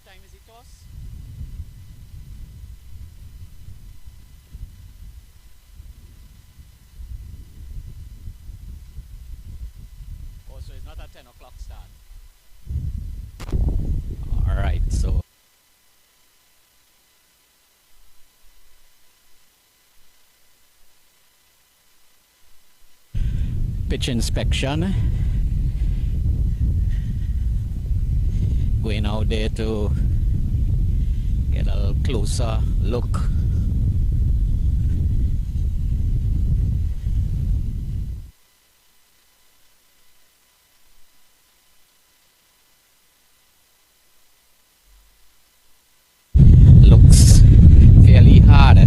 time is it toss? Oh, so it's not a 10 o'clock start. Alright, so pitch inspection. Going out there to get a closer look. Looks fairly hard.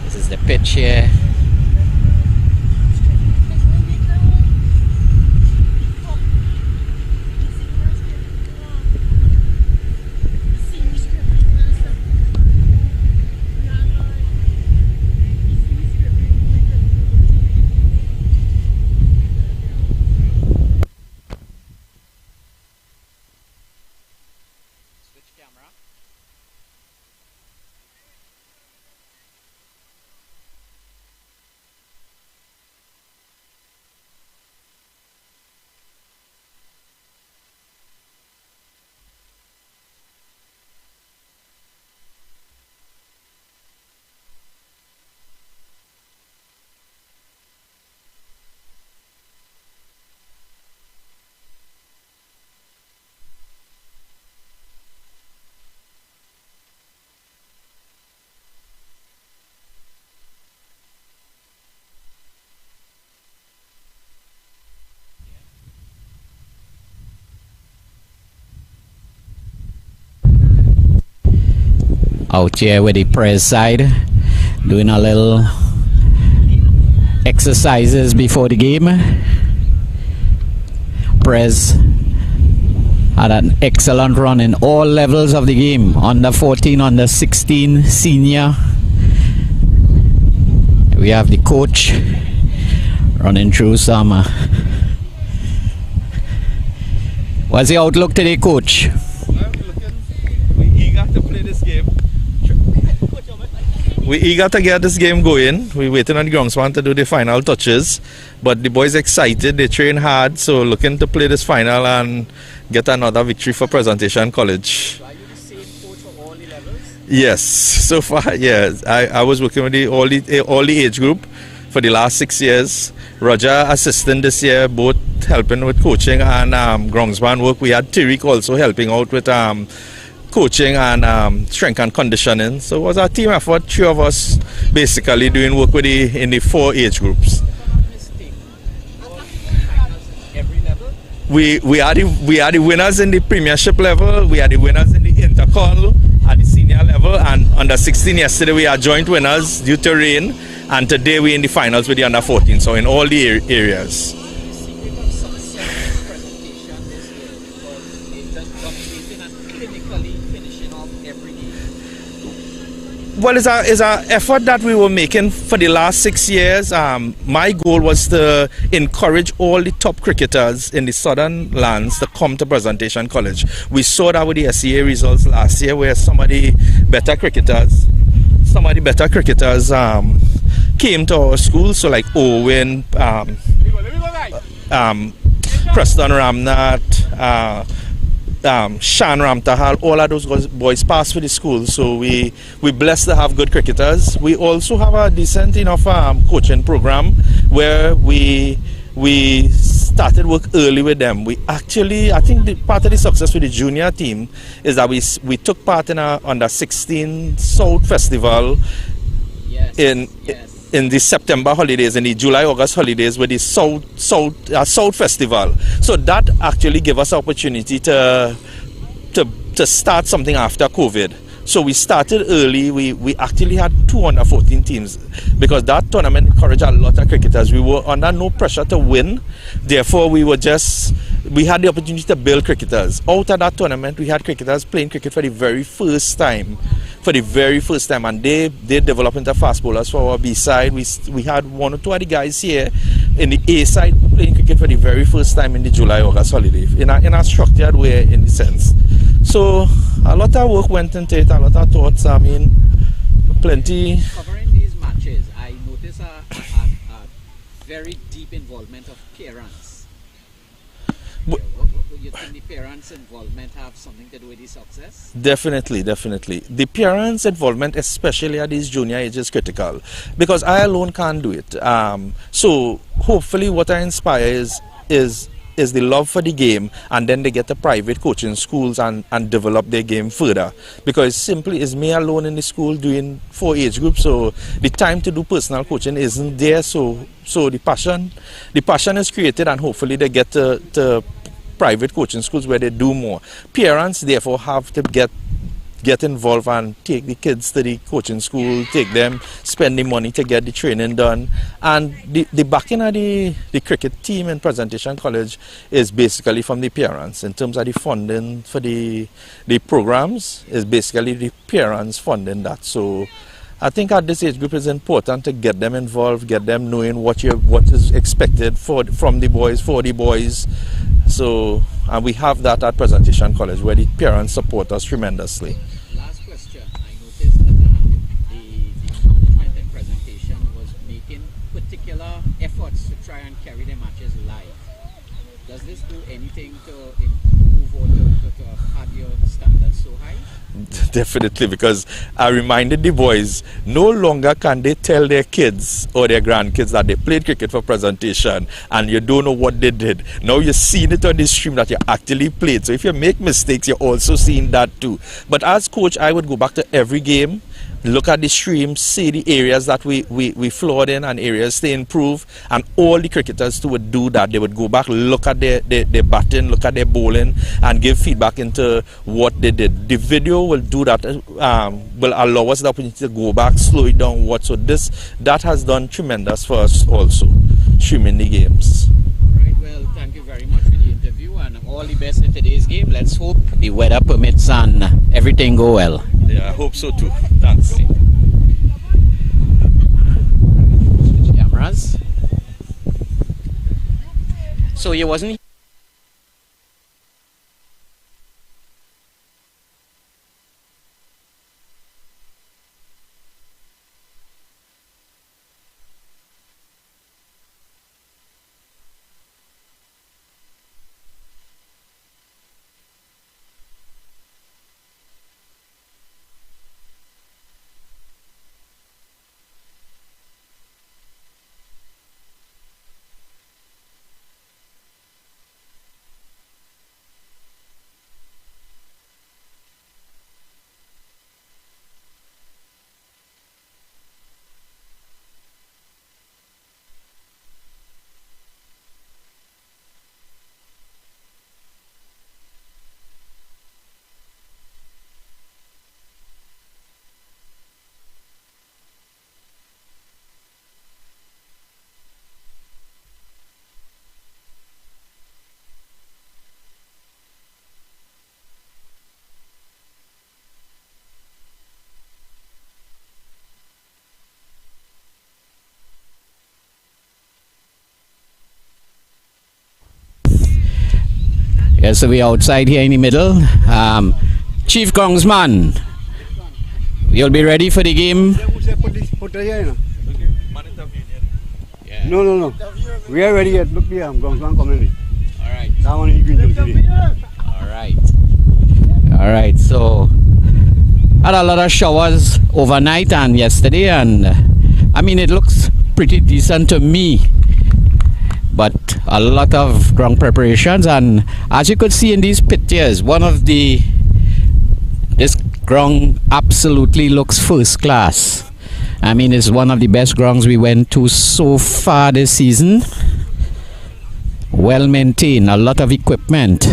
This is the pitch here. Switch camera. Out here with the press side, doing a little exercises before the game. Press had an excellent run in all levels of the game, under 14, under 16, senior. We have the coach running through some. What's the outlook today, coach? We're eager to play this game. We're eager to get this game going. We're waiting on the groundsman to do the final touches. But the boys excited, they train hard, so looking to play this final and get another victory for Presentation College. So are you the same coach for all the levels? Yes, so far, yes. I was working with all the age group for the last 6 years. Roger assistant this year, both helping with coaching and groundsman work. We had Tariq also helping out with coaching and strength and conditioning. So it was a team effort, 3 of us basically doing work with in the 4 age groups. We are the winners in the premiership level, we are the winners in the intercall at the senior level, and under 16 yesterday we are joint winners due to rain, and today we're in the finals with the under 14, so in all the areas. Well, it's a effort that we were making for the last 6 years. My goal was to encourage all the top cricketers in the southern lands to come to Presentation College. We saw that with the SCA results last year, where some of the better cricketers came to our school. So like Owen, Preston Ramnath, Shan Ramtahal, all of those boys passed for the school, so we blessed to have good cricketers. We also have a decent enough coaching program where we started work early with them. We actually, I think part of the success with the junior team is that we took part in a under 16 South Festival in the September holidays, in the July-August holidays, with the South Festival. So that actually gave us opportunity to start something after COVID. So we started early. We actually had 2 under 14 teams because that tournament encouraged a lot of cricketers. We were under no pressure to win. Therefore, we had the opportunity to build cricketers. Out of that tournament, we had cricketers playing cricket for the very first time. for the very first time, and they developed into fast bowlers for our B side. We had one or two of the guys here in the A side playing cricket for the very first time in the July-August holiday in a structured way, in the sense. So a lot of work went into it, a lot of thoughts. I mean, plenty. Covering these matches, I notice a very deep involvement of parents. What you think the parents' involvement have something to do with the success? Definitely. The parents' involvement, especially at these junior ages, is critical, because I alone can't do it. So hopefully what I inspire is the love for the game, and then they get to private coaching schools and develop their game further, because simply is me alone in the school doing 4 age groups, so the time to do personal coaching isn't there. So the passion is created, and hopefully they get to private coaching schools where they do more. Parents therefore have to get involved and take the kids to the coaching school, take them, spend the money to get the training done. And the backing of the cricket team in Presentation College is basically from the parents. In terms of the funding for the programs, is basically the parents funding that. So I think at this age group it's important to get them involved, get them knowing what is expected from the boys, for the boys. So and we have that at Presentation College, where the parents support us tremendously. Last question. I noticed that the management and presentation was making particular efforts to try and carry the matches live. Does this do anything to improve or to have your standards so high? Definitely, because I reminded the boys, no longer can they tell their kids or their grandkids that they played cricket for presentation and you don't know what they did. Now you're seeing it on the stream that you actually played. So if you make mistakes, you're also seeing that too. But as coach, I would go back to every game, look at the stream, see the areas that we flawed in and areas to improve, and all the cricketers too would do that. They would go back, look at their batting, look at their bowling, and give feedback into what they did. The video will do that, will allow us the opportunity to go back, slow it down, so that has done tremendous for us also, streaming the games. All right, well, thank you very much for the interview, and all the best in today's game. Let's hope the weather permits and everything go well. Yeah, I hope so too. Thanks. Switch cameras. So you wasn't yeah, so we're outside here in the middle. Chief Groundsman, you'll be ready for the game? Yeah. No. We are ready yet. Look here, Groundsman coming. Alright. That one is green today. Alright, so had a lot of showers overnight and yesterday, and I mean it looks pretty decent to me. But a lot of ground preparations, and as you could see in these pictures, this ground absolutely looks first class. I mean, it's one of the best grounds we went to so far this season. Well maintained, a lot of equipment.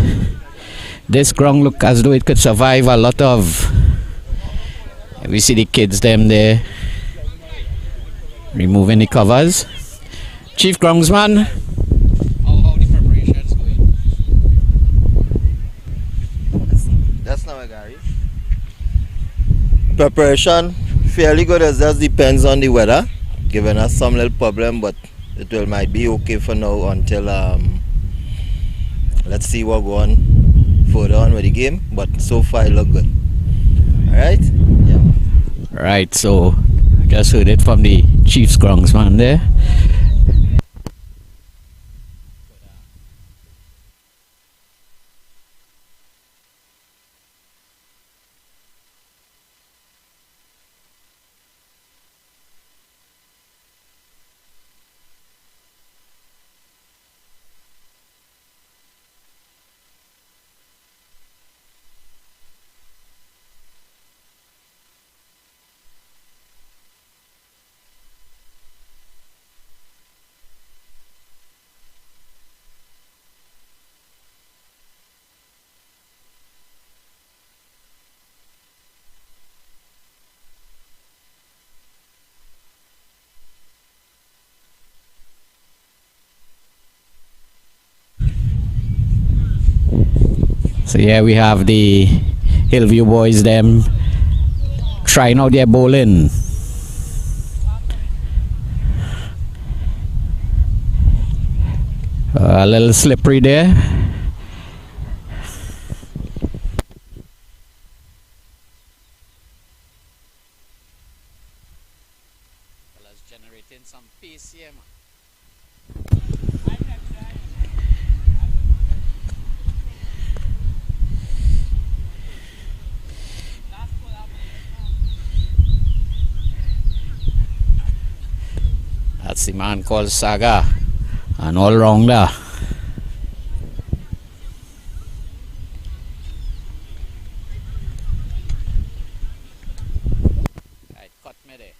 This ground look as though it could survive a lot of, we see the kids them there removing the covers. Chief Groundsman, how the preparations going? That's not a Gary. Preparation fairly good. It just depends on the weather, giving us some little problem, but it will might be okay for now until let's see what go on further on with the game. But so far it look good. All right. Yeah. Right, so just heard it from the Chiefs groundsman there. So yeah, we have the Hillview boys them trying out their bowling. A little slippery there. Generating some pace here, man. That's the man called Saga, an all-rounder. Right, cut me there.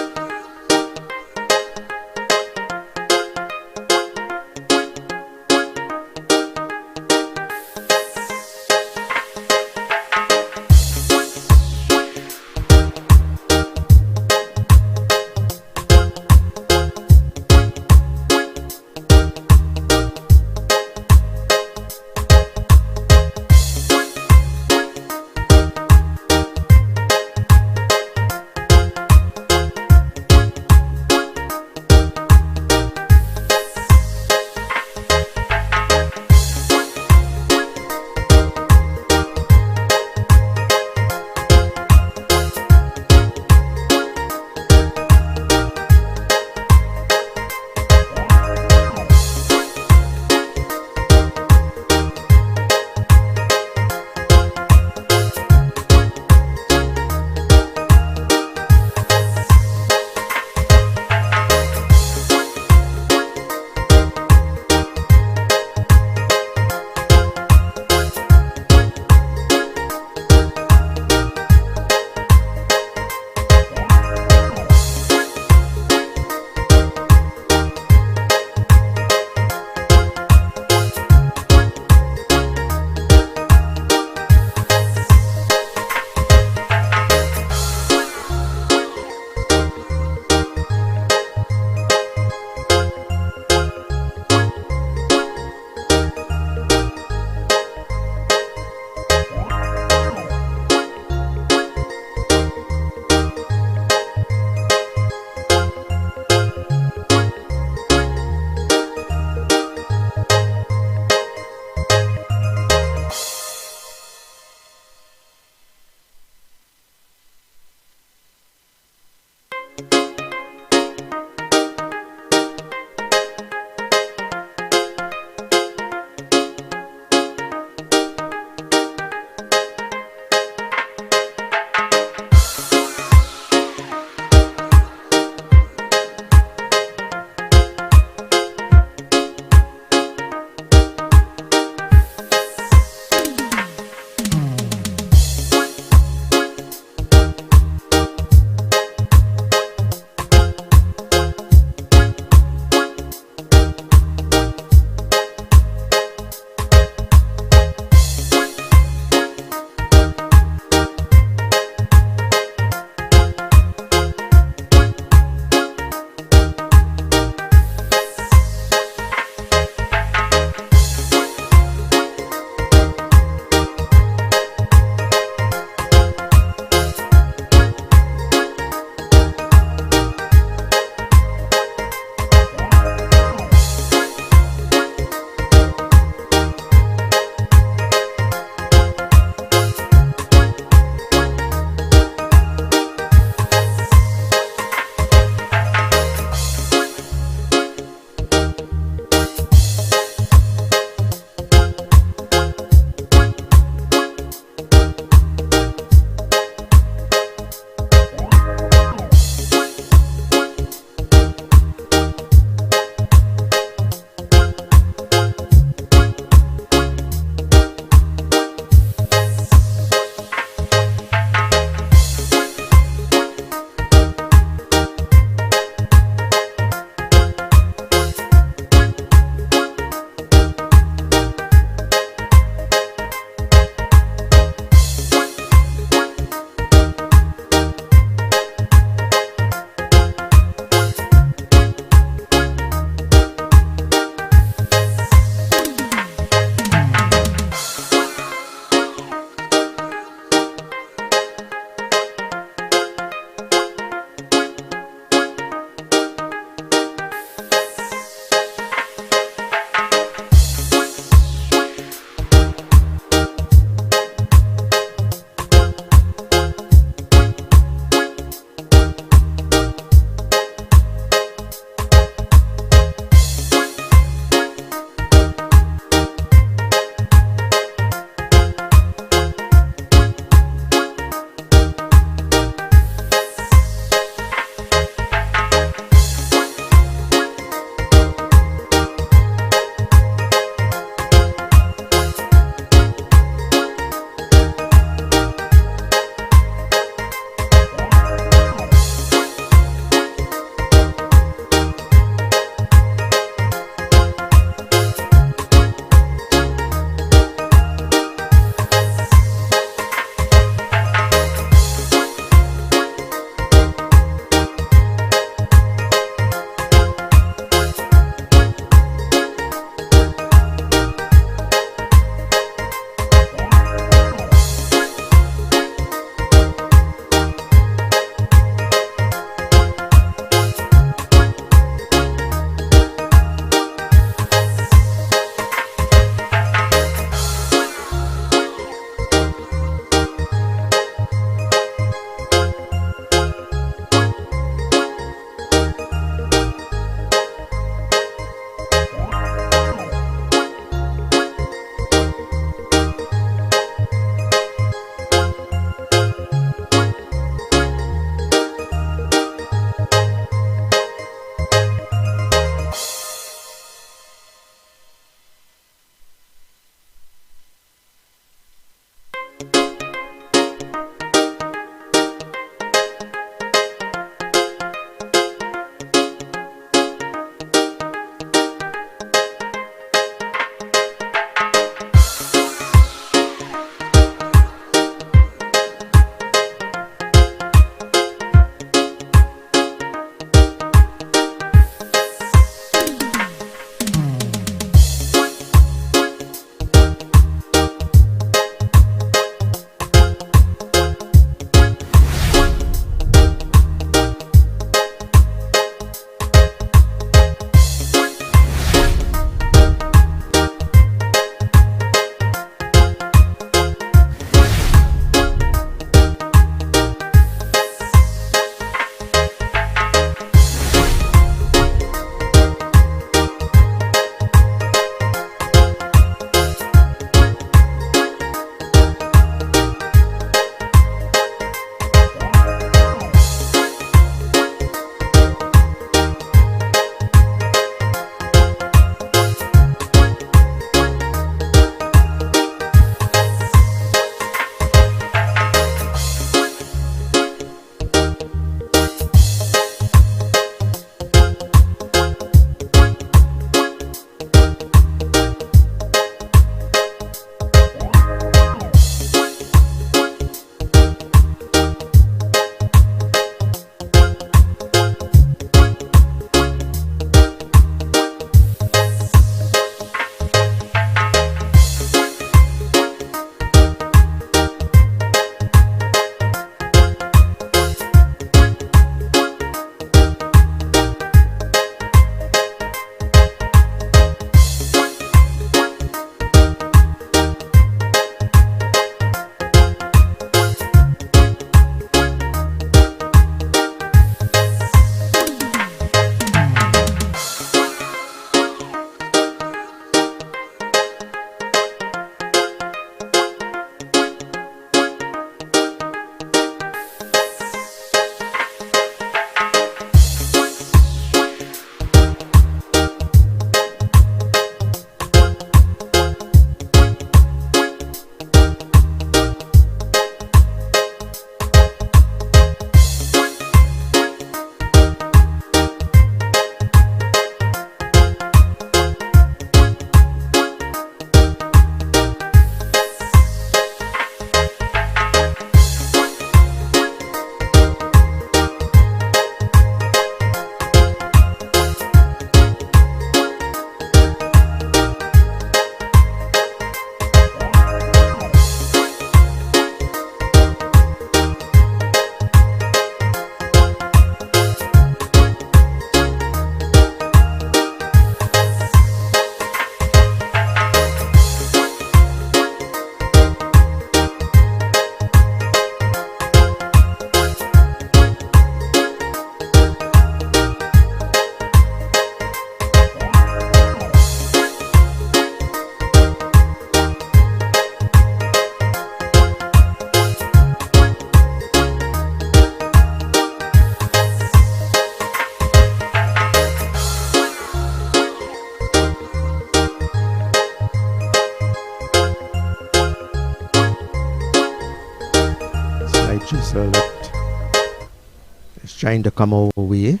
trying to come our way,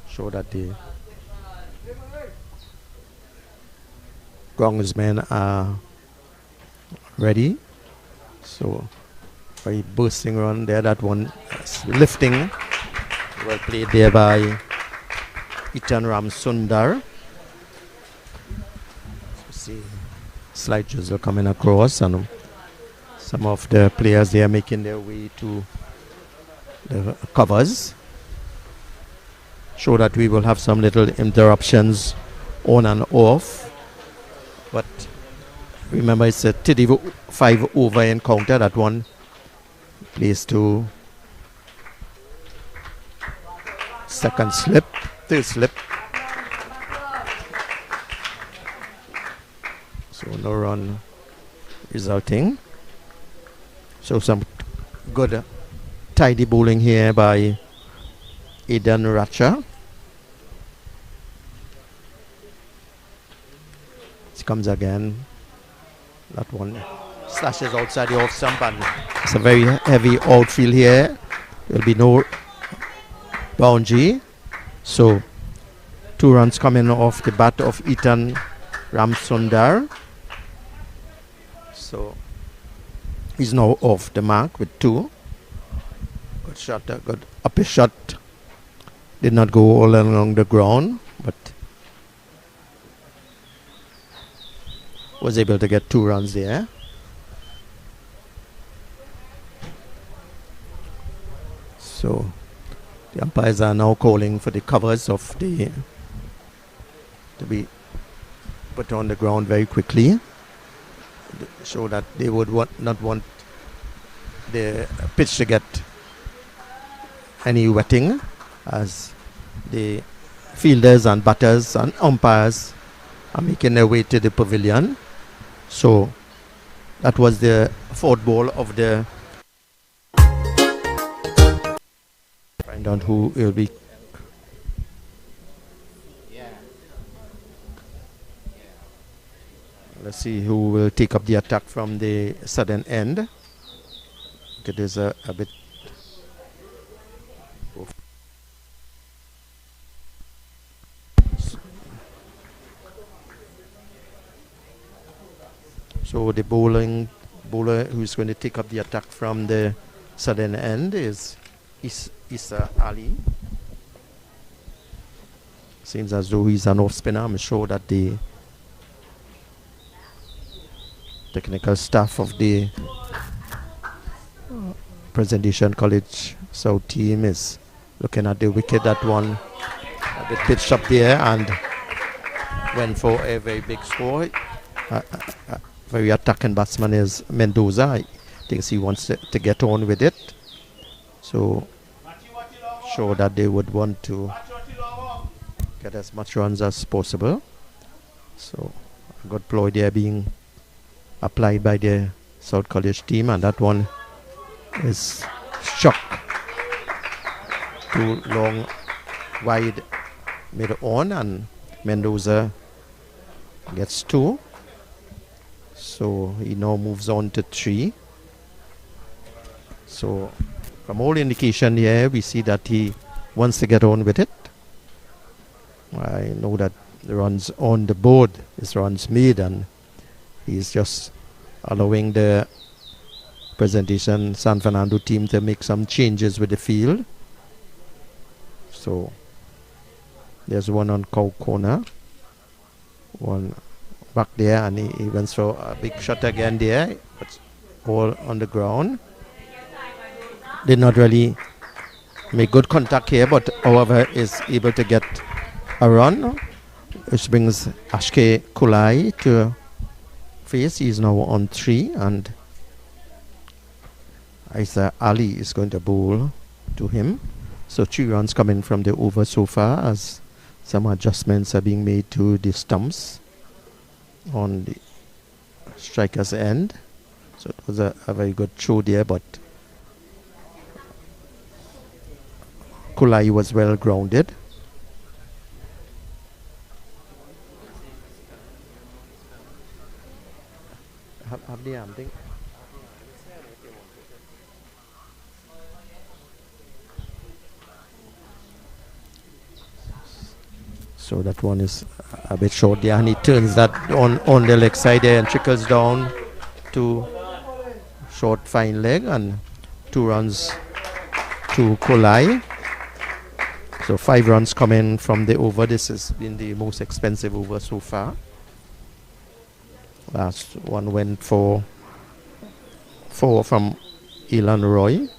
show that the groundsmen are ready. So very bursting run there. That one is lifting. Well played there by Ethan Ramsundar. See slight drizzle coming across, and some of the players they are making their way to the covers. Show that we will have some little interruptions on and off, but remember it's a 35 over encounter. That one plays to second slip, third slip. So no run resulting. So some good tidy bowling here by Aidan Ratcha. It comes again. That one slashes outside the off stump, and it's a very heavy outfield here. There will be no boundary. So 2 runs coming off the bat of Ethan Ramsundar. So he's now off the mark with 2. Good shot, good upper shot. Did not go all along the ground, but was able to get 2 runs there. So the umpires are now calling for the covers of the to be put on the ground very quickly. Show that they would not want the pitch to get any wetting, as the fielders and batters and umpires are making their way to the pavilion. So that was the 4th ball of the. Find out who will be. Let's see who will take up the attack from the southern end. It is a bit. So the bowler who's going to take up the attack from the southern end is Issa Ali. Seems as though he's an off spinner. I'm sure that the technical staff of the Presentation College South team is looking at the wicket. That one a bit pitched up there and went for a very big score. Very attacking batsman is Mendoza. I think he wants to get on with it. So sure that they would want to get as much runs as possible. So a good ploy there being applied by the South College team, and that one is shot too long wide mid on, and Mendoza gets 2. So he now moves on to 3. So from all indication here, we see that he wants to get on with it. I know that the runs on the board is runs made, and he's just allowing the Presentation San Fernando team to make some changes with the field. So there's one on cow corner, one back there, and he went for a big shot again there, but all on the ground. Did not really make good contact here, but however is able to get a run, which brings Ashke Kulai to face. He is now on 3, and Isa Ali is going to bowl to him. So 3 runs coming from the over so far, as some adjustments are being made to the stumps on the striker's end. So it was a very good throw there, but Kulai was well grounded. Have the arm thing. So that one is a bit short there, and he turns that on the leg side there and trickles down to short fine leg, and 2 runs to Kolai. So 5 runs coming from the over. This has been the most expensive over so far. Last one went for 4 from Elan Roy.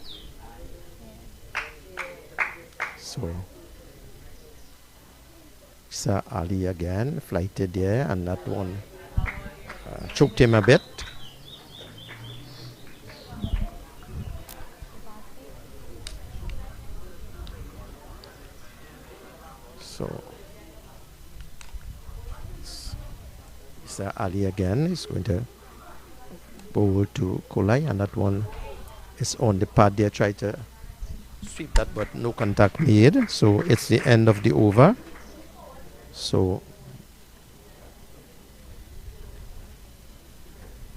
So Sir Ali again flighted there, and that one choked him a bit. So Sir Ali again is going to bowl to Kolai, and that one is on the pad there. Try to sweep that, but no contact made. So it's the end of the over. So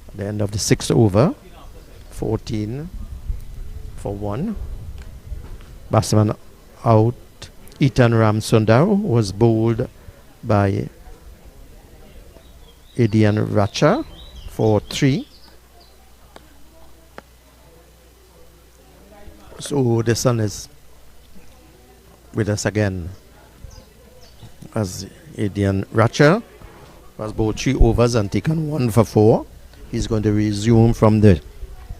at the end of the 6th over, 14 for 1. Batsman out. Ethan Ramsundar was bowled by Adian Racha for 3. So the sun is with us again, as Adian Racha has bowled 3 overs and taken 1 for 4. He's going to resume from the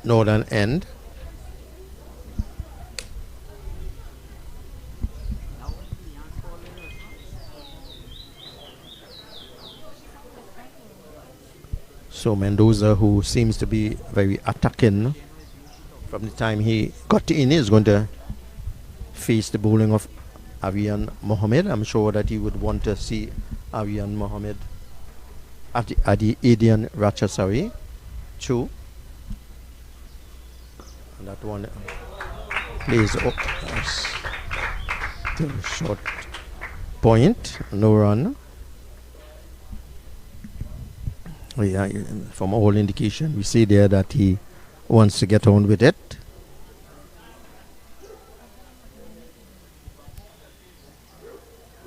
northern end. So Mendoza, who seems to be very attacking from the time he got in, is going to face the bowling of Arian Mohammed. I'm sure that he would want to see Arian Mohammed at the Adian Racha, sorry, 2. And that one plays up to short point, no run. Yeah, from all indication, we see there that he wants to get on with it.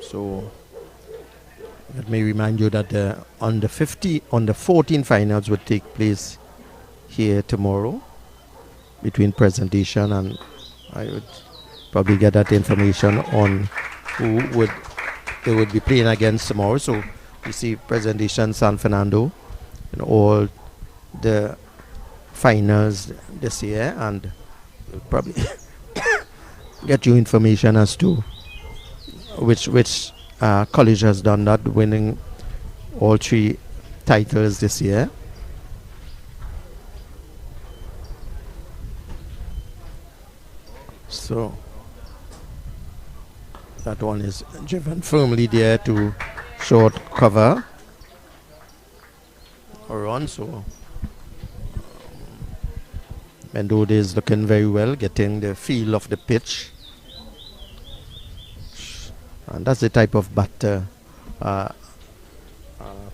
So let me remind you that the under 14 finals would take place here tomorrow between presentation, and I would probably get that information on who they would be playing against tomorrow. So we see presentation San Fernando in all the finals this year, and we'll probably get you information as to which college has done that, winning all 3 titles this year. So that one is driven firmly there to short cover or run. So Mendoza is looking very well, getting the feel of the pitch, and that's the type of batter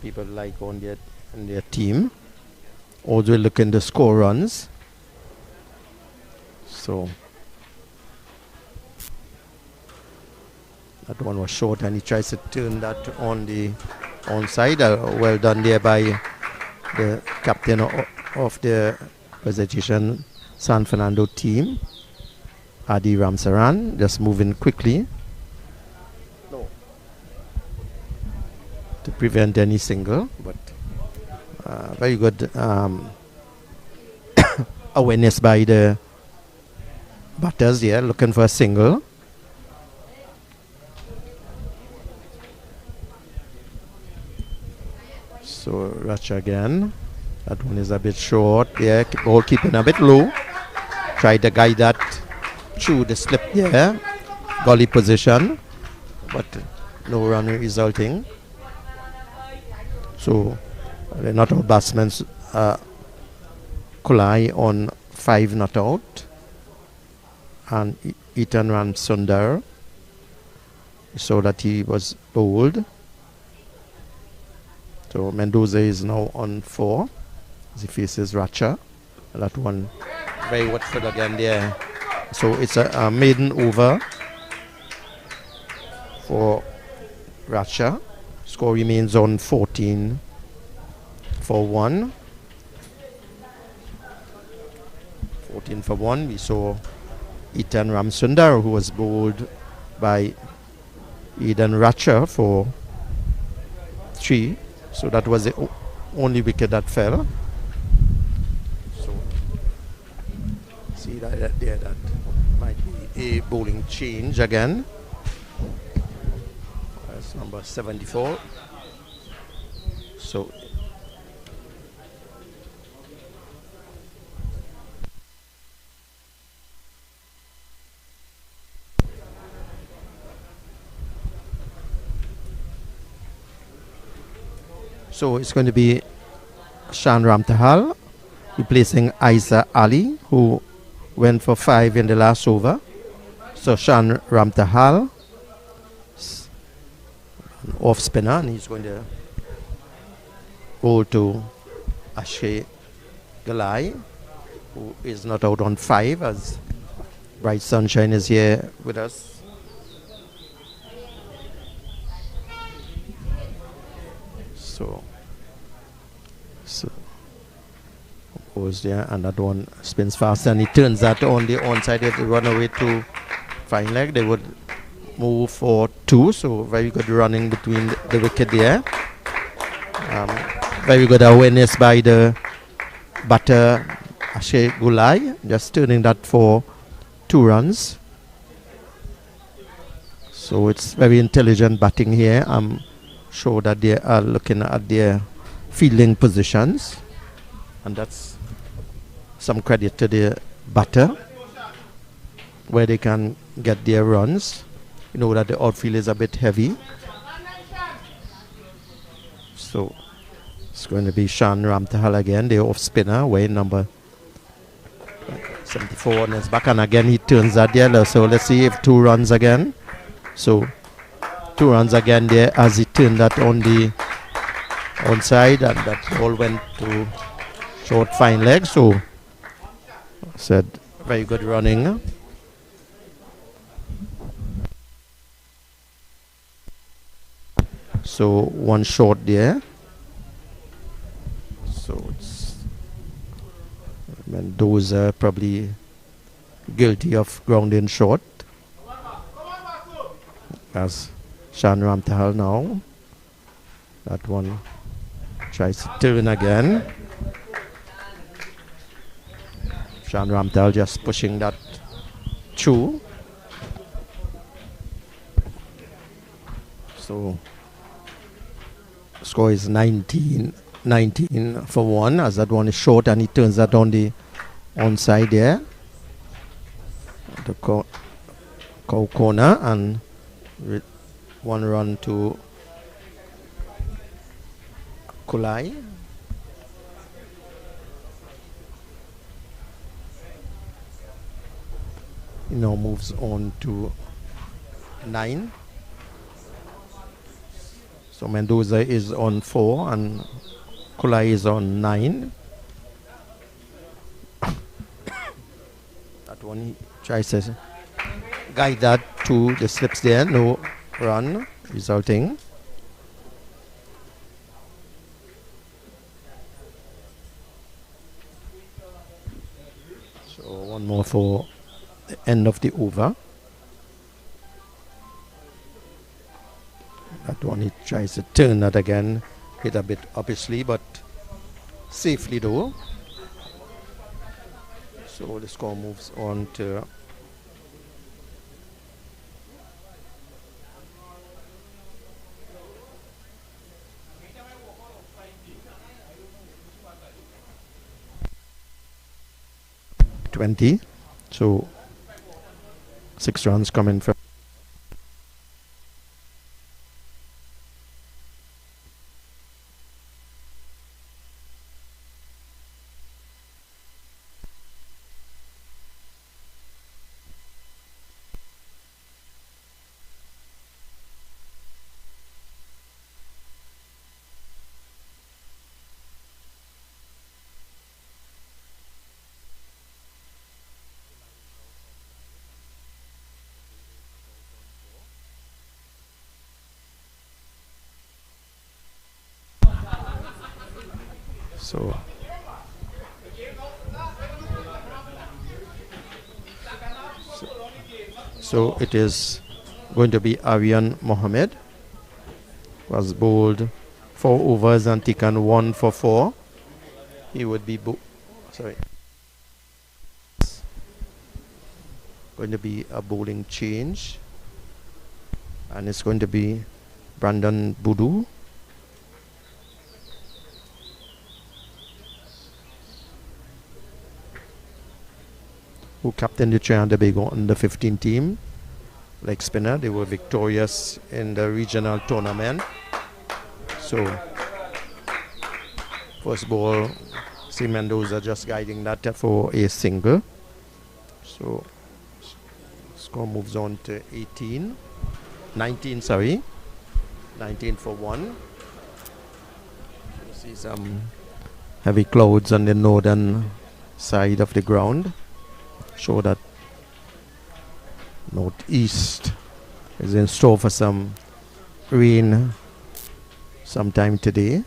people like on their team. Also looking to score runs. So that one was short, and he tries to turn that on the onside. Well done there by the captain of the presentation San Fernando team, Adi Ramsaran, just moving quickly to prevent any single, but very good awareness by the batters here, looking for a single. So Racha again. That one is a bit short. Yeah, ball keeping a bit low. Try to guide that through the slip there. Gully position, but no run resulting. So the not out batsmen Kulai on 5 not out, and Ethan Ramsundar, so that he was bowled. So Mendoza is now on 4 as he faces Racha. That one very watchful again there. So it's a maiden over for Ratcha. Score remains on 14 for 1. 14 for 1. We saw Ethan Ramsundar, who was bowled by Eden Ratcha for 3. So that was the only wicket that fell. So see that there, that might be a bowling change again. That's number 74. So it's going to be Shan Ramtahal replacing Isa Ali, who went for 5 in the last over. So Shan Ramtahal, off spinner, and he's going to bowl to Ashay Galai, who is not out on 5, as Bright Sunshine is here with us. So goes there, and that one spins fast, and he turns that on the onside. If they run away to fine leg, they would move for 2. So very good running between the wicket there. Very good awareness by the batter Ashay Gulai, just turning that for 2 runs. So it's very intelligent batting here. I'm sure that they are looking at their fielding positions, and that's some credit to the batter, where they can get their runs. You know that the outfield is a bit heavy. So it's going to be Shan Ramtahal again, the off spinner, way number 74 on his back, and again he turns that yellow. So let's see if 2 runs again. So 2 runs again there as he turned that on the onside, and that ball went to short fine leg. So said very good running. So 1 short there. So it's Mendoza probably guilty of grounding short, as Shan Ramtahal now. That one tries to turn again. Shan Ramtahal just pushing that through. So score is 19 for 1, as that one is short, and he turns that on the onside there, the cow corner, and with 1 run to Kulai. He now moves on to 9. So Mendoza is on 4 and Kulai is on 9. That one he tries to guide that to the slips there. No run resulting. So 1 more for the end of the over. That one he tries to turn that again. Hit a bit obviously, but safely though. So the score moves on to .20. So 6 runs coming from So so it is going to be Aryan Mohammed, was bowled 4 overs and taken 1 for 4. He would be going to be a bowling change, and it's going to be Brandon Boodoo. Who captained the Trinidad and Tobago under 15 team. Leg spinner, they were victorious in the regional tournament. So first ball, see Mendoza just guiding that for a single. So score moves on to 19 for 1. You see some heavy clouds on the northern side of the ground. Show that northeast is in store for some rain sometime today.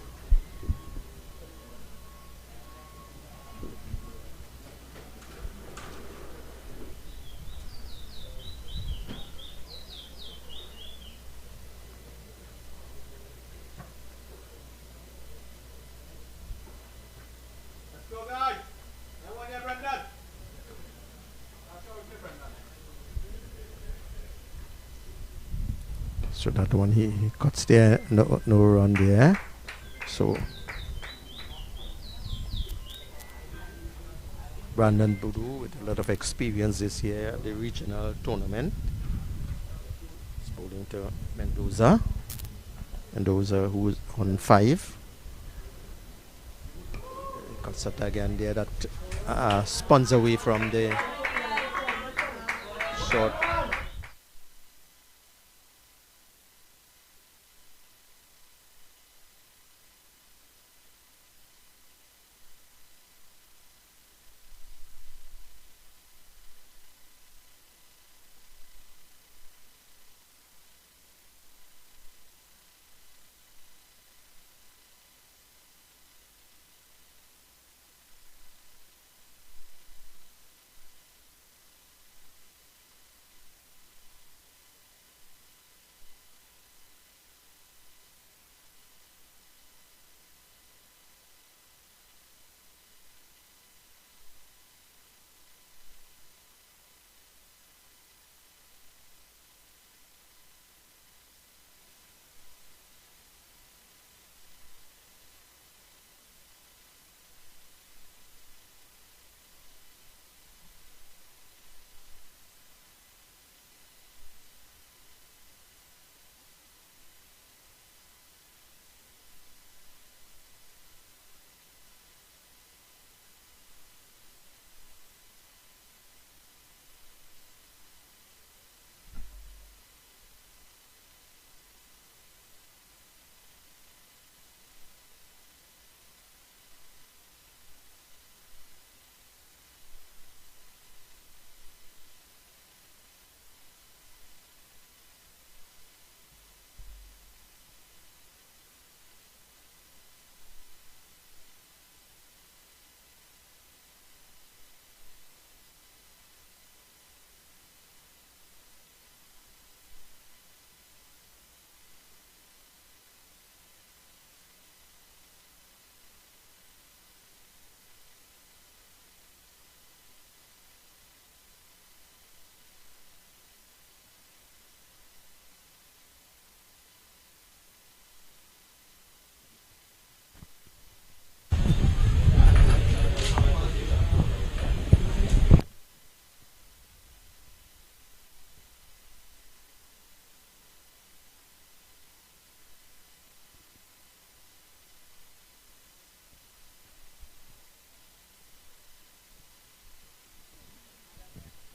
So that one he cuts there, no run there. So Brandon Boodoo with a lot of experience this year at the regional tournament. He's bowling to Mendoza. Mendoza who is on 5. Cuts that again there, that spawns away from the short.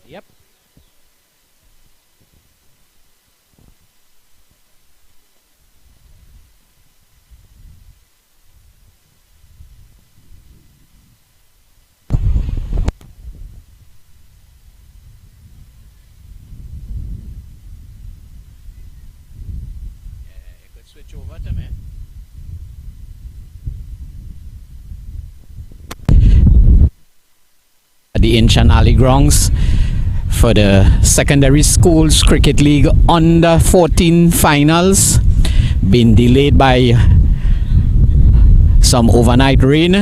Yep. Switch over to me. the Inch and Alley grounds for the Secondary Schools Cricket League Under 14 finals. Been delayed by some overnight rain,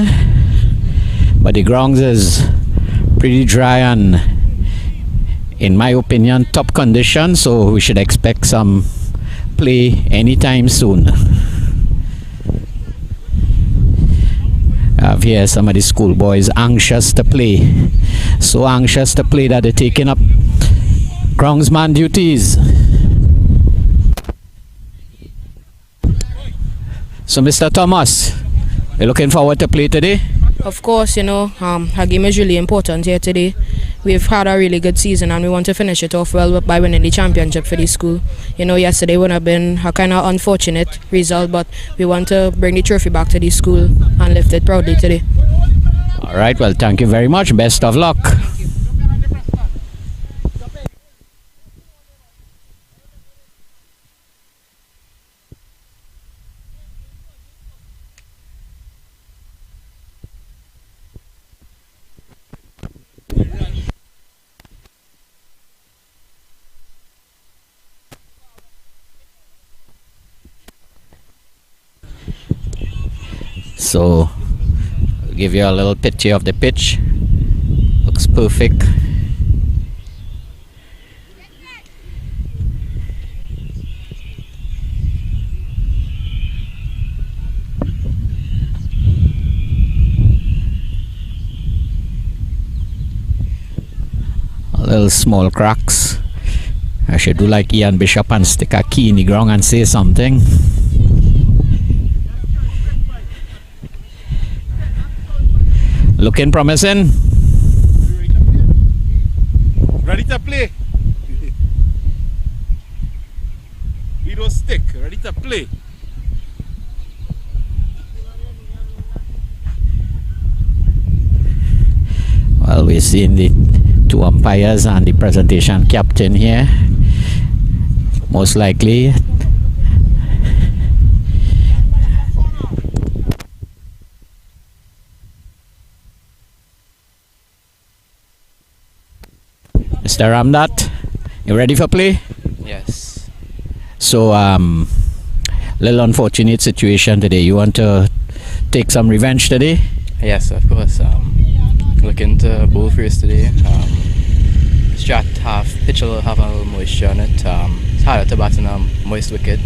but the grounds is pretty dry and, in my opinion, top condition, so we should expect some play anytime soon. I have here some of the schoolboys anxious to play, so anxious to play that they're taking up groundsman duties. So Mr. Thomas, you're looking forward to play today? Of course, you know, our game is really important here today. We've had a really good season and we want to finish it off well by winning the championship for the school. You know, yesterday would have been a kind of unfortunate result, but we want to bring the trophy back to the school and lift it proudly today. All right, well, thank you very much. Best of luck. So, I'll give you a little picture of the pitch. Looks perfect. A little small cracks. I should do like Ian Bishop and stick a key in the ground and say something. Looking promising. Ready to play. We don't stick. Ready to play. Well, we're seeing the two umpires and the presentation captain here. Most likely. Mr. Ramdat, you ready for play? Yes. So, little unfortunate situation today. You want to take some revenge today? Yes, of course. Looking to bowl first today. Strat pitch will have a little moisture on it. It's harder to bat in a moist wicket.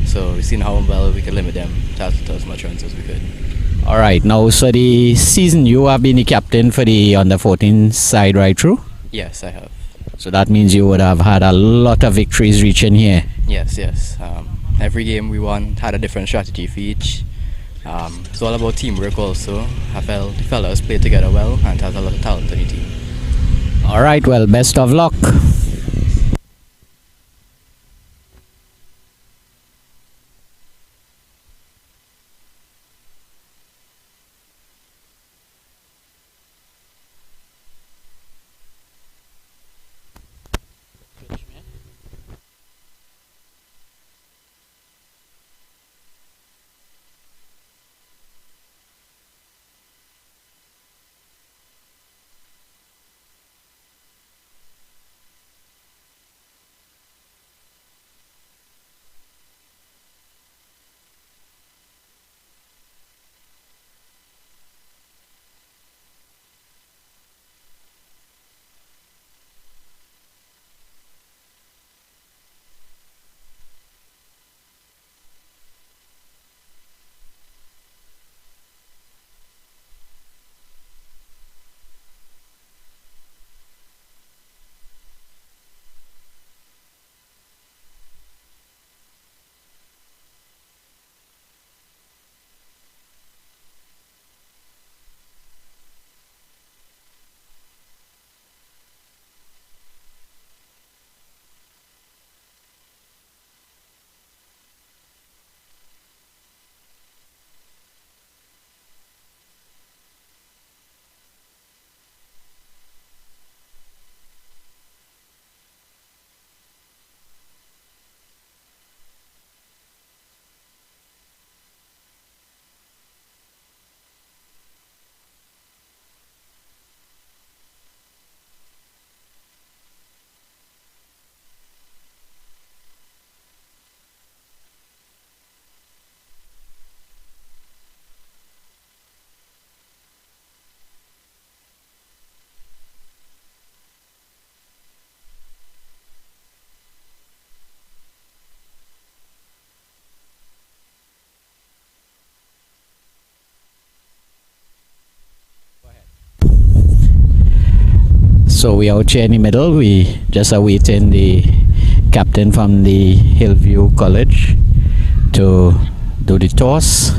So we've seen how well we can limit them to as much runs as we could. All right. Now, so the season you have been the captain for the under 14 side right through? Yes, I have. So that means you would have had a lot of victories reaching here. Yes. Every game we won had a different strategy for each. It's all about teamwork also. I felt the fellas played together well and has a lot of talent on the team. All right, well, best of luck. So we out here in the middle. We just awaiting the captain from the Hillview College to do the toss.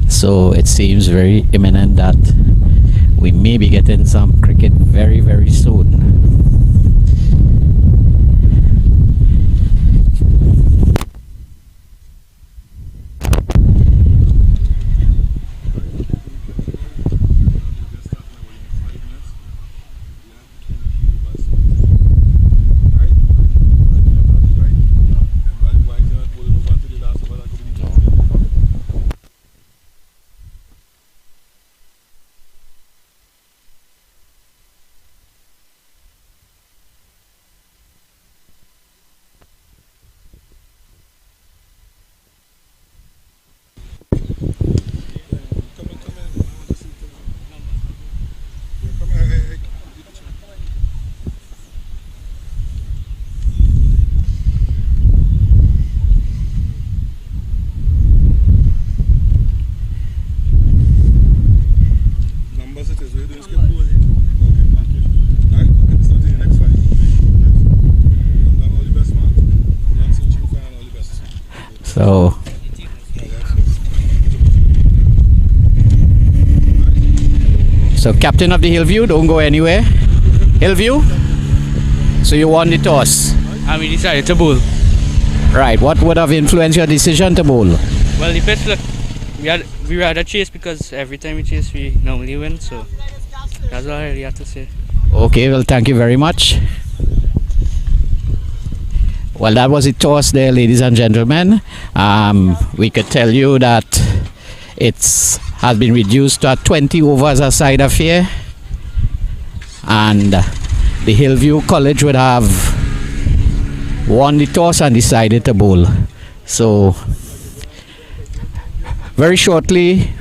So it seems very imminent that we may be getting some cricket very, very soon. So captain of the Hillview, don't go anywhere. Hillview, so you won the toss. And we decided to bowl. Right, what would have influenced your decision to bowl? Well, the pitch look, we rather chase because every time we chase we normally win, so that's all I really have to say. Okay, well, thank you very much. Well, that was a toss there, ladies and gentlemen. We could tell you that it's has been reduced to 20 overs a side affair, and the Hillview College would have won the toss and decided to bowl. So very shortly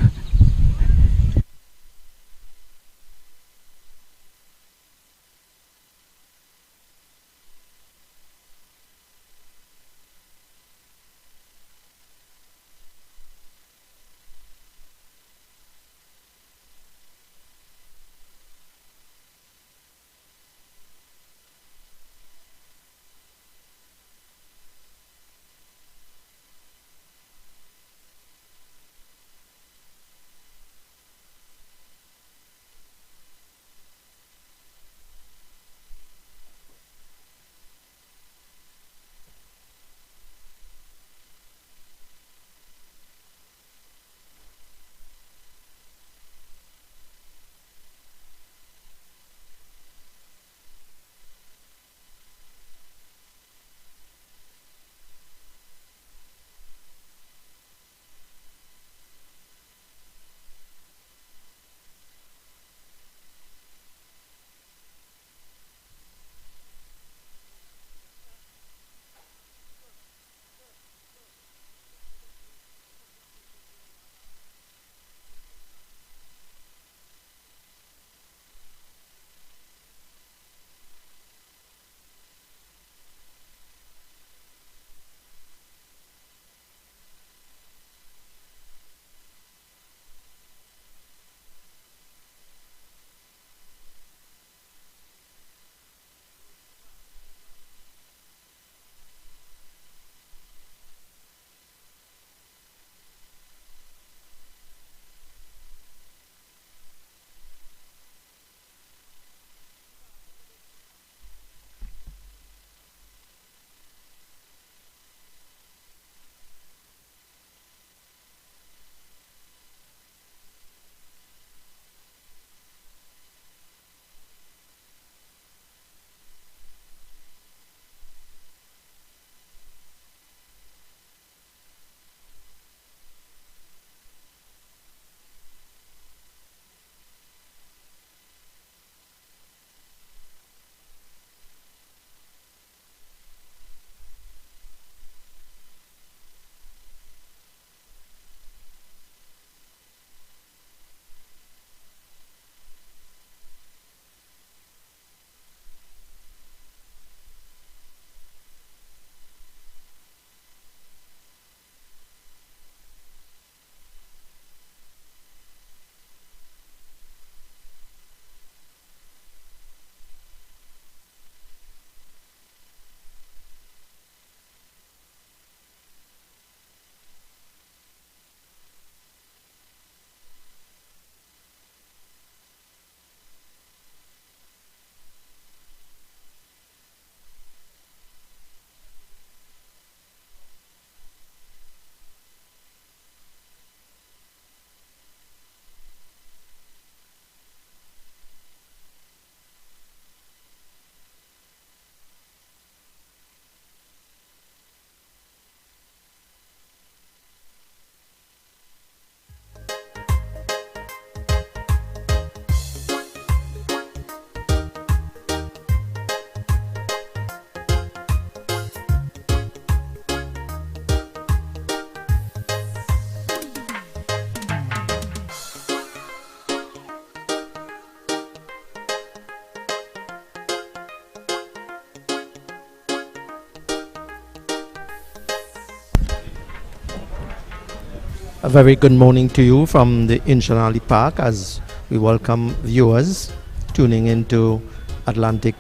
A very good morning to you from the Inshanali Park as we welcome viewers tuning into Atlantic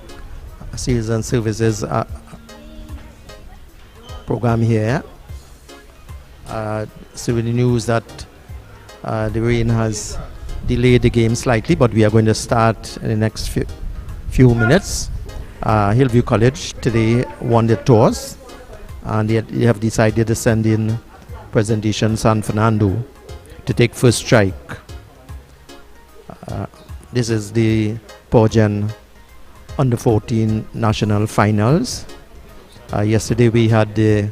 Sales and Services program here. So with the news that the rain has delayed the game slightly, but we are going to start in the next few minutes. Hillview College today won the toss, and they have decided to send in Presentation San Fernando to take first strike. This is the Porgen Under 14 National Finals. Yesterday we had the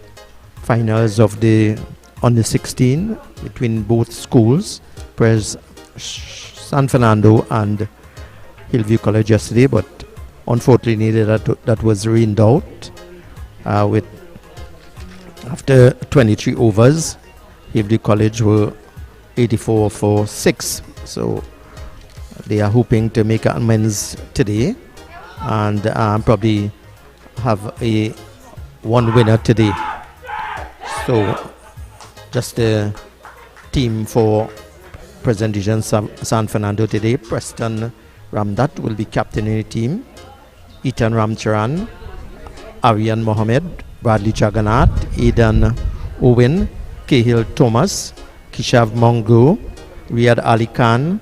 finals of the Under 16 between both schools, San Fernando and Hillview College yesterday, but unfortunately that was rained out with after 23 overs. Hillview College were 84 for 6, so they are hoping to make amends today and probably have one winner today. So just the team for Presentation San Fernando today: Preston Ramdat will be captaining the team, Ethan Ramcharan, Aryan Mohammed, Bradley Jagannath, Aidan Owen, Cahill Thomas, Kishav Mongo, Riyad Ali Khan,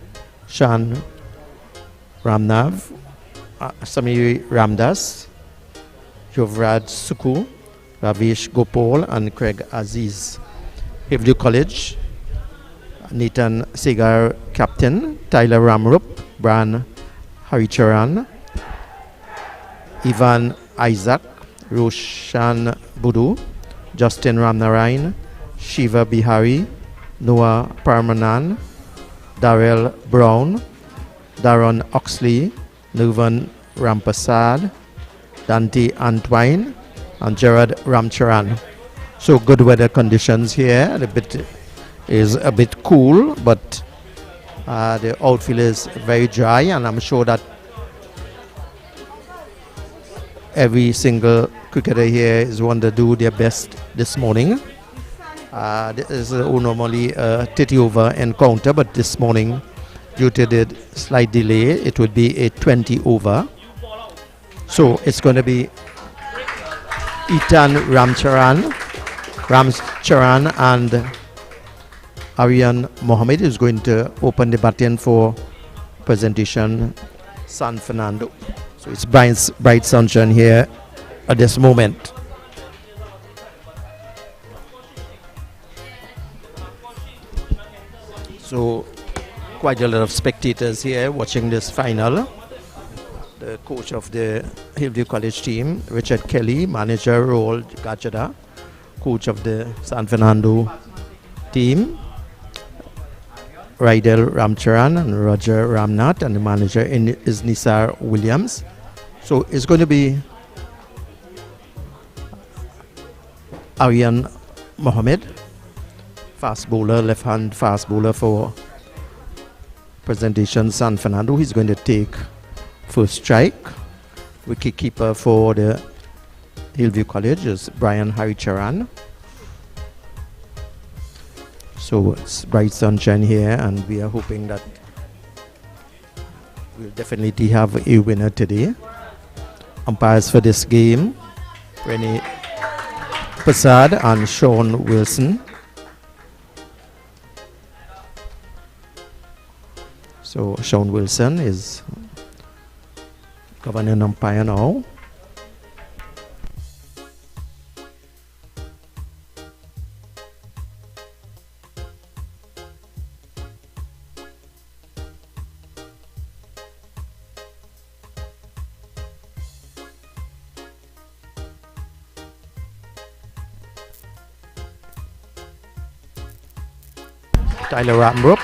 Shan Ramnav, Samir Ramdas, Yuvraj Suku, Ravish Gopal and Craig Aziz. Hillview College: Nathan Segar captain, Tyler Ramrup, Bran Haricharan, Ivan Isaac, Roshan Budu, Justin Ramnarain, Shiva Bihari, Noah Parmanan, Darrell Brown, Darren Oxley, Nuvan Rampasad, Dante Antwine, and Gerard Ramcharan. So good weather conditions here. The bit is a bit cool, but the outfield is very dry, and I'm sure that every single cricketer here is want to do their best this morning. This is normally a 30 over encounter, but this morning, due to the slight delay, it would be a 20 over. So it's going to be Ethan Ramcharan and Aryan Mohammed is going to open the baton for Presentation San Fernando. So it's bright sunshine here at this moment. So quite a lot of spectators here watching this final. The coach of the Hillview College team, Richard Kelly, manager Roel Gajada, coach of the San Fernando team, Rydell Ramcharan and Roger Ramnath, and the manager is Nisar Williams. So it's going to be Aryan Mohammed, fast bowler, left-hand fast bowler for Presentation San Fernando. He's going to take first strike. Wicketkeeper for the Hillview College is Brian Haricharan. So it's bright sunshine here, and we are hoping that we'll definitely have a winner today. Umpires for this game: Renee Prasad and Sean Wilson. So Sean Wilson is governing umpire now. Tyler Ramrup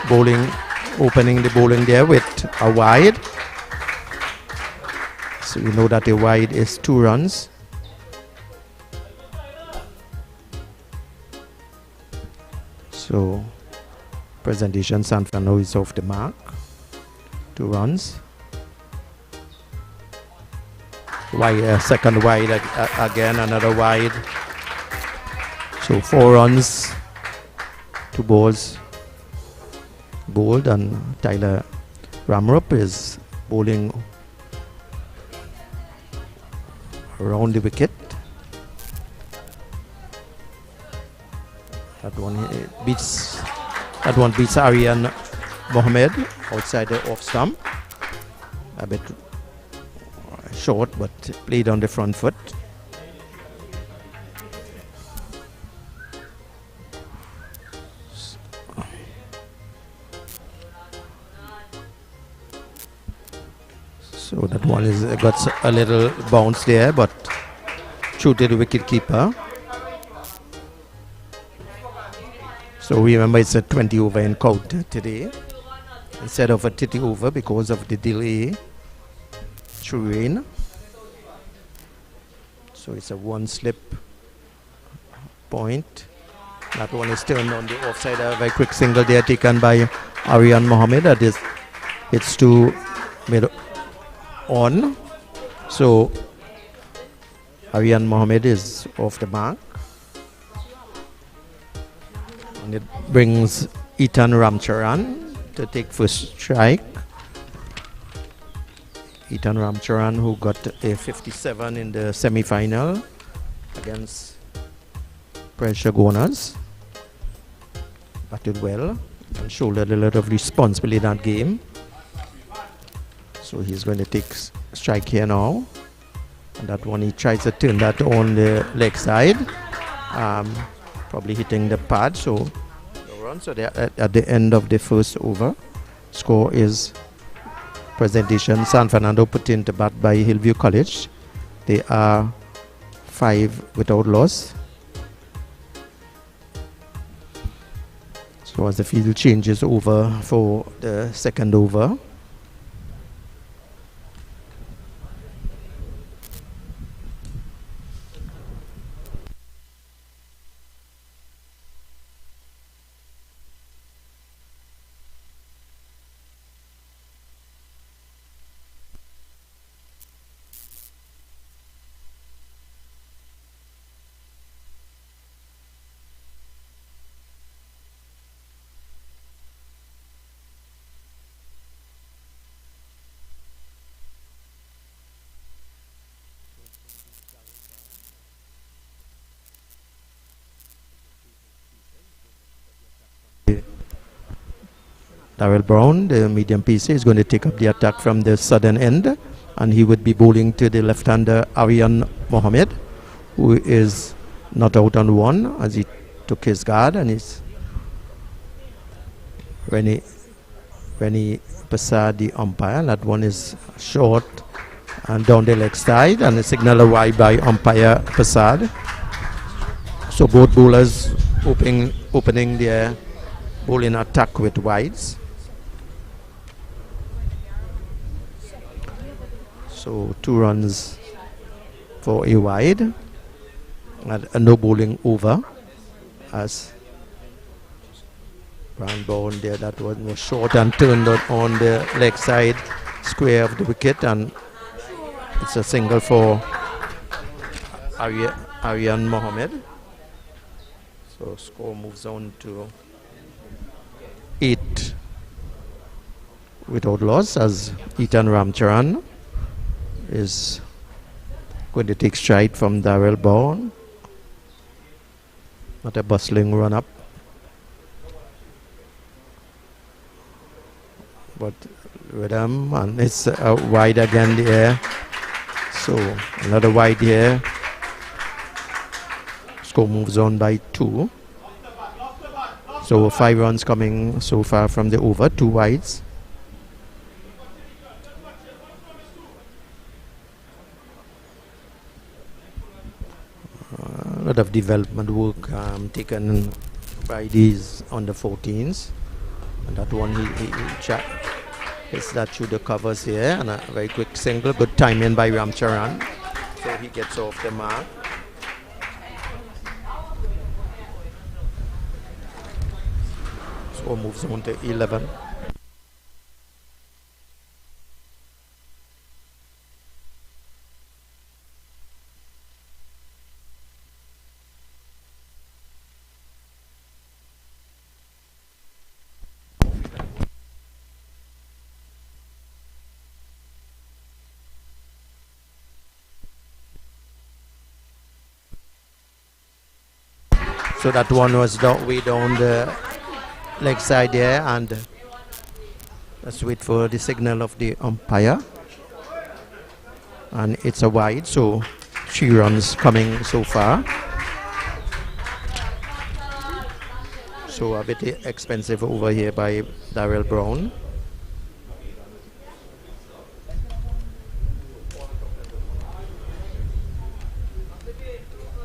opening the bowling there with a wide. So you know that a wide is 2 runs. So Presentation San Fernando is off the mark. 2 runs. Wide, second wide again, another wide. So 4 runs to 2 balls bowled, and Tyler Ramrup is bowling around the wicket. That one beats Aryan Mohammed outside the off stump. A bit short, but played on the front foot. So that one is got a little bounce there, but through to the wicket keeper. So remember, it's a 20 over encounter today instead of a 30 over because of the delay through rain. So it's a 1 slip point. That one is turned on the offside. A very quick single there taken by Aryan Mohammed. That is, it's to mid on. So Aryan Mohammed is off the mark. And it brings Ethan Ramcharan to take first strike. Ethan Ramcharan, who got a 57 in the semi-final against Pressure Gunners, batted well and shouldered a lot of responsibility in that game. So he's going to take strike here now. And that one, he tries to turn that on the leg side, probably hitting the pad. So no run. So they're at the end of the first over. Score is presentation San Fernando put into bat by Hillview College. They are 5 without loss. So as the field changes over for the second over. Darrell Brown, the medium pacer, is going to take up the attack from the southern end, and he would be bowling to the left-hander Aryan Mohammed, who is not out on 1 as he took his guard, and he's when he passed the umpire. That one is short and down the leg side, and a signal away by umpire Passad. So both bowlers opening their bowling attack with wides. So 2 runs for a wide and a no bowling over as Brown ball there. That one was short and turned on the leg side square of the wicket, and it's a single for Aryan Mohammed. So score moves on to 8 without loss as Ethan Ramcharan is going to take stride from Darrell Brown. Not a bustling run up, but rhythm, and it's wide again there. So another wide here. Score moves on by 2. So 5 runs coming so far from the over, 2 wides. A lot of development work taken by these under 14s, and that one he hits that through the covers here, and a very quick single. Good timing by Ramcharan, so he gets off the mark. So moves on to 11. So that one was way down the leg side there, and let's wait for the signal of the umpire. And it's a wide, so 3 runs coming so far. So a bit expensive over here by Darrell Brown.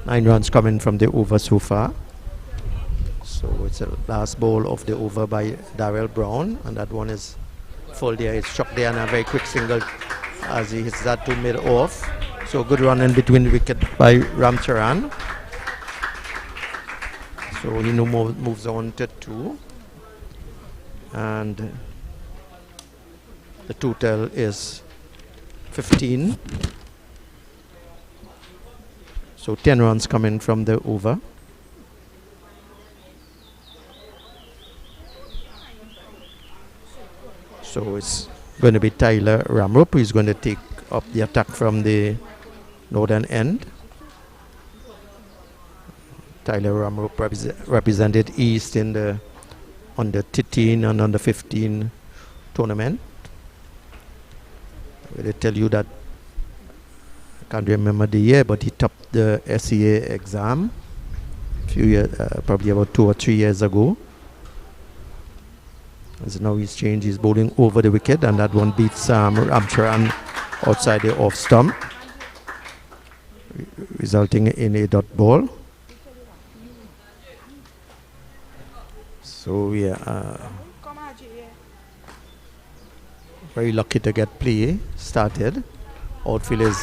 Nine runs coming from the over so far. So it's a last ball of the over by Darrell Brown, and that one is full there. It's struck there and a very quick single as he hits that to mid off. So good run in between the wicket by Ramcharan. So he now moves on to 2, and the total is 15. So 10 runs coming from the over. So it's going to be Tyler Ramrup who is going to take up the attack from the northern end. Tyler Ramrup represented East in the under 13 and under 15 tournament. I will tell you that I can't remember the year, but he topped the SCA exam a few years, probably about 2 or 3 years ago. As now he's changed, he's bowling over the wicket, and that one beats Ramcharan outside the off stump, resulting in a dot ball. So we are very lucky to get play started. Outfield is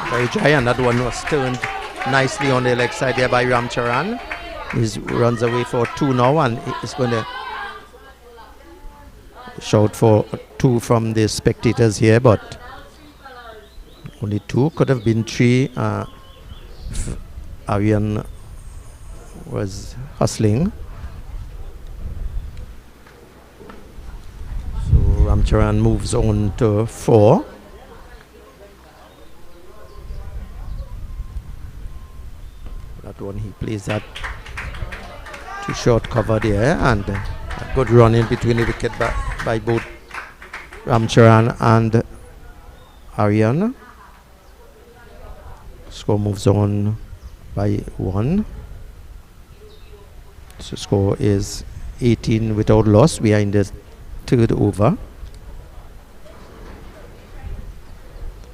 very dry, and that one was turned nicely on the leg side there by Ramcharan. He runs away for 2 now, and he's going to shout for 2 from the spectators here, but only 2. Could have been 3. Aryan was hustling. So Ramcharan moves on to 4. That one he plays that to short cover there, and a good run in between the wicket by both Ramcharan and Aryan. Score moves on by 1. So score is 18 without loss. We are in the 3rd over.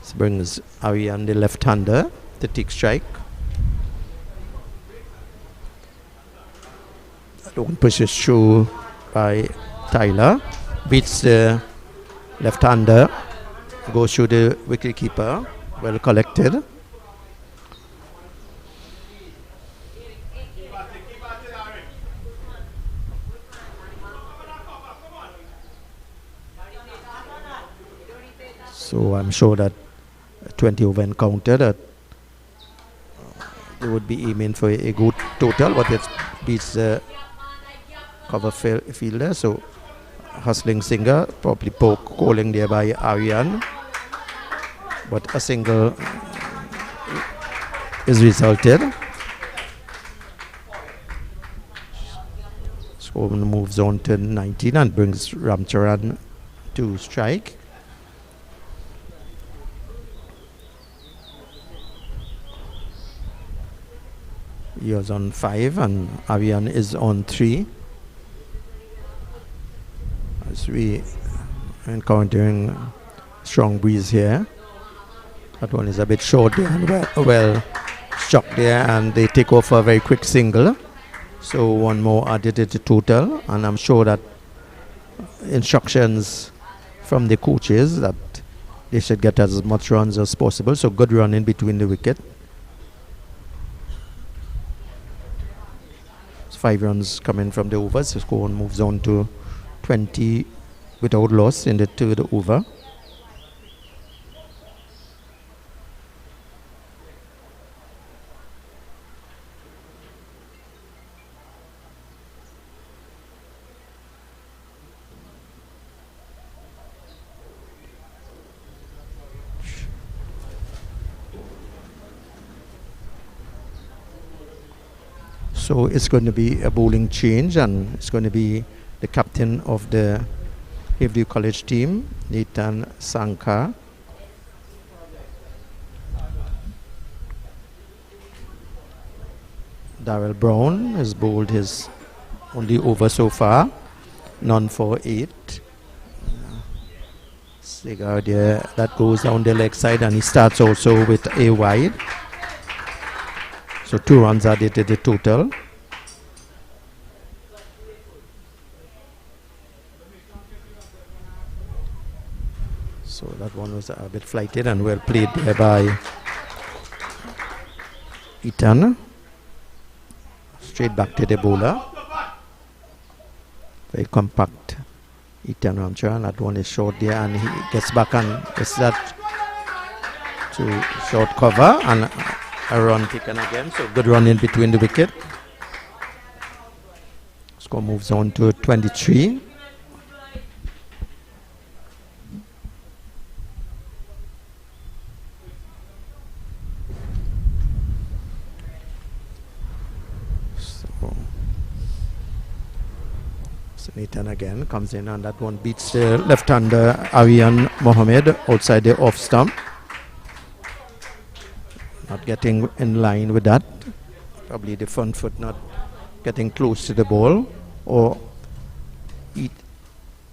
This brings Aryan, the left-hander, to take strike. That one pushes through by Tyler, beats the left-hander, goes through the wicket-keeper, well collected. So I'm sure that 20 over encounter that they would be aiming for a good total, but it beats the cover fielder. So hustling singer, probably poke calling there by Aryan, but a single is resulted. So moves on to 19 and brings Ramcharan to strike. He was on 5 and Aryan is on 3. As we encountering strong breeze here. That one is a bit short there and well struck there, and they take off a very quick single. So one more added to the total, and I'm sure that instructions from the coaches that they should get as much runs as possible. So good run in between the wicket. 5 runs coming from the overs. The score moves on to 20 without loss in the 3rd over. So it's going to be a bowling change, and it's going to be the captain of the Hillview College team, Nathan Sankar. Darrell Brown has bowled his only over so far, none for 8. Cigar there, that goes down the leg side, and he starts also with a wide. So 2 runs added to the total. So that one was a bit flighted and well played there by Ethan. Straight back to the bowler. Very compact Ethan Ramchar, and that one is short there, and he gets back and gets that to short cover, and a run taken again. So good run in between the wicket. Score moves on to 23. So Nathan again comes in, and that one beats the left-hander Aryan Mohammed outside the off stump. Not getting in line with that. Probably the front foot not getting close to the ball, or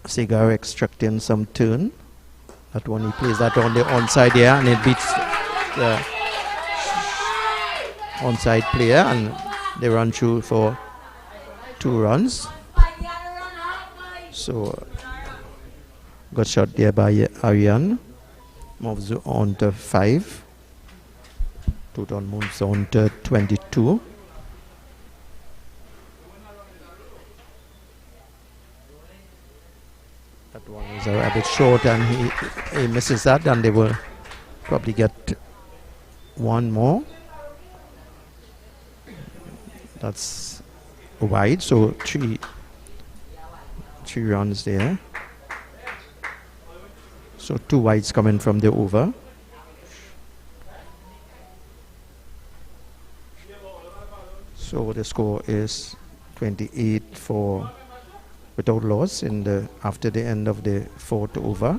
Cigar extracting some turn. That one he plays that on the onside there, and it beats the onside player, and they run through for 2 runs. So good shot there by Aryan. Moves on to 5. Total moves on to 22. That one is a bit short, and he misses that, and they will probably get 1 more. That's wide, so 3 runs there. So 2 wides coming from the over. So the score is 28 for without loss in the after the end of the 4th over.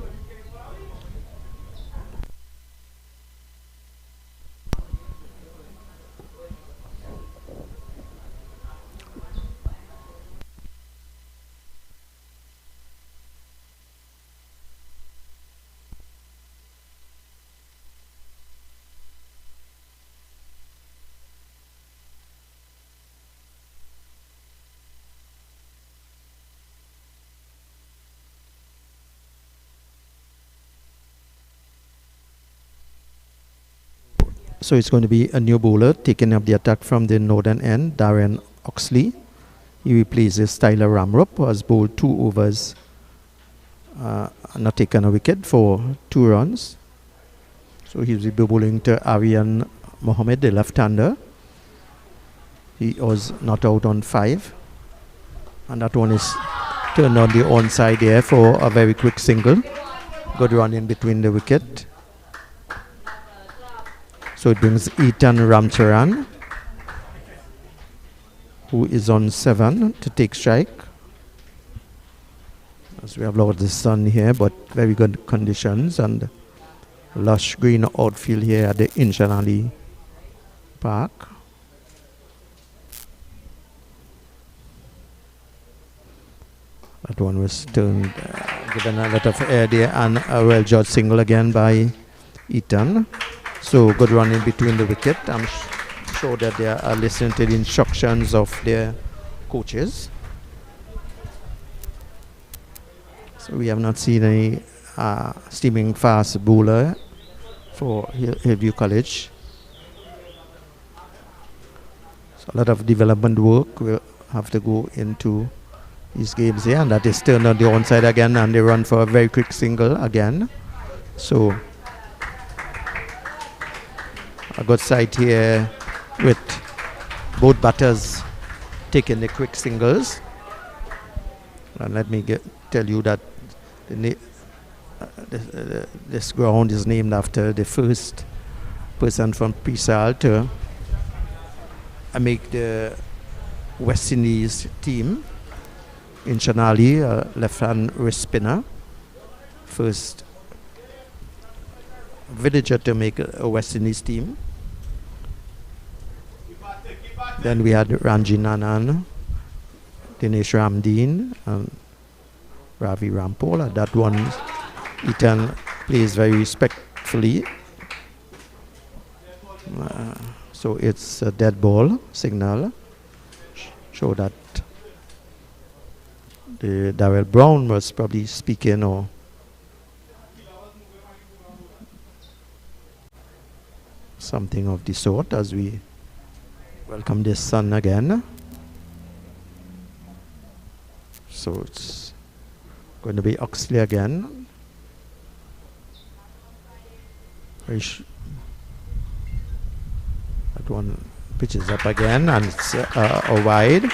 So it's going to be a new bowler taking up the attack from the northern end, Darren Oxley. He replaces Tyler Ramrup, who has bowled 2 overs, not taken a wicket for 2 runs. So he'll be bowling to Aryan Mohammed, the left-hander. He was not out on 5. And that one is turned on the onside there for a very quick single. Good run in between the wicket. So it brings Ethan Ramcharan, who is on 7, to take strike. As we have a lot of the sun here, but very good conditions, and lush green outfield here at the Inchanali Park. That one was turned, given a lot of air there, and a well-judged single again by Ethan. So good run in between the wicket. I'm sure that they are listening to the instructions of their coaches. So we have not seen any steaming fast bowler for Hillview College. So a lot of development work will have to go into these games here, and that is turned on the onside again, and they run for a very quick single again. So a good sight here with both batters taking the quick singles. And let me tell you that this ground is named after the first person from Pisal to make the West Indies team. In Shanali, left-hand wrist spinner. First villager to make a West Indies team. Then we had Ranji Nanan, Dinesh Ramdeen, and Ravi Rampola. That one, Eton plays very respectfully. So it's a dead ball signal. Show that the Darrell Brown was probably speaking or something of the sort as we welcome this sun again. So it's going to be Oxley again. That one pitches up again and it's a wide.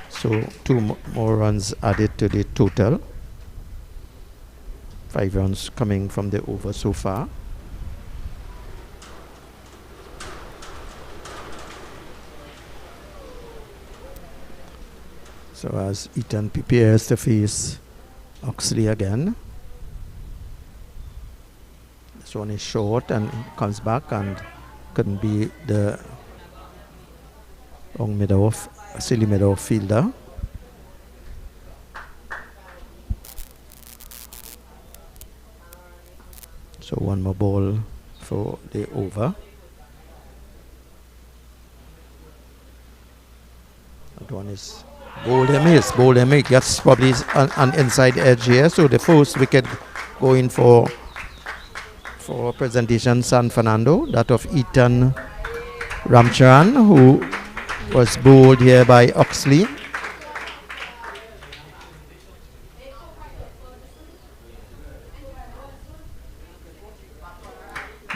So 2 more runs added to the total. 5 runs coming from the over so far. So as Eton prepares to face Oxley again. This one is short and comes back and couldn't be the long mid-off, silly mid-off fielder. So 1 more ball for the over. That one is bowled him, gets probably an inside edge here. So the first wicket going for presentation San Fernando, that of Eton Ramcharan, who was bowled here by Oxley.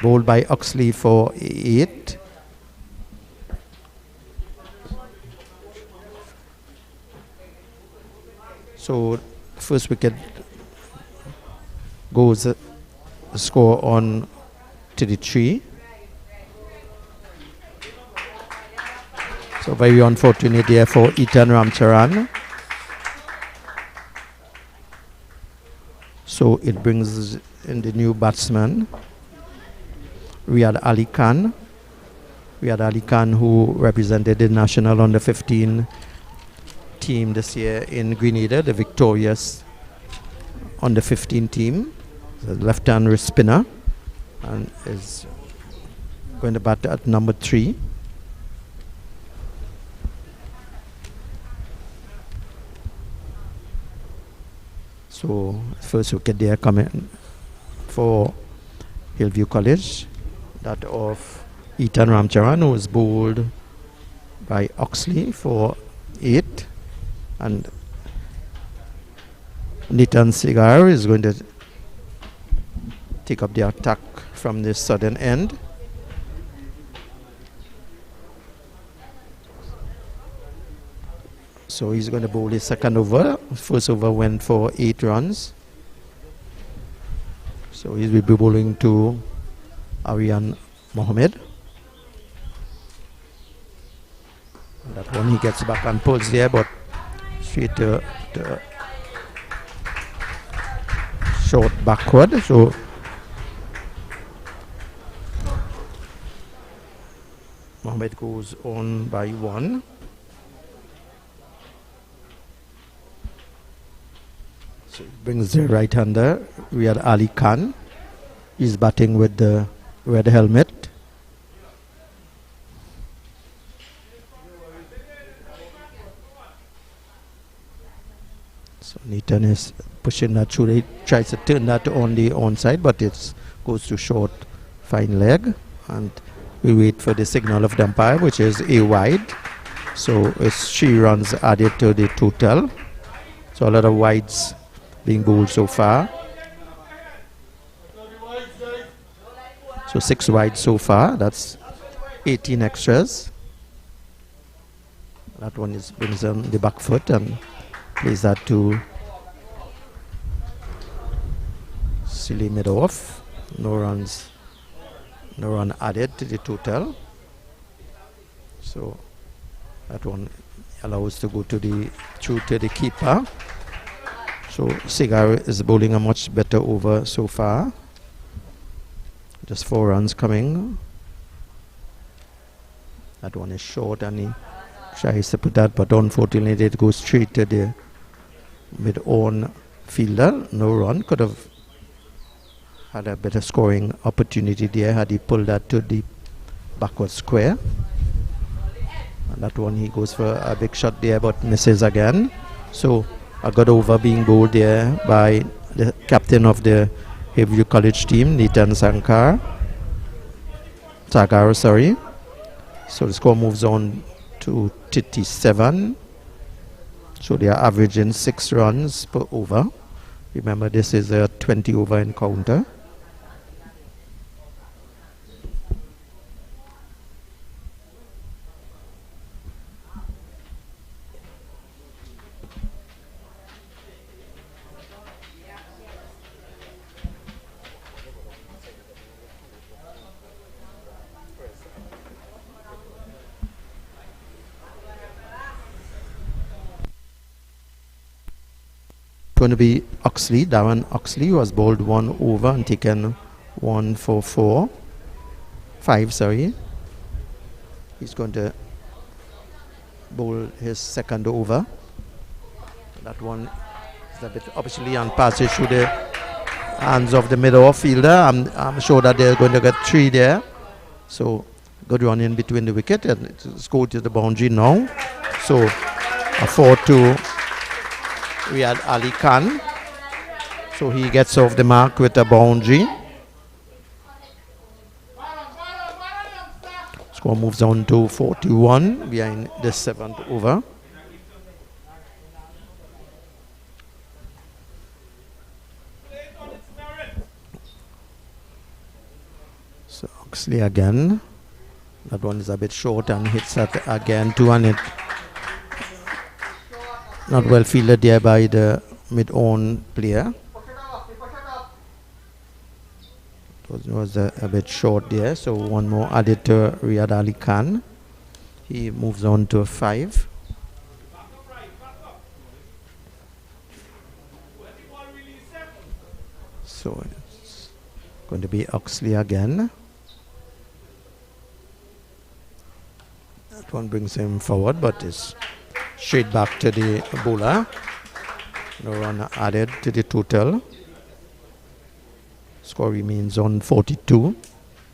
Bowled by Oxley for 8. So first wicket goes score on 33. So very unfortunate here for Eton Ramcharan. So it brings in the new batsman, Riyad Ali Khan. Riyad Ali Khan, who represented the national under 15 team this year in Grenada, the victorious under 15 team. The left-hand wrist spinner and is going to bat at number 3. So first wicket there coming for Hillview College, that of Eton Ramcharan, who was bowled by Oxley for 8, and Nitin Sigar is going to take up the attack from the southern end. So he's going to bowl his second over. First over went for 8 runs. So he will be bowling to Aryan Mohammed. And that one he gets back and pulls there, but straight to short backward. So Mohammed goes on by 1. So it brings the right-hander, Riyad Ali Khan. He's batting with the red helmet. So Nitin is pushing that through. He tries to turn that on the onside, but it goes to short, fine leg. And we wait for the signal of the umpire, which is a wide. So it's 3 runs added to the total. So a lot of wides being bowled so far. So 6 wide so far. That's 18 extras. That one is brings on the back foot and plays that to silly mid off. No run added to the total. So That one allows to go to the through to the keeper. So Cigar is bowling a much better over so far. Just 4 runs coming. That one is short and he tries to put that, but unfortunately it goes straight to the mid-on fielder. No run. Could have had a better scoring opportunity there had he pulled that to the backward square. And that one he goes for a big shot there but misses again. So a good over being bowled there by the captain of the Hillview College team, Nitin Sagar, sorry. So the score moves on to 37. So they are averaging 6 runs per over. Remember, this is a 20 over encounter. Going to be Oxley. Darren Oxley was bowled 1 over and taken 1 for 5, sorry. He's going to bowl his second over. That one is a bit obviously on passage through the hands of the middle fielder. I'm sure that they're going to get 3 there. So good run in between the wicket and it's go to the boundary now. So a 4-2. We had Ali Khan, so he gets off the mark with a boundary. Score moves on to 41 behind the 7th over. So Oxley again. That one is a bit short and hits that again too, and it not well fielded there by the mid-on player. It was a bit short there, so one more added to Riyad Ali Khan. He moves on to a 5. So it's going to be Oxley again. That one brings him forward, but it's straight back to the bowler. No run added to the total. Score remains on 42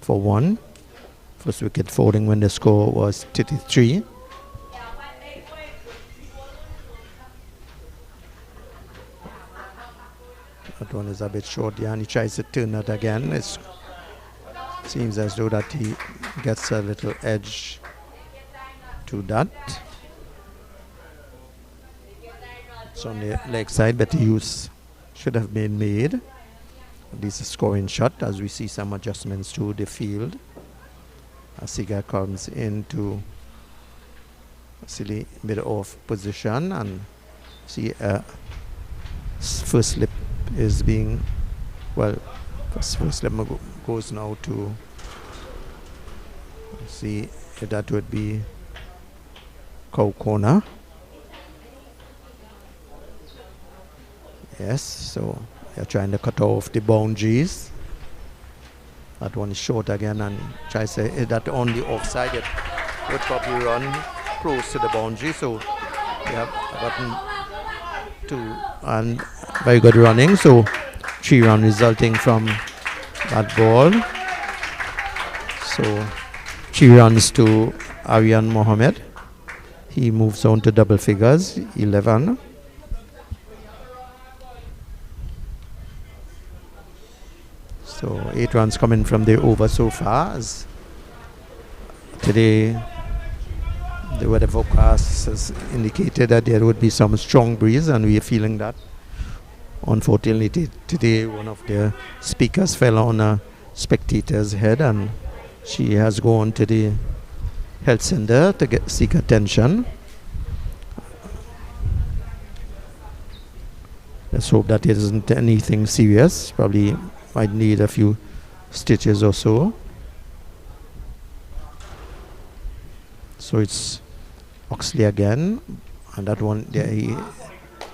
for 1. First wicket falling when the score was 33. That one is a bit short, yeah, and he tries to turn it again. It seems as though that he gets a little edge to that. It's on the leg side, but use should have been made. This is a scoring shot as we see some adjustments to the field. Asiga comes into a silly mid-off position and see first slip is being, well, first slip goes now to see if that would be cow corner. Yes, so they're trying to cut off the boundaries. That one is short again and tries to hit that on the offside. It would probably run close to the boundary. So they have gotten 2 and very good running. So 3 runs resulting from that ball. So 3 runs to Aryan Mohammed. He moves on to double figures, 11. So 8 runs coming from the over so far. As today, the weather forecast has indicated that there would be some strong breeze, and we are feeling that. Unfortunately, today one of the speakers fell on a spectator's head, and she has gone to the health center to seek attention. Let's hope that it isn't anything serious. Probably might need a few stitches or so. So it's Oxley again, and that one there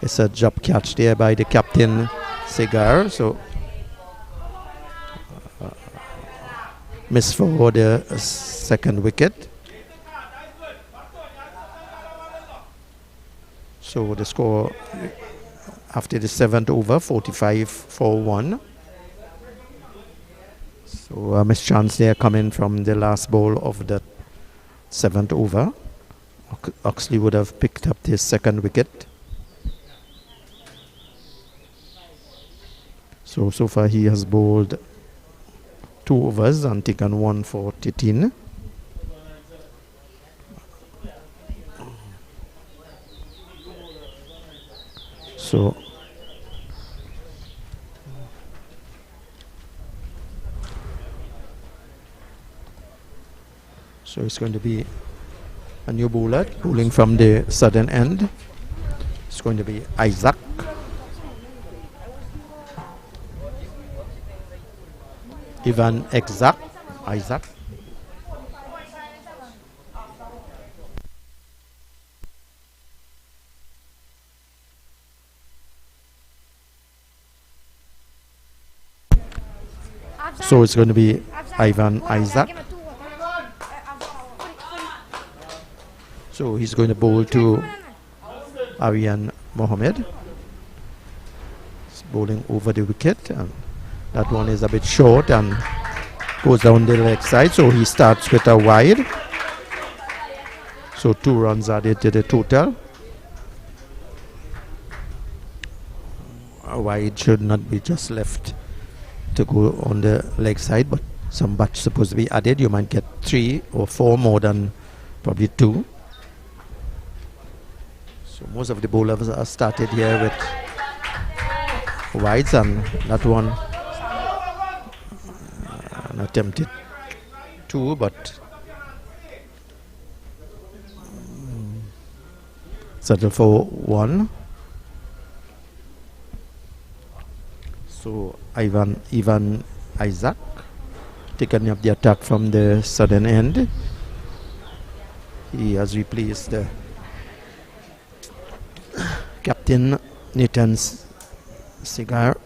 is a job catch there by the captain Cigar. So miss for the second wicket. So the score after the 7th over, 45-4-1. So a mischance there coming from the last ball of the 7th over. Oxley would have picked up his second wicket. So far he has bowled 2 overs and taken 1 for Titin. So it's going to be a new bowler bowling from the southern end. It's going to be Isaac. Ivan Isaac. So it's going to be Ivan Isaac. So he's going to bowl to Aryan Mohammed. He's bowling over the wicket, and that one is a bit short and goes down the leg side. So he starts with a wide. So 2 runs added to the total. A wide should not be just left to go on the leg side, but some batch supposed to be added. You might get 3 or 4 more than probably 2. So most of the bowlers are started here with wides, and that one an attempted 2, but settle for 1. So Ivan Isaac taking up the attack from the southern end. He has replaced the captain Nathan's Cigar.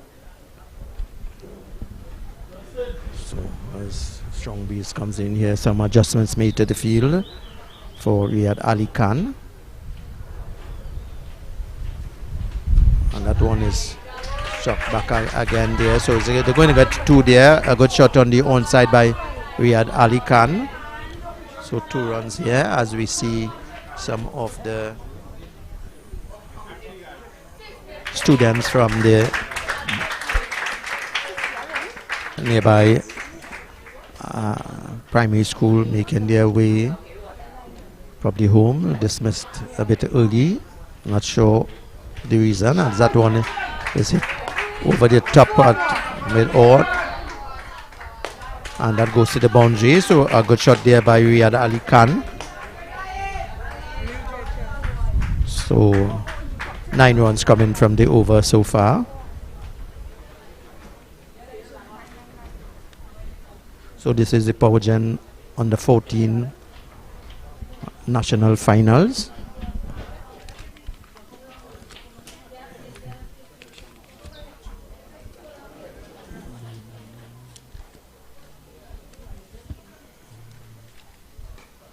So as strong breeze comes in here, some adjustments made to the field for Riyad Ali Khan, and that one is shot back again there. So they're going to get 2 there. A good shot on the onside by Riyad Ali Khan. So 2 runs here as we see some of the students from the nearby primary school making their way probably home. Dismissed a bit early, not sure the reason, and that one is hit over the top at mid-odd, and that goes to the boundary. So a good shot there by Riyad Ali Khan. So 9 runs coming from the over so far. So this is the Power Gen under 14 national finals.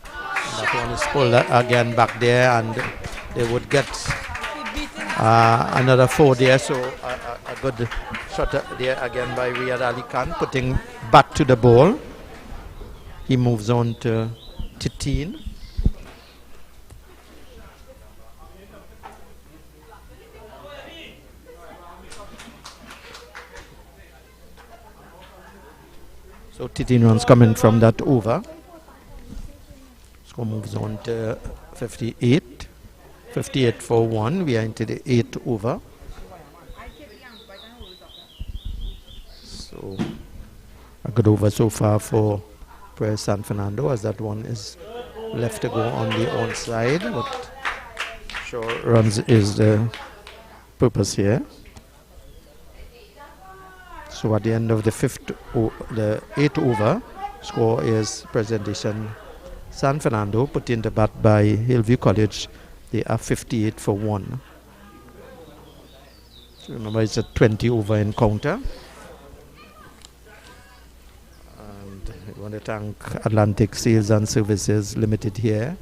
That one is pulled again back there, and they would get another 4 there. So a good shot there again by Riyad Ali Khan, putting back to the ball. He moves on to Titin. So Titin runs coming from that over. Score moves on to 58 for 1. We are into the 8th over. So a good over so far for Press San Fernando, as that one is left to go on the onside, but sure runs is the purpose here. So at the end of the 8th over, score is presentation San Fernando put in the bat by Hillview College. They are 58 for 1. So remember, it's a 20 over encounter. And I want to thank Atlantic Sales and Services Limited here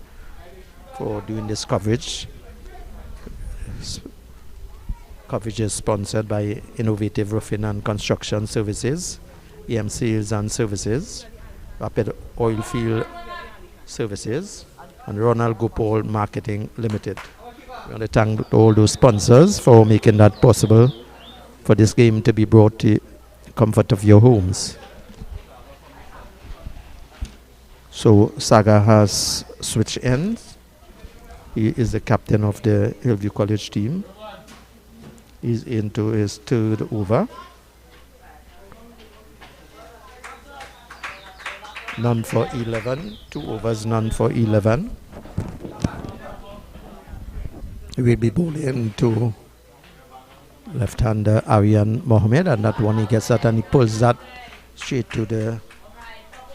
for doing this coverage. Coverage is sponsored by Innovative Roofing and Construction Services, EM Sales and Services, Rapid Oilfield Services, and Ronald Gopal Marketing Limited. We want to thank all those sponsors for making that possible for this game to be brought to the comfort of your homes. So Saga has switched ends. He is the captain of the Hillview College team. He's into his third over. None for 11. 2 overs, none for 11. We'll be bowling to left-hander Aryan Mohammed, and that one he gets that and he pulls that straight to the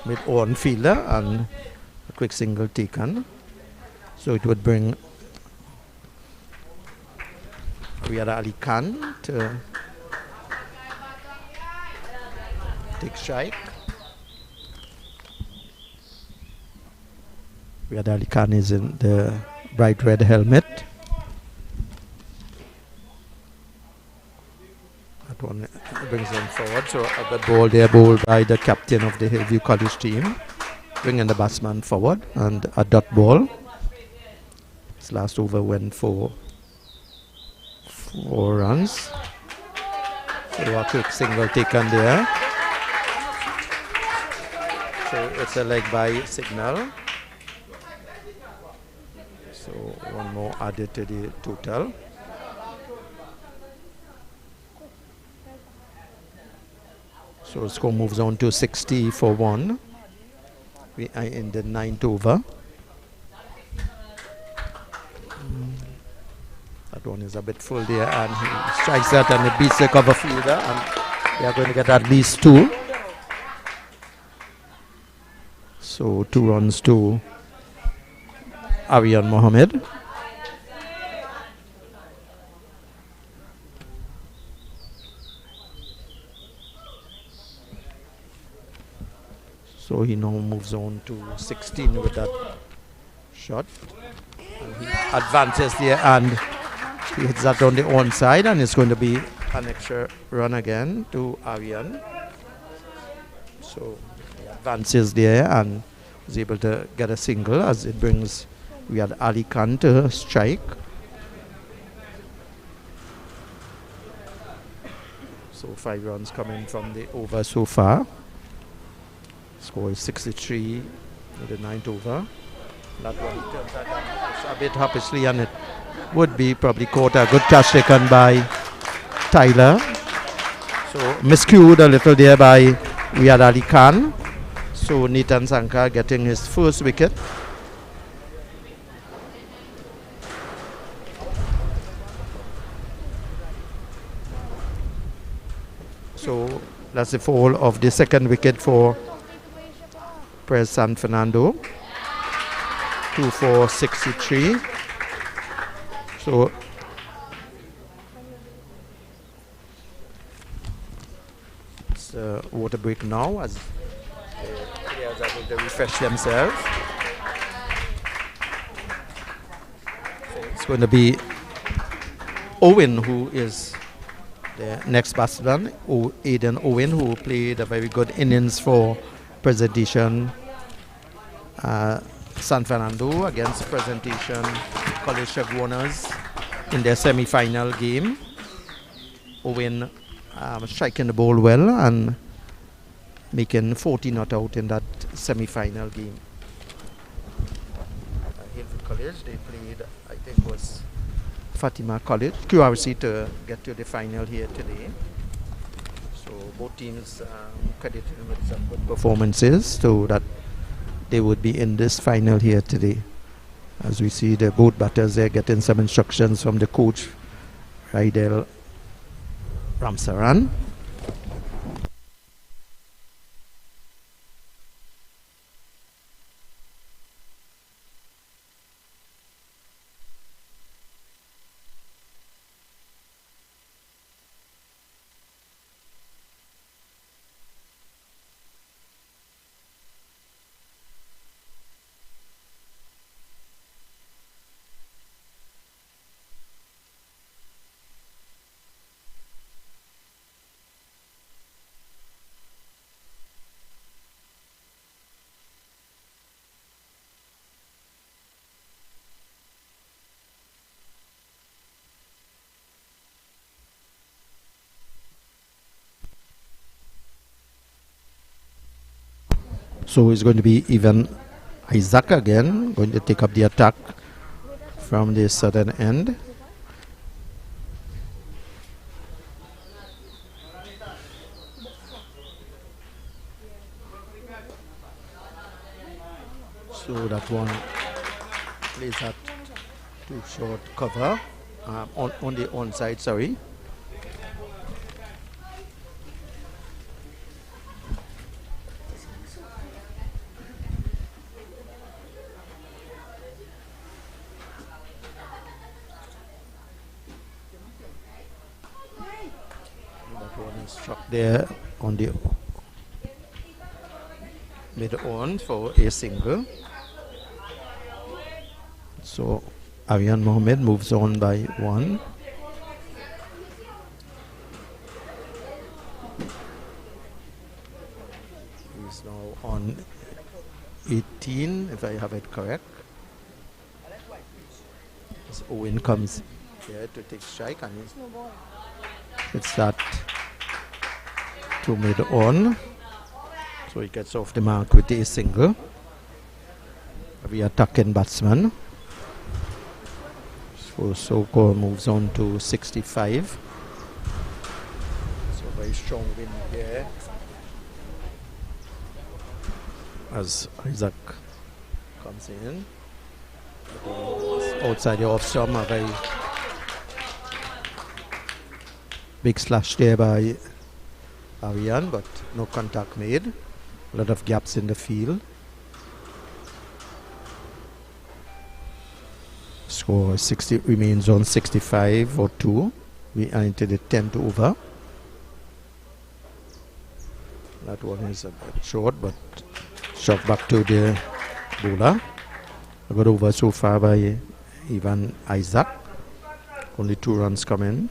mid-on fielder, and a quick single taken. So it would bring Riyad Ali Khan to take strike. Riyad Ali Khan is in the bright red helmet. That one brings them forward. So a good ball there, bowled by the captain of the Hillview College team, bringing the batsman forward, and a dot ball. His last over went for 4 runs. So a quick single taken there. So it's a leg by signal. So one more added to the total. So the score moves on to 60 for 1. We are in the 9th over. That one is a bit full there, and he strikes that and it beats the cover fielder, and they are going to get at least 2. So 2 runs to Aryan Mohammed. So he now moves on to 16 with that shot. And he advances there and he hits that on the onside, and it's going to be an extra run again to Aryan. So he advances there and is able to get a single as it brings Riyad Ali Khan to strike. So 5 runs coming from the over so far. Score is 63 in the 9th over. That one he turns that down a bit happishly, and it would be probably caught. A good catch taken by Tyler. So miscued a little there by Riyad Ali Khan. So Nathan Sankar getting his first wicket. So that's the fall of the second wicket for Pres San Fernando. 2 for 63. So it's a water break now as the players are going to refresh themselves. So it's going to be Owen who is the next batsman, Aidan Owen, who played a very good innings for Presentation San Fernando against Presentation College Chevroners in their semi-final game. Owen striking the ball well and making 40 not out in that semi-final game. Hillview College, they played, I think it was Fatima College, QRC, to get to the final here today. So both teams credited with some good performances so that they would be in this final here today. As we see the both batters there getting some instructions from the coach, Raidel Ramsaran. So it's going to be even Isaac again, going to take up the attack from the southern end. So that one plays that too short cover on the onside, sorry. That one is struck there on the mid-on for a single. So Aryan Mohammed moves on by 1. He's now on 18, if I have it correct. As Owen comes here to take strike, and it's that to mid-on. So he gets off the mark with a single. The attacking batsman. So Soko moves on to 65. So very strong win here. As Isaac comes in. Outside the off stump, a very big slash there by Aryan, but no contact made. A lot of gaps in the field. Score 60 remains on 65 for 2. We are into the 10th over. That one is a bit short, but shot back to the bowler. A good over so far by Ivan Isaac. Only 2 runs come in.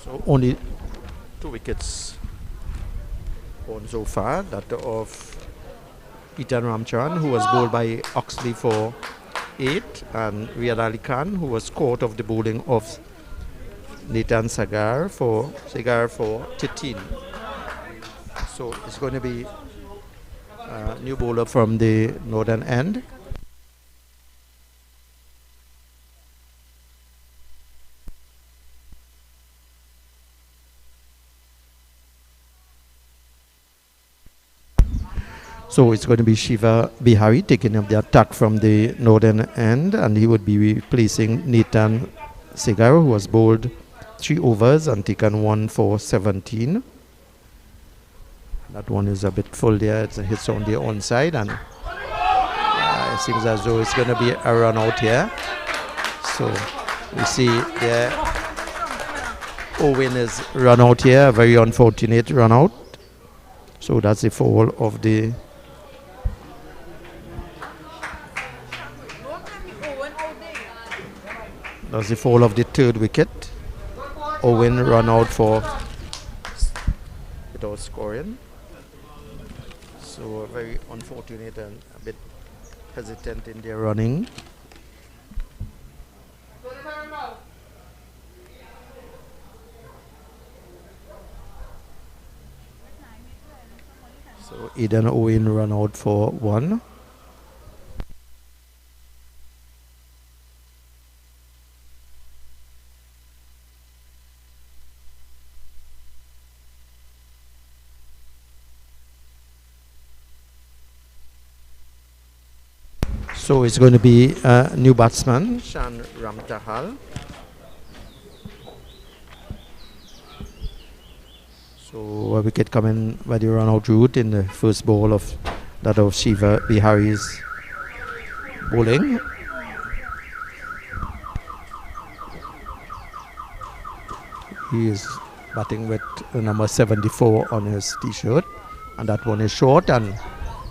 So only 2 wickets on so far. That of Ethan Ramcharan, who was bowled by Oxley for 8, and Riyad Ali Khan, who was caught of the bowling of Nathan Sagar for 13. So it's going to be a new bowler from the northern end. So it's going to be Shiva Bihari taking up the attack from the northern end, and he would be replacing Nathan Segar, who was bowled 3 overs and taken 1 for 17. That one is a bit full there. It's a hit on the onside, and it seems as though it's going to be a run out here. So we see there Owen is run out here, a very unfortunate run out. So that's the fall of the the 3rd wicket. Owen run out for without scoring. So very unfortunate and a bit hesitant in their running. So Aidan Owen run out for 1. So it's going to be a new batsman, Shan Ramtahal. So So a wicket coming by the run out route in the first ball of that of Shiva Bihari's bowling. He is batting with number 74 on his t-shirt, and that one is short and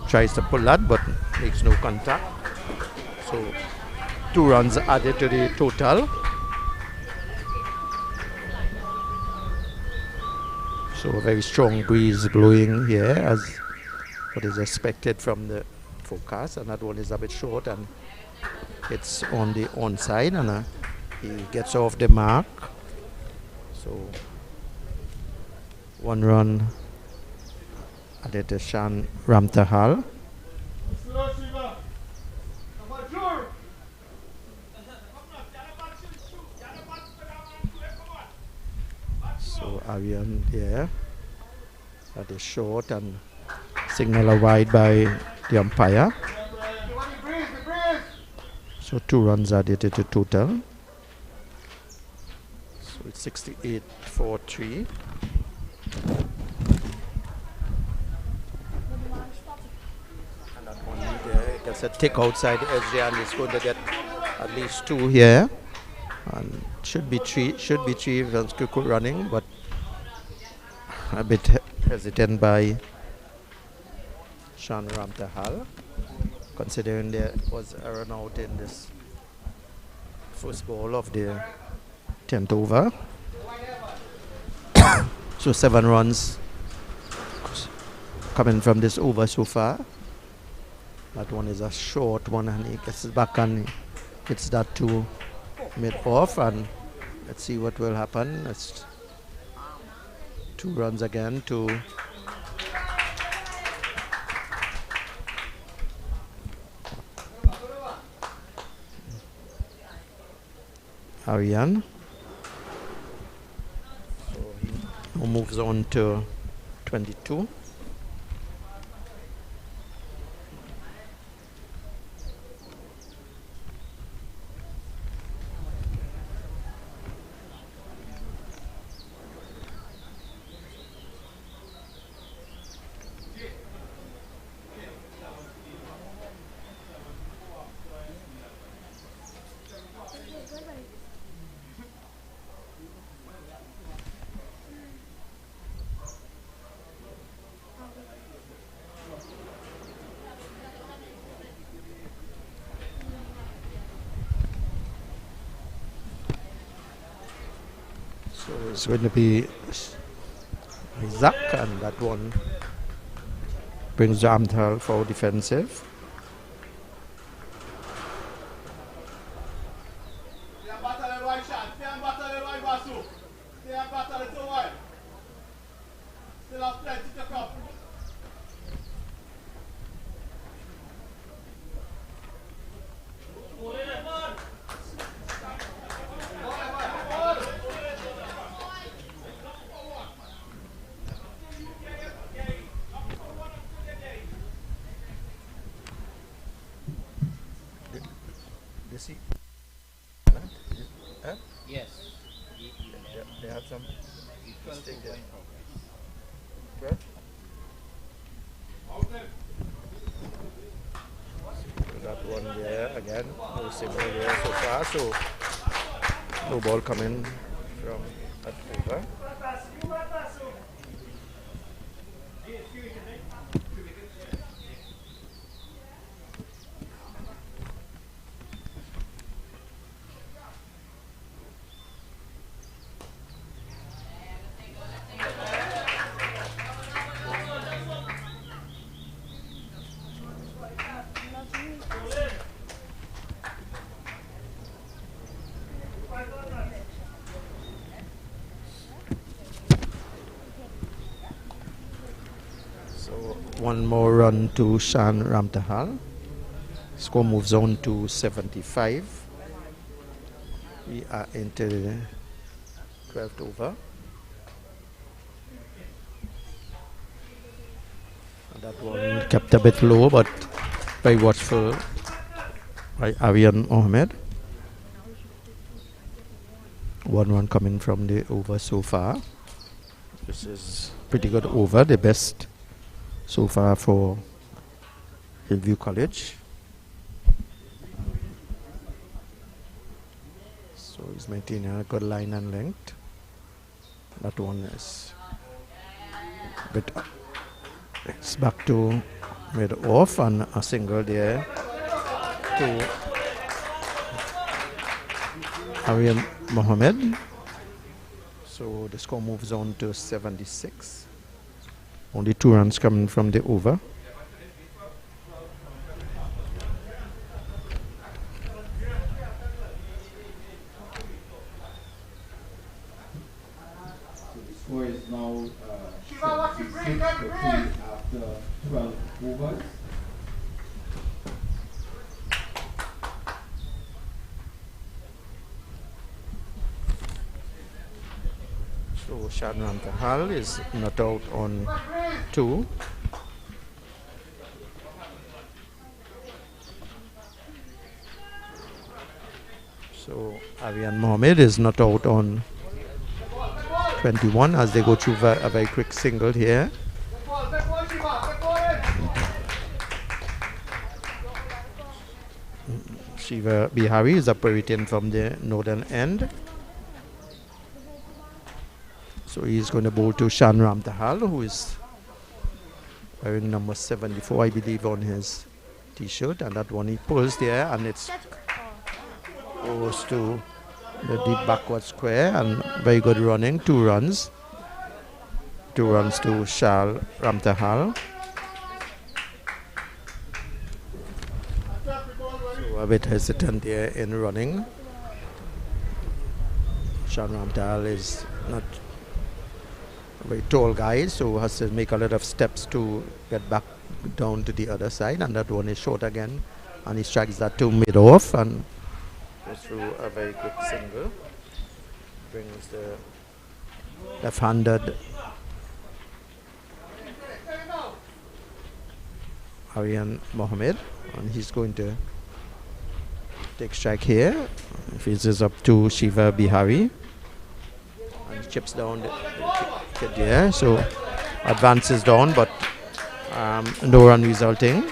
tries to pull that but makes no contact. So 2 runs added to the total. So a very strong breeze blowing here as what is expected from the forecast, and that one is a bit short and it's on the onside, and he gets off the mark. So 1 run added to Shan Ramtahal. So Aryan there that is short and signal a wide by the umpire. So 2 runs added to the total. So it's 68 for 3. And that one there gets a tick outside the edge there, and it's going to get at least 2 here. And should be 3 if it's quick running, but a bit hesitant by Shan Ramtahal, considering there was a run out in this first ball of the 10th over. So 7 runs coming from this over so far. That one is a short one, and he gets it back and hits that to mid off, and let's see what will happen. It's 2 runs again to Aryan. So he now moves on to 22. So it's going to be Isaac, and that one brings Ramthal for defensive. Yes. They have some mistake there. 12? That one there again, no signal there so far, so no ball coming from that over. One more run to Shan Ramtahal. Score moves on to 75. We are into the 12th over. And that one kept a bit low, but very watchful by Aryan Ahmed. 1 run coming from the over so far. This is pretty good over, the best so far for Hillview College. So he's maintaining a good line and length. That one is a bit, it's back to mid off and a single there to Aryan Mohammed. So the score moves on to 76. Only 2 runs coming from the over. The score is now 76 after 12 overs. So Shadram Tahal is not out on 2. So Aryan Mohammed is not out on 21 as they go through a very quick single here. Shiva Bihari is operating from the northern end. So he's going to bowl to Shanram Tahal, who is wearing number 74, I believe, on his t-shirt. And that one he pulls there, and it's goes to the deep backward square, and very good running, 2 runs. 2 runs to Shal Ramtahal. So a bit hesitant there in running. Shal Ramtahal is not a very tall guy, so has to make a lot of steps to get back down to the other side, and that one is short again, and he strikes that to mid off and goes through a very quick single. Brings the left-handed Aryan Mohammed, and he's going to take strike here. Faces up to Shiva Bihari and chips down the kid there, so advances down, but no run resulting.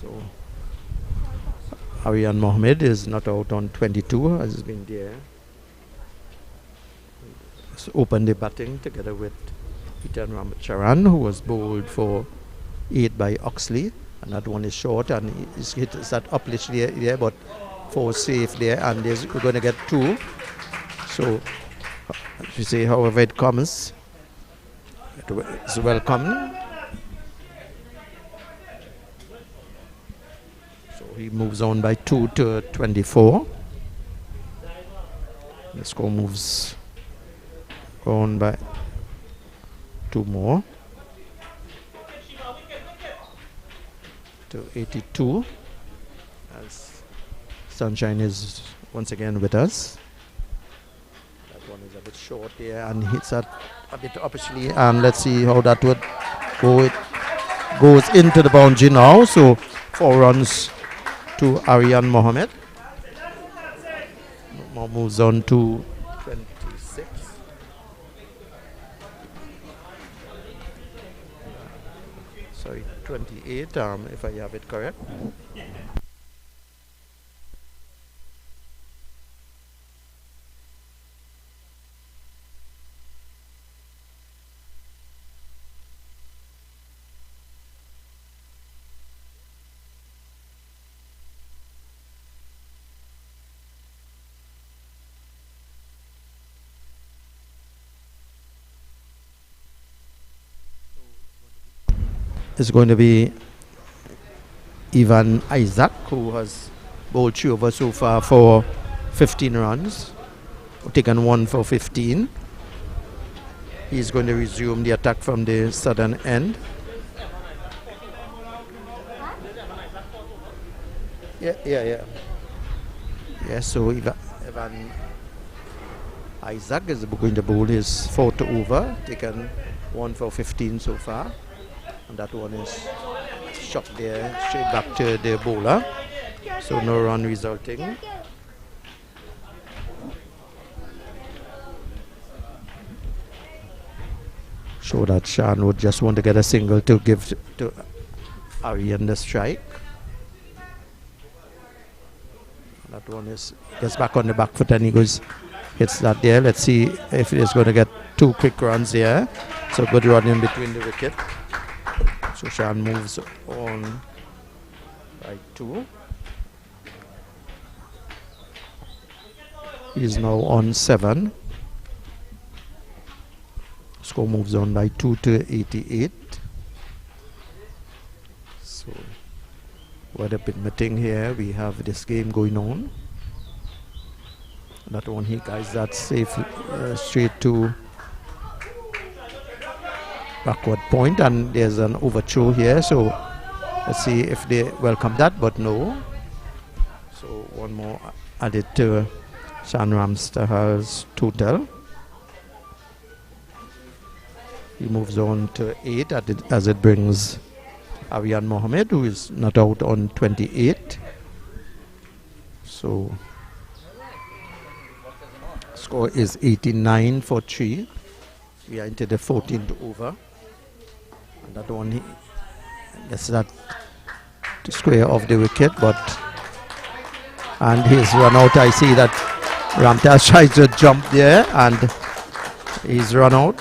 So Aryan Mohammed is not out on 22, has been there. So open the batting together with Ethan Ramcharan, who was bowled for 8 by Oxley, and that one is short, and he's hit that uplish there, but 4 safe there, and we're going to get 2. So you say, however it comes, it's welcome. So he moves on by 2 to 24. The score moves on by 2 more to 82 as Sunshine is once again with us. That one is a bit short here and hits that a bit upishly, and let's see how that would go. It goes into the boundary now, so 4 runs to Aryan Mohammed. Moves on to 26. Sorry, 28, if I have it correct. Is going to be Ivan Isaac, who has bowled 3 overs so far for 15 runs, taken 1 for 15. He's going to resume the attack from the southern end. Yeah, so Ivan Isaac is going to bowl his 4th over, taken 1 for 15 so far. And that one is shot there straight back to the bowler, so no run resulting. show that Sean would just want to get a single to give to Arian the strike. That one gets back on the back foot and he goes, hits that there. Let's see if he's going to get 2 quick runs here. So good run in between the wicket. So Sean moves on by 2. He's now on 7. Score moves on by 2 to 88. So weather permitting here, we have this game going on. That one he guys that safe straight to backward point, and there's an overthrow here. So let's see if they welcome that, but no. So one more added to Sean Ramstahal's total. He moves on to 8 as it brings Arian Mohammed, who is not out, on 28. So score is 89 for 3. We are into the 14th over. And that one, gets that to square off the wicket, and he's run out. I see that Ramtas tries to jump there and he's run out.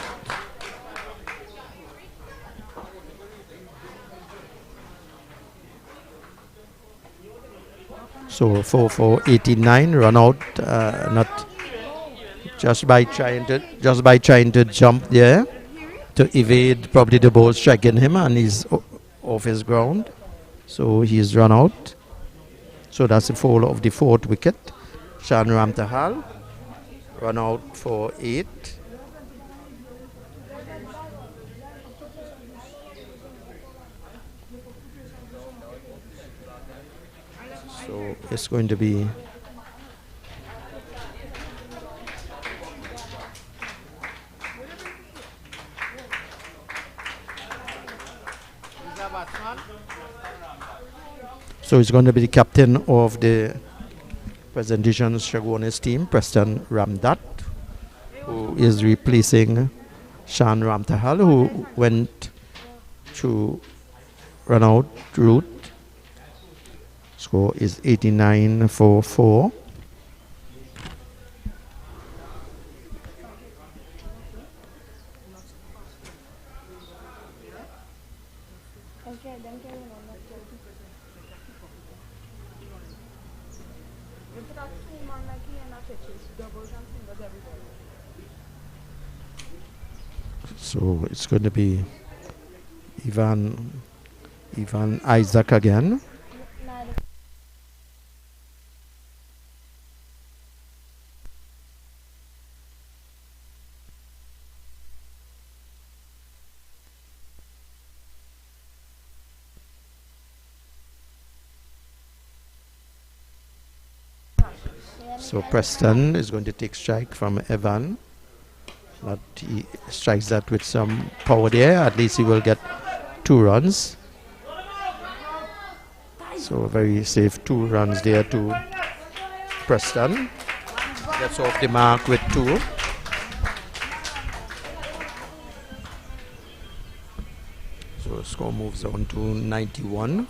So 4 for 89, run out, not just by trying to jump there to evade probably the ball striking him, and he's off his ground. So he's run out. So that's the fall of the 4th wicket. Sean Ramtahal run out for 8. So it's going to be the captain of the presentation Shagonis team, Preston Ramdat, who is replacing Sean Ramtahal, who went through run out route. Score is 89 for 4. So it's going to be Ivan Isaac again. So Preston is going to take strike from Evan. But he strikes that with some power there. At least he will get 2 runs. So very safe 2 runs there to Preston. Gets off the mark with 2. So score moves on to 91.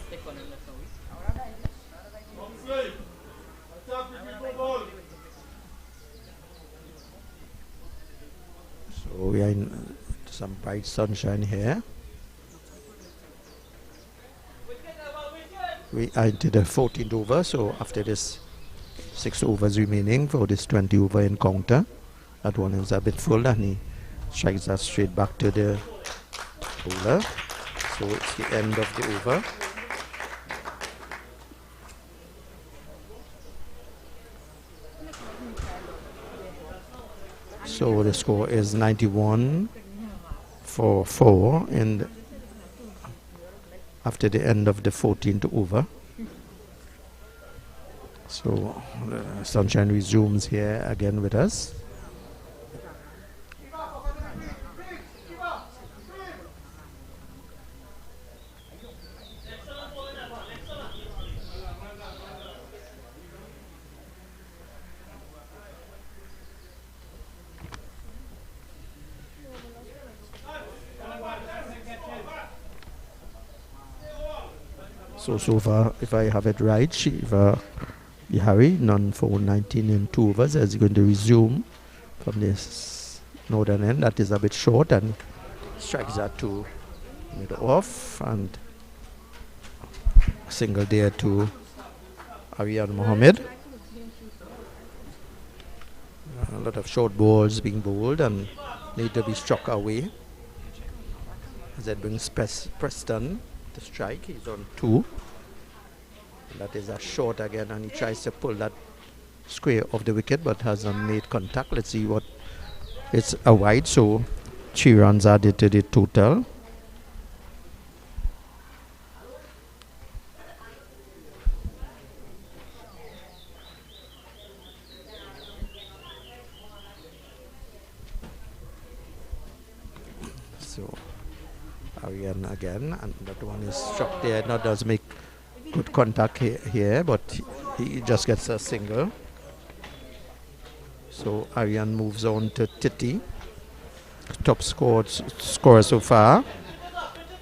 So we are in some bright sunshine here. We are into the 14th over, so after this 6 overs remaining for this 20 over encounter, that one is a bit full and he strikes that straight back to the bowler. So it's the end of the over. So the score is 91 for 4 and after the end of the 14th over. So the sunshine resumes here again with us. So far, if I have it right, Shiva Bihari, none for 19 and 2 overs, as he's going to resume from this northern end. That is a bit short, and strikes that to mid off, and a single there to Aryan Mohammed. A lot of short balls being bowled and need to be struck away. As that brings Preston to strike. He's on 2. That is a short again, and he tries to pull that square off the wicket but hasn't made contact. Let's see what. It's a wide, so 3 runs added to the total. So Aryan again, and that one is struck there. Now does make good contact here, but he just gets a single. So Aryan moves on to Titi, top scorer so far,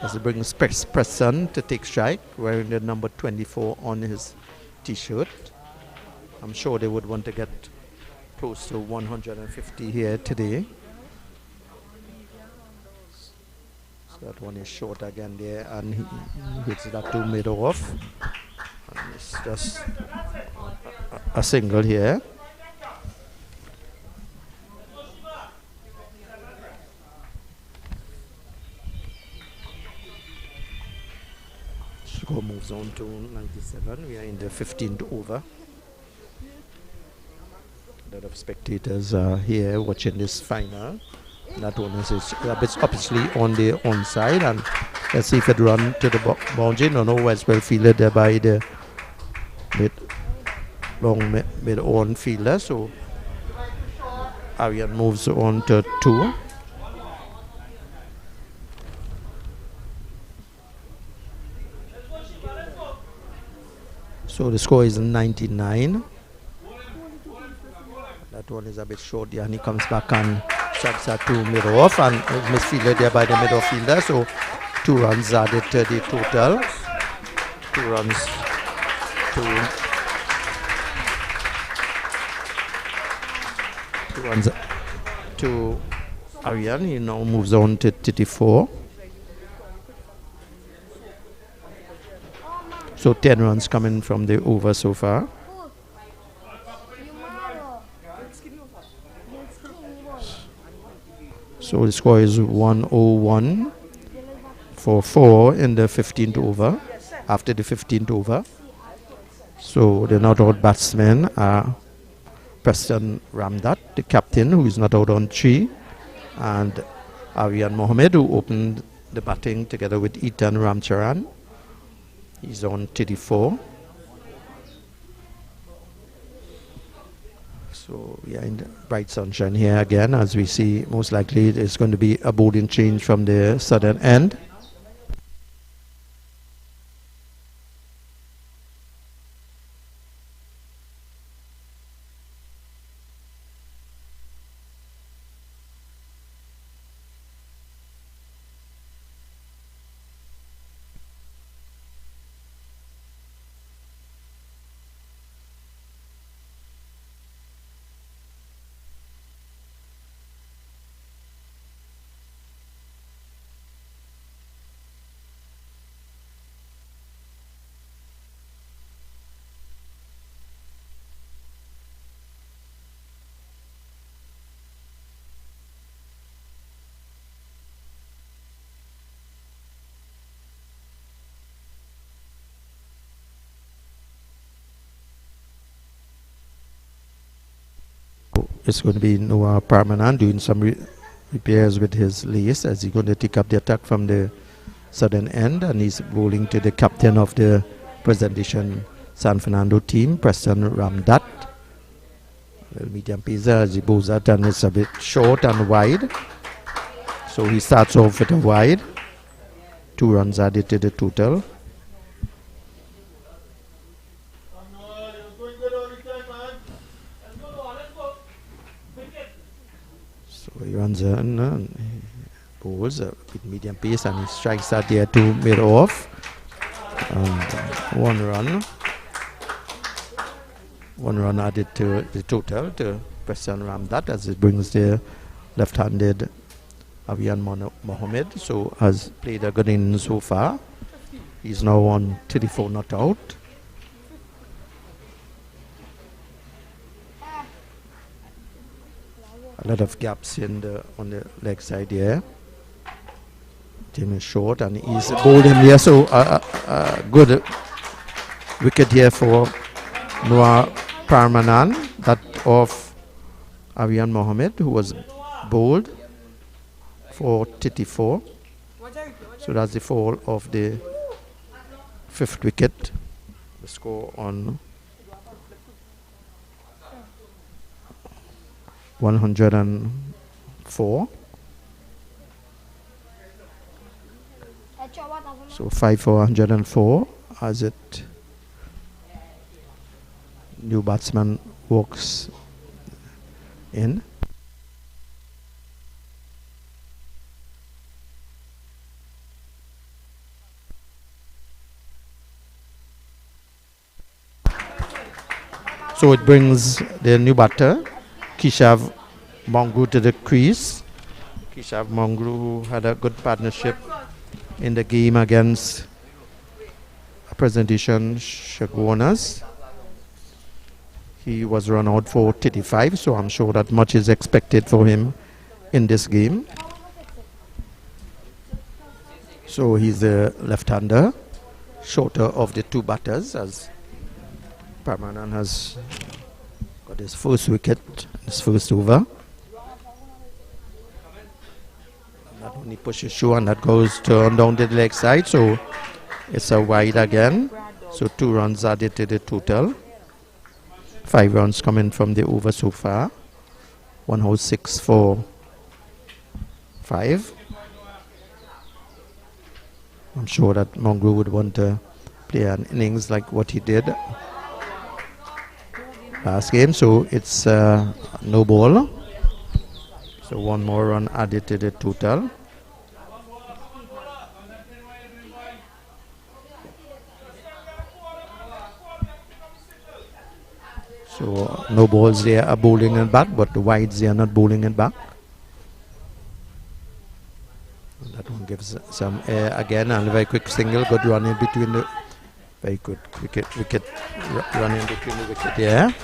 as he brings Preston to take strike, wearing the number 24 on his t-shirt. I'm sure they would want to get close to 150 here today. So that one is short again there, and he hits that to mid off. And it's just a single here. Score moves on to 97. We are in the 15th over. A lot of spectators are here watching this final. That one is a bit obviously on the onside, and let's see if it run to the boundary. No, it's well fielded there by the mid-on fielder. So Aryan moves on to 2. So the score is 99. That one is a bit short there, and he comes back and strikes that to mid off, and misfielded there by the mid off fielder. So 2 runs added to the total. 2 runs to Aryan. He now moves on to 34. So 10 runs coming from the over so far. So the score is 101 for 4 in the 15th over. After the 15th over, so the not out batsmen are Preston Ramdat, the captain, who is not out on 3, and Aryan Mohammed, who opened the batting together with Ethan Ramcharan. He's on 34. So we are in the bright sunshine here again, as we see most likely it's going to be a bowling change from the southern end. It's going to be Noah Parmanan doing some repairs with his lace, as he's going to take up the attack from the southern end, and he's bowling to the captain of the presentation San Fernando team, Preston Ramdat. Medium pace as he bowls that, and it's a bit short and wide. So he starts off with a wide. 2 runs added to the total. He runs bowls with medium pace, and he strikes that there to mid off. And one run added to the total to Preston Ramdat as it brings the left-handed Avian Mohammed. So has played a good inning so far. He's now on 34 not out. A lot of gaps on the leg side here. Team is short and he's bowled him here. So good wicket here for Noah Parmanan, that of Avian Mohammed, who was bowled for 34. So that's the fall of the 5th wicket. The score on 104. So 5 for 104 as it new batsman walks in. So it brings the new batter, Keshav Mongru, to the crease. Keshav Mongru had a good partnership in the game against Presentation Shagwanas. He was run out for 35, so I'm sure that much is expected for him in this game. So he's a left-hander, shorter of the two batters, as Parmanan has got his first wicket, his first over. That only pushes through and that goes turned down the leg side, so it's a wide again. So 2 runs added to the total. 5 runs coming from the over so far. 106 for 5. I'm sure that Mongru would want to play an innings like what he did last game. So it's no ball. So 1 more run added to the total. So no balls there are bowling it back, but the wides they are not bowling it back. That one gives some air again, and a very quick single. Good run in between the very good wicket run in between the wicket there.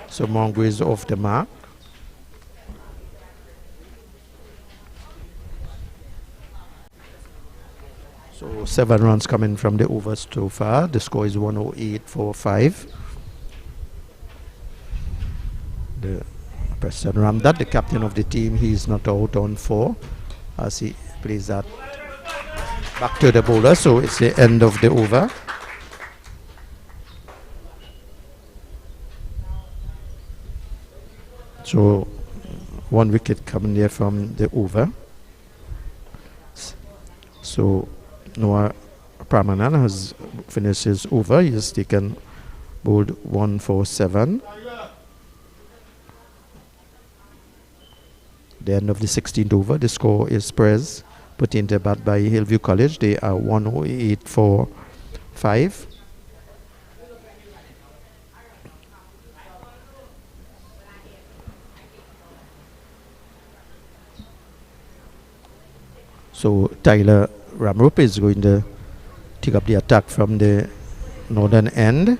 So Mongru is off the mark. So 7 runs coming from the overs so far. The score is 108 for 5. The Preston Ramdat, the captain of the team, he is not out on 4 as he plays that back to the bowler. So it's the end of the over. So 1 wicket coming there from the over. So Noah Parmanan has finished his over. He has taken bowled 1 for 7. The end of the 16th over. The score is Prez put into bat by Hillview College. They are 108 for 5. So Tyler Ramrup is going to take up the attack from the northern end.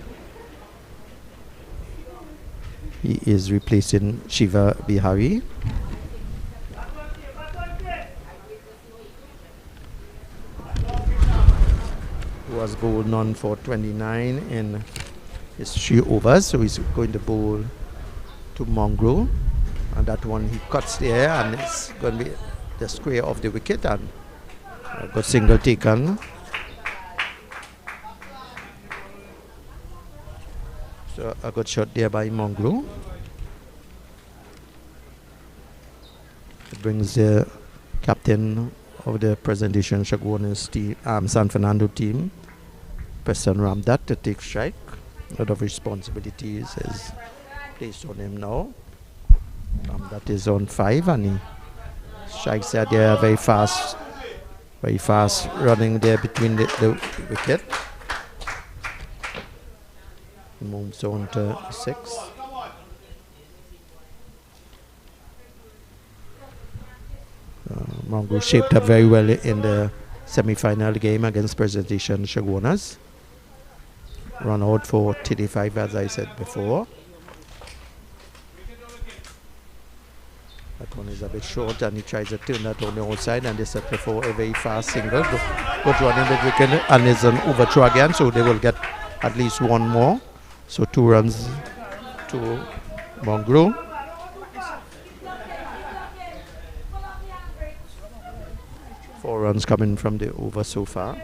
He is replacing Shiva Bihari. Who was bowled none for 29 in his 3 overs. So he's going to bowl to Mongru. And that one he cuts there, and it's going to be the square of the wicket, and a good single taken. So a good shot there by Mongru. It brings the captain of the Presentation Shagwanas team, San Fernando team, Preston Ramdat, to take strike. A lot of responsibilities is placed on him now. Ramdat is on 5 and he strikes at there very fast Very fast running there between the wicket. Moves on to 6. Mongo shaped up very well in the semi-final game against Presentation Shaguanas. Run out for 35, as I said before. That one is a bit short, and he tries to turn that on the outside, and they set before a very fast single. Good run in the wicket, and it's an overthrow again, so they will get at least one more. So 2 runs to Mongo. Four runs coming from the over so far.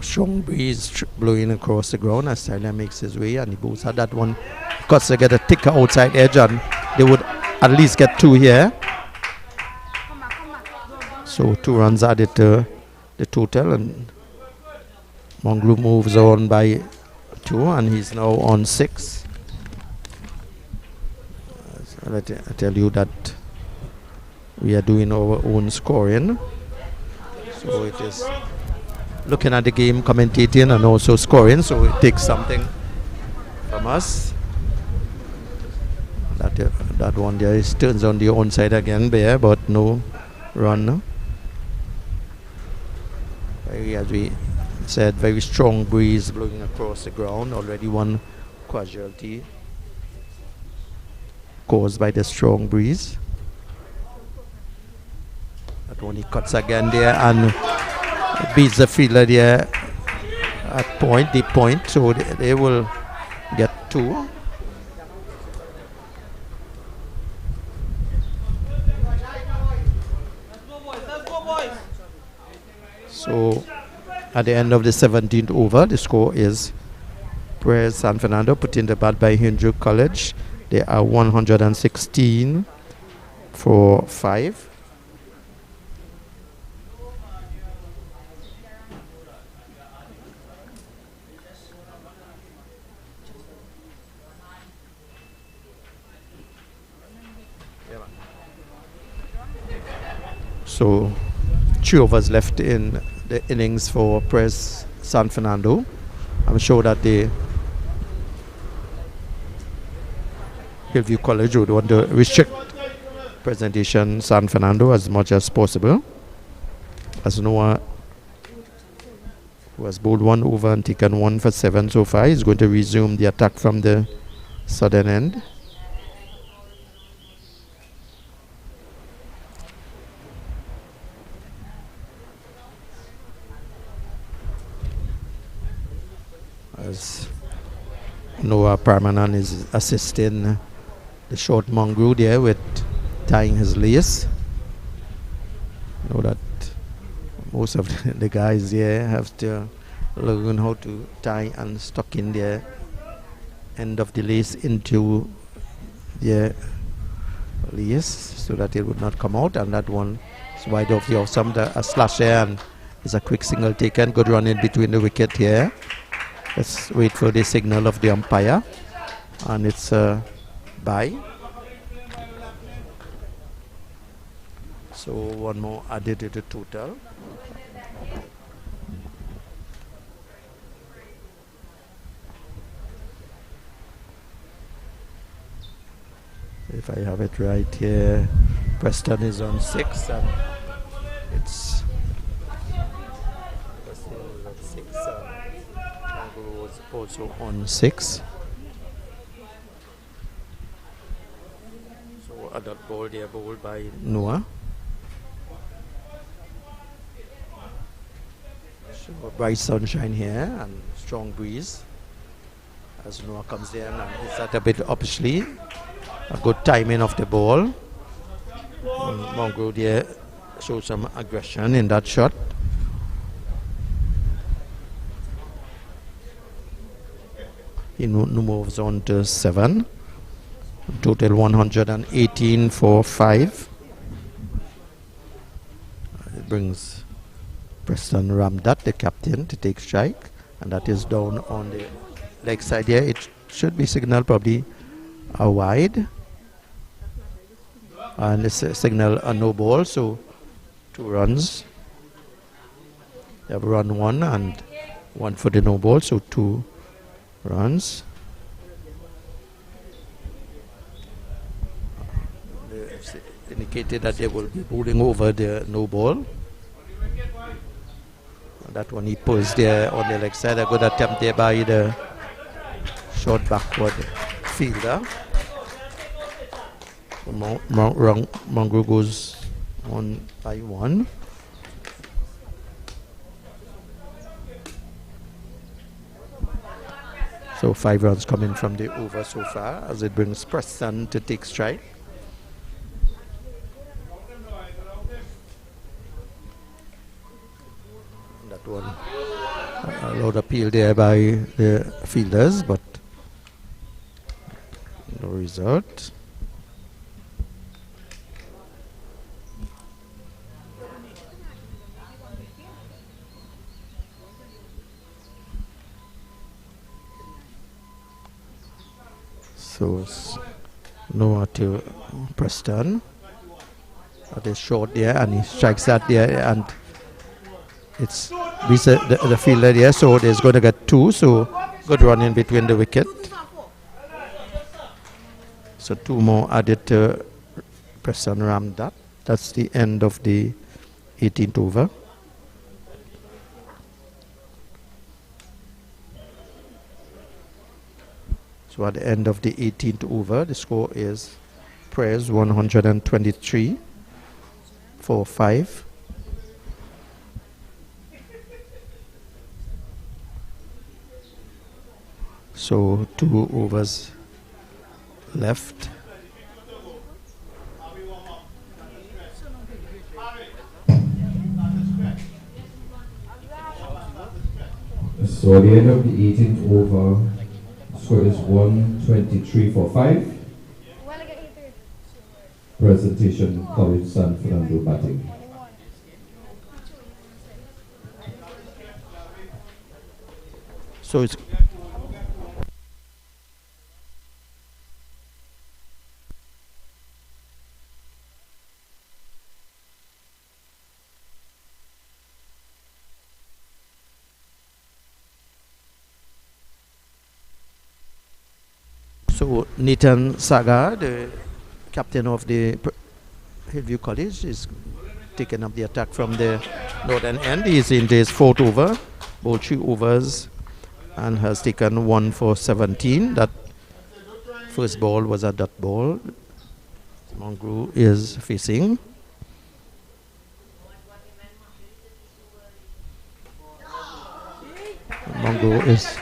Strong breeze blowing across the ground as Tyler makes his way, and he bowls at that one because they get a thicker outside edge, and they would at least get 2 here. So 2 runs added to the total, and Mongo moves on by 2, and he's now on 6. So I tell you that we are doing our own scoring. So it is looking at the game, commentating, and also scoring. So it takes something from us. That one there turns on the onside again there, but no run. As we said, very strong breeze blowing across the ground. Already 1 casualty caused by the strong breeze. That one he cuts again there and beats the fielder there at deep point. So they will get 2. So at the end of the 17th over, the score is Perez San Fernando putting the bat by Hillview College. They are 116 for 5. So 3 overs left in the innings for Perez San Fernando. I'm sure that the Hillview College would want to restrict Presentation San Fernando as much as possible. As Noah, who has bowled 1 over and taken 1 for 7 so far, is going to resume the attack from the southern end. As Noah Parmanan is assisting the short Mongo there with tying his lace. You know that most of the guys here have to learn how to tie and stuck in their end of the lace into their lace so that it would not come out, and that one is wide off the off some a slash here, and it's a quick single taken. Good run in between the wicket here. Let's wait for the signal of the umpire, and it's a bye. So 1 more added to the total. If I have it right here, Preston is on 6, and it's also on 6. So adult ball there, bowled by Noah. So bright sunshine here and strong breeze as Noah comes in and hits that a bit upishly. A good timing of the ball. Mongo there shows some aggression in that shot. He moves on to 7. Total 118 for 5. It brings Preston Ramdat, the captain, to take strike. and that is down on the leg side here. It should be signaled probably a wide, and it's a signal a no ball, so 2 runs. They have run 1 and 1 for the no ball, so 2 runs. They indicated that they will be bowling over the no ball. That one he pulls there on the leg side. A good attempt there by the short backward fielder. Mongrel goes on by 1. So 5 runs coming from the over so far, as it brings Preston to take strike. That one a loud appeal there by the fielders, but no result. So it's no to Preston. That is short there, and he strikes that there, and it's the fielder there, so there's going to get 2, so good run in between the wicket. So 2 more added to Preston Ram. That's the end of the 18th over. So at the end of the 18th over, the score is Prayers 123 for 5. So 2 overs left. So at the end of the 18th over, score is 123 for 5. Presentation, College San Fernando batting. So it's So Nathan Saga, the captain of the Hillview College, is taking up the attack from the northern end. He is in his 4th over, bowled 3 overs, and has taken 1 for 17. That first ball was a dot ball. Mongrel is facing. Mongrel is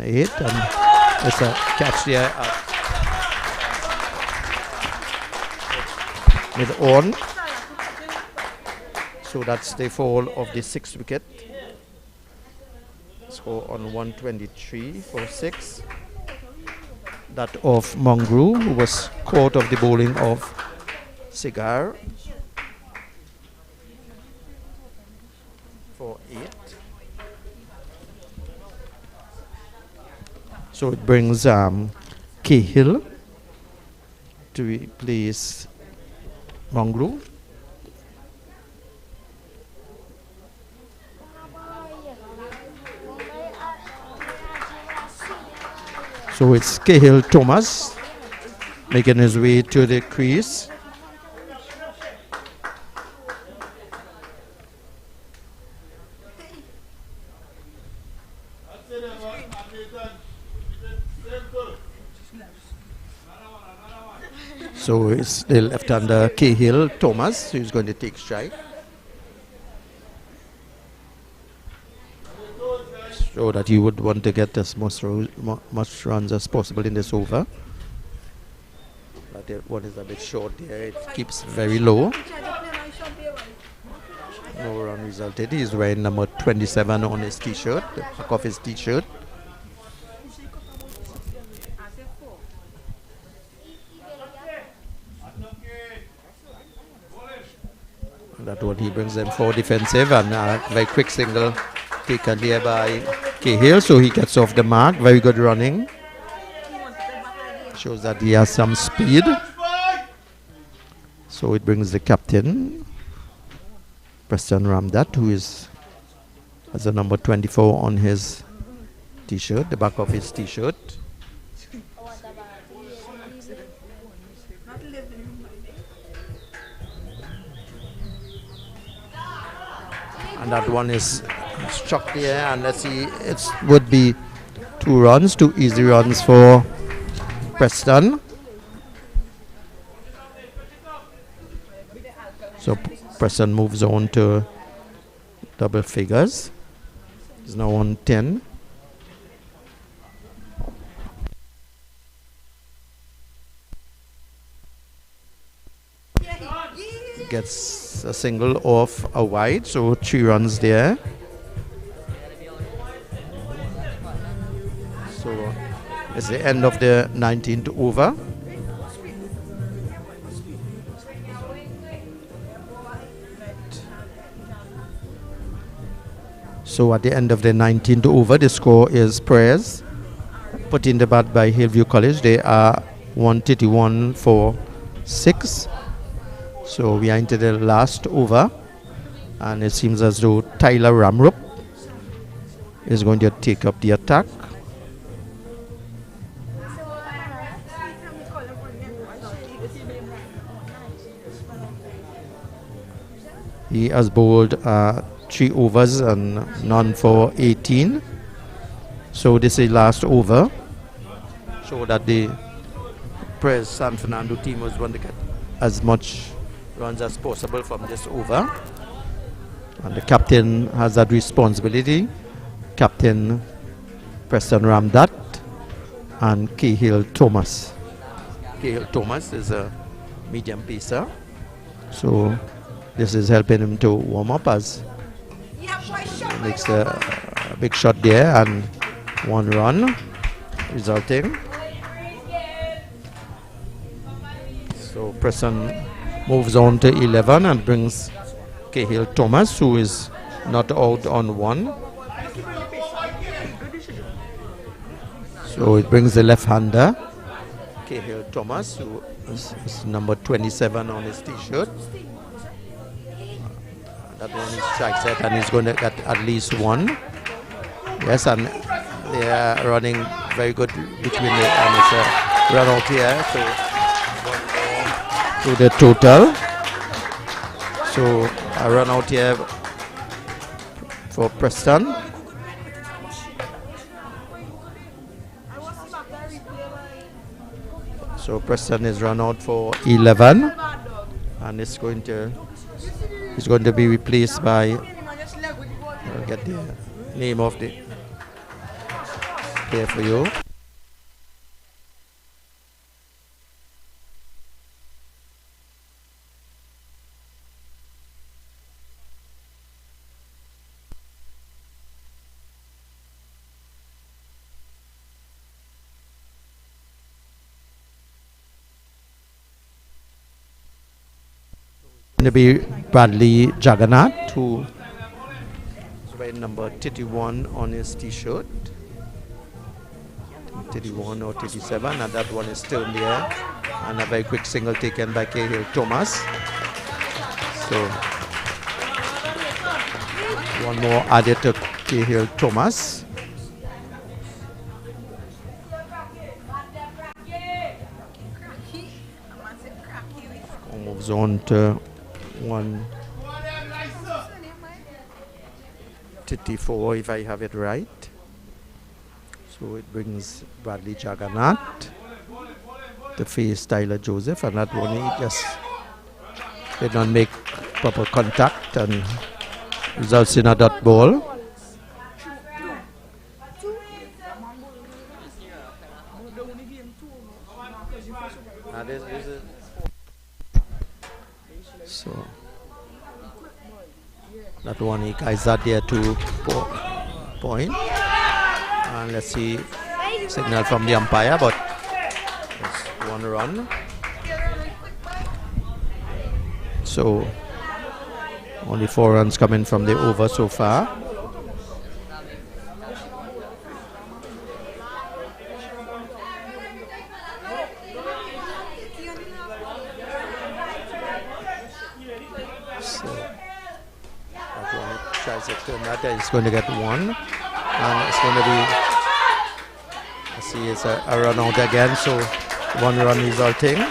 8, and it's a catch there with on. So that's the fall of the 6th wicket. Score on 123 for 6. That of Mongrel, who was caught of the bowling of Cigar for 8. So it brings Cahill to replace Mongrel. So it's Cahill Thomas making his way to the crease. So it's still left under Cahill Thomas, who's going to take strike. So that you would want to get as much runs as possible in this over. But that one is a bit short here, it keeps very low. No run resulted. He's wearing number 27 on his t-shirt, the back of his t-shirt. That one he brings them 4 defensive, and a very quick single taken here by Cahill, so he gets off the mark. Very good running. Shows that he has some speed. So it brings the captain, Preston Ramdat, who has a number 24 on his t-shirt, the back of his t-shirt. And that one is struck there, and let's see, it would be 2 runs, 2 easy runs for Preston. So Preston moves on to double figures. He's now on 10. Gets a single off a wide, so 3 runs there. So it's the end of the 19th over. So at the end of the 19th over, the score is Prayers put in the bat by Hillview College. They are 131 for 6. So we are into the last over, and it seems as though Tyler Ramrup is going to take up the attack. He has bowled 3 overs and none for 18. So this is last over. So that the Prez San Fernando team was going to get as much runs as possible from this over. And the captain has that responsibility. Captain Preston Ramdat and Cahill Thomas. Cahill Thomas is a medium pacer. So this is helping him to warm up as he makes a big shot there, and 1 run resulting. So Preston moves on to 11 and brings Cahill Thomas, who is not out on 1. So it brings the left-hander, Cahill Thomas, who is number 27 on his t-shirt. That one is strike set, and he's going to get at least 1. Yes, and they are running very good between the, and it's a run out here. So to the total. So a run out here for Preston. So Preston is run out for 11, and he's going to be replaced by, I'll get the name of the player for you. Going to be Bradley Jagannath, who is wearing number 31 on his t-shirt. 31 or 37, and that one is still in the air. And a very quick single taken by Cahill Thomas. So one more added to Cahill Thomas. Moves on to 134, if I have it right. So it brings Bradley Jagannath to face Tyler Joseph, and that one he just did not make proper contact and results in a dot ball. So that one he guys are there to point. And let's see, signal from the umpire, but it's 1 run. So only 4 runs coming from the over so far. tries to turn that. He's going to get one. And it's going to be, let's see, it's a run out again. So 1 run resulting.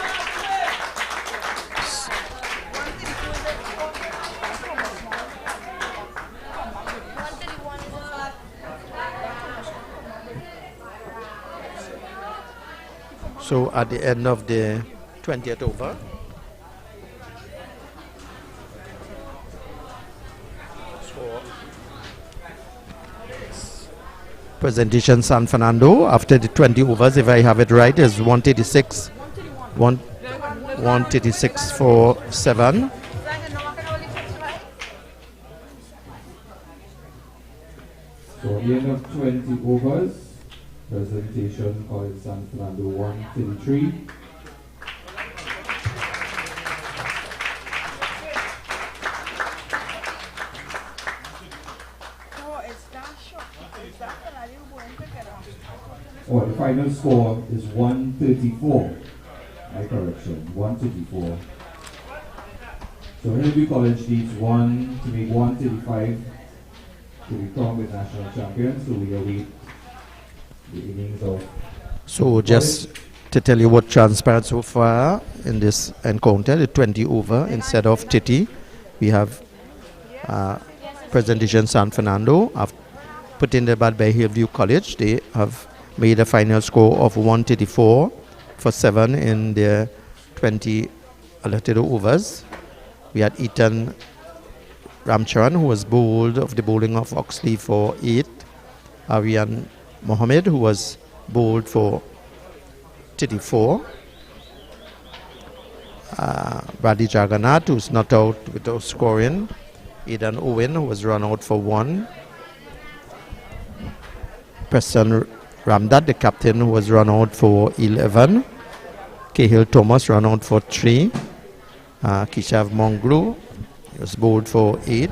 So at the end of the 20th over, presentation San Fernando after the 20 overs, if I have it right, is 136 for 7. So at the end of 20 overs, presentation called San Fernando 133. Oh, the final score is 134. My correction, 134. So Hillview College needs one to make 135 to become the national champions. So we await the innings of. So just to tell you what transpired so far in this encounter, the 20 over instead of 30, we have presentation San Fernando put in the bat by Hillview College. They have made a final score of 134 for 7 in their 20 allotted overs. We had Ethan Ramcharan, who was bowled of the bowling of Oxley for 8. Aryan Mohammed, who was bowled for 34. Bradley Jagannath, who's not out without scoring. Aidan Owen, who was run out for 1. Preston Ramdat, the captain, who was run out for 11. Cahill Thomas run out for 3. Kishav Monglu was bowled for 8.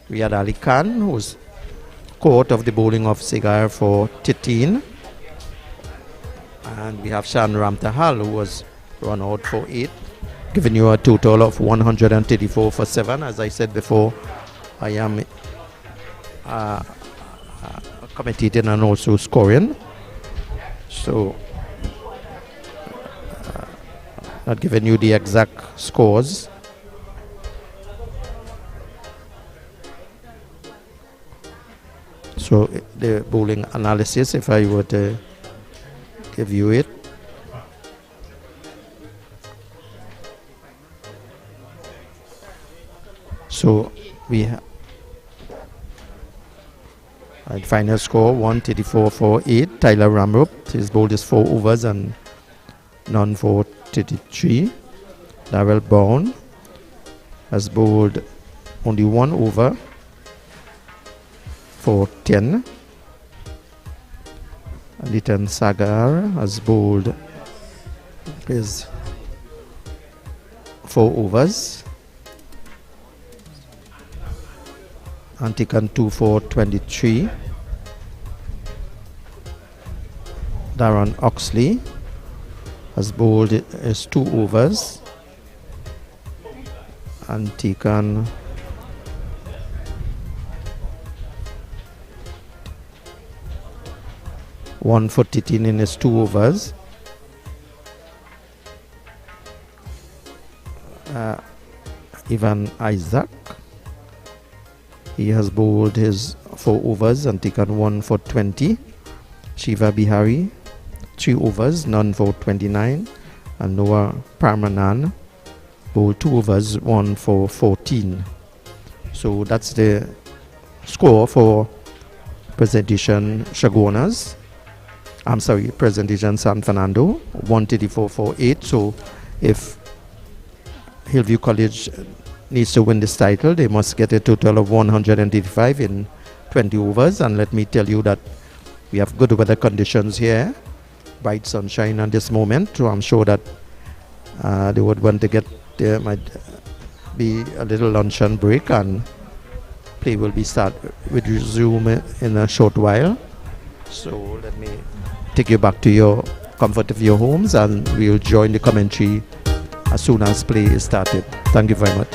We had Ali Khan, who was caught of the bowling of Segar for 13. And we have Shan Ramtahal, who was run out for 8, giving you a total of 134 for 7. As I said before, I am commentating and also scoring. So, not giving you the exact scores. So, the bowling analysis, if I were to give you it. So, we have final score 134 for 8. Tyler Ramrup, his bowled is 4 overs and none for 33. Darrell Bourne has bowled only 1 over for 10. Litan Sagar has bowled his 4 overs and taken 2 for 23. Darren Oxley has bowled his 2 overs and taken 1 for 13 in his 2 overs. Ivan Isaac, he has bowled his 4 overs and taken 1 for 20. Shiva Bihari, 3 overs, none for 29. And Noah Parmanan bowled 2 overs, 1 for 14. So that's the score for presentation Shagonas. I'm sorry, presentation San Fernando, 134 for 8. So if Hillview College needs to win this title, they must get a total of 185 in 20 overs. And let me tell you that we have good weather conditions here, bright sunshine at this moment. So I'm sure that they would want to get, there might be a little luncheon break and play will be resume in a short while. So let me take you back to your comfort of your homes and we'll join the commentary as soon as play is started. Thank you very much.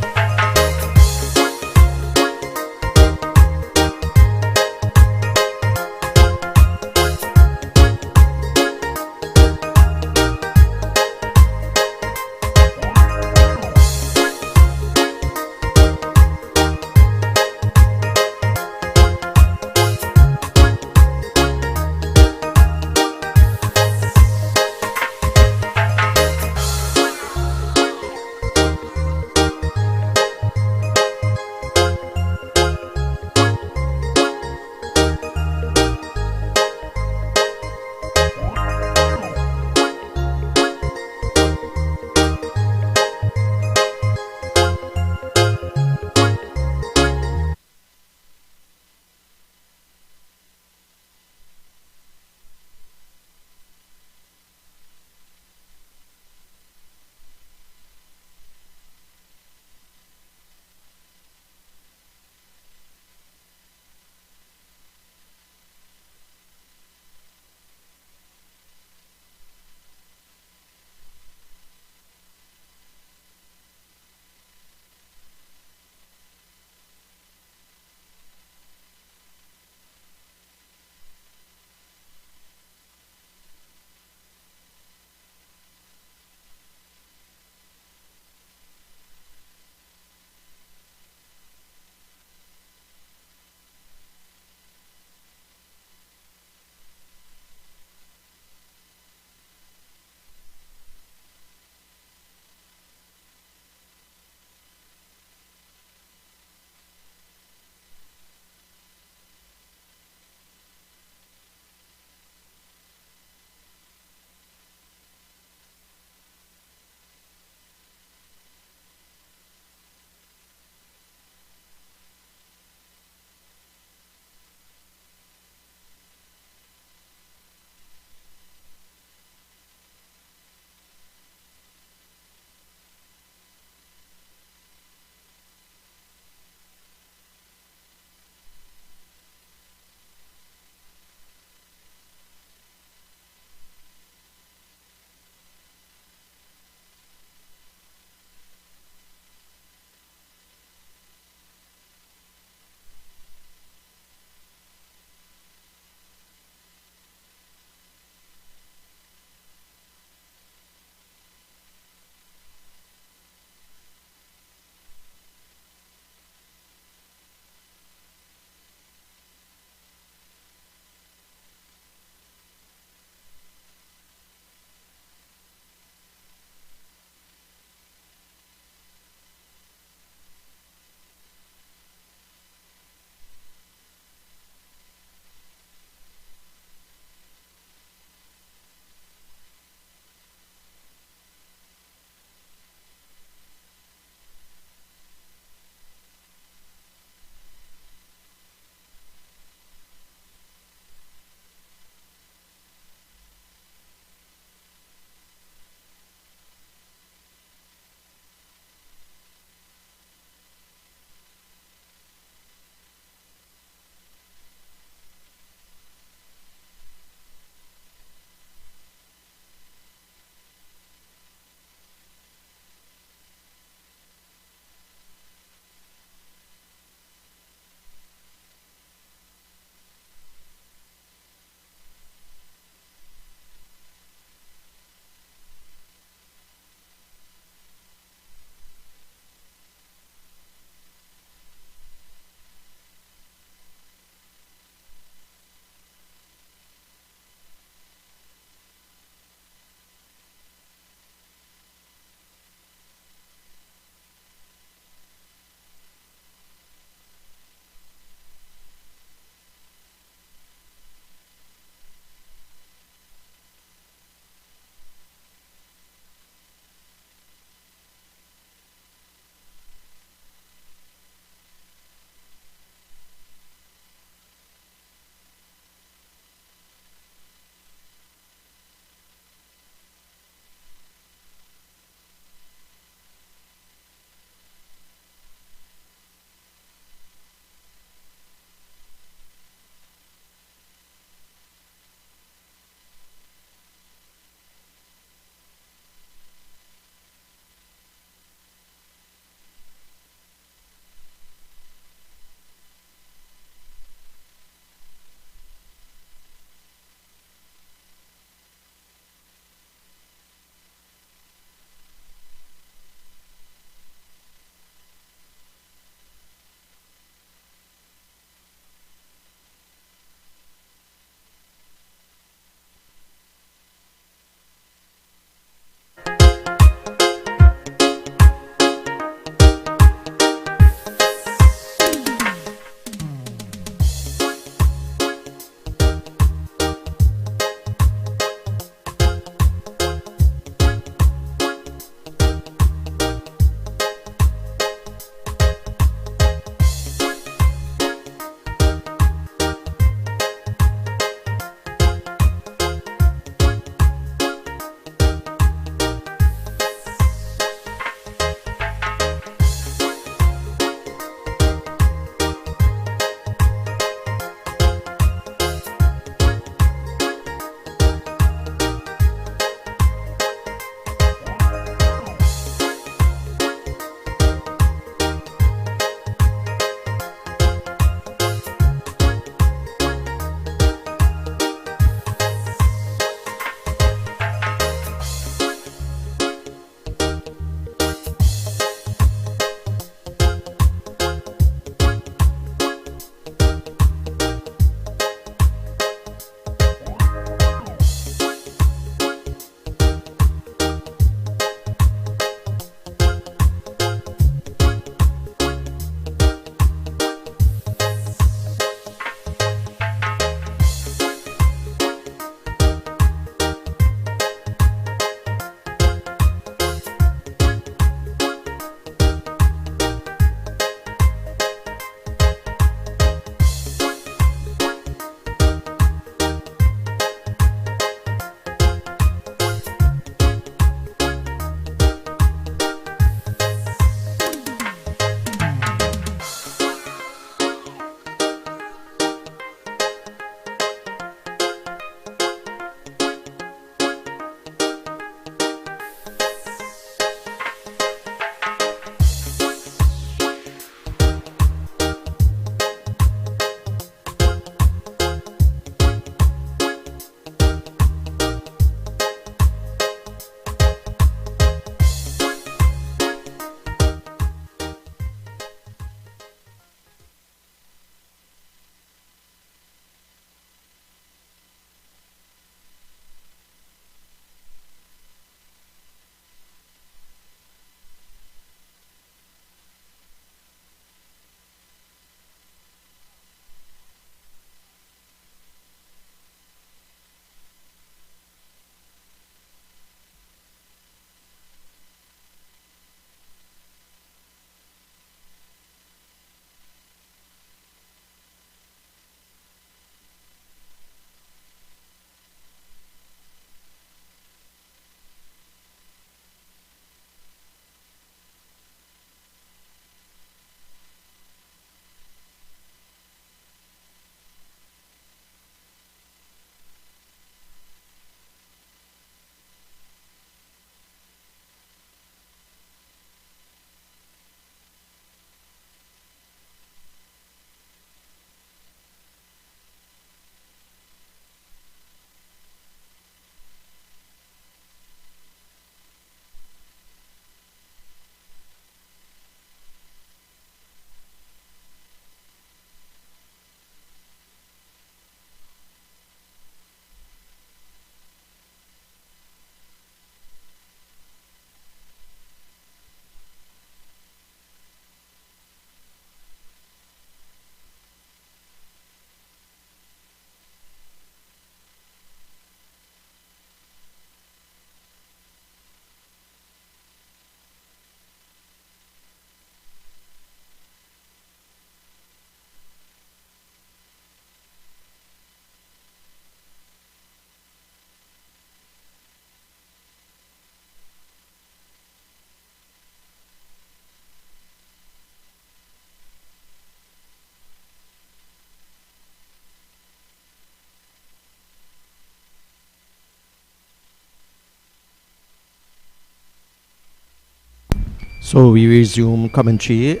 So we resume commentary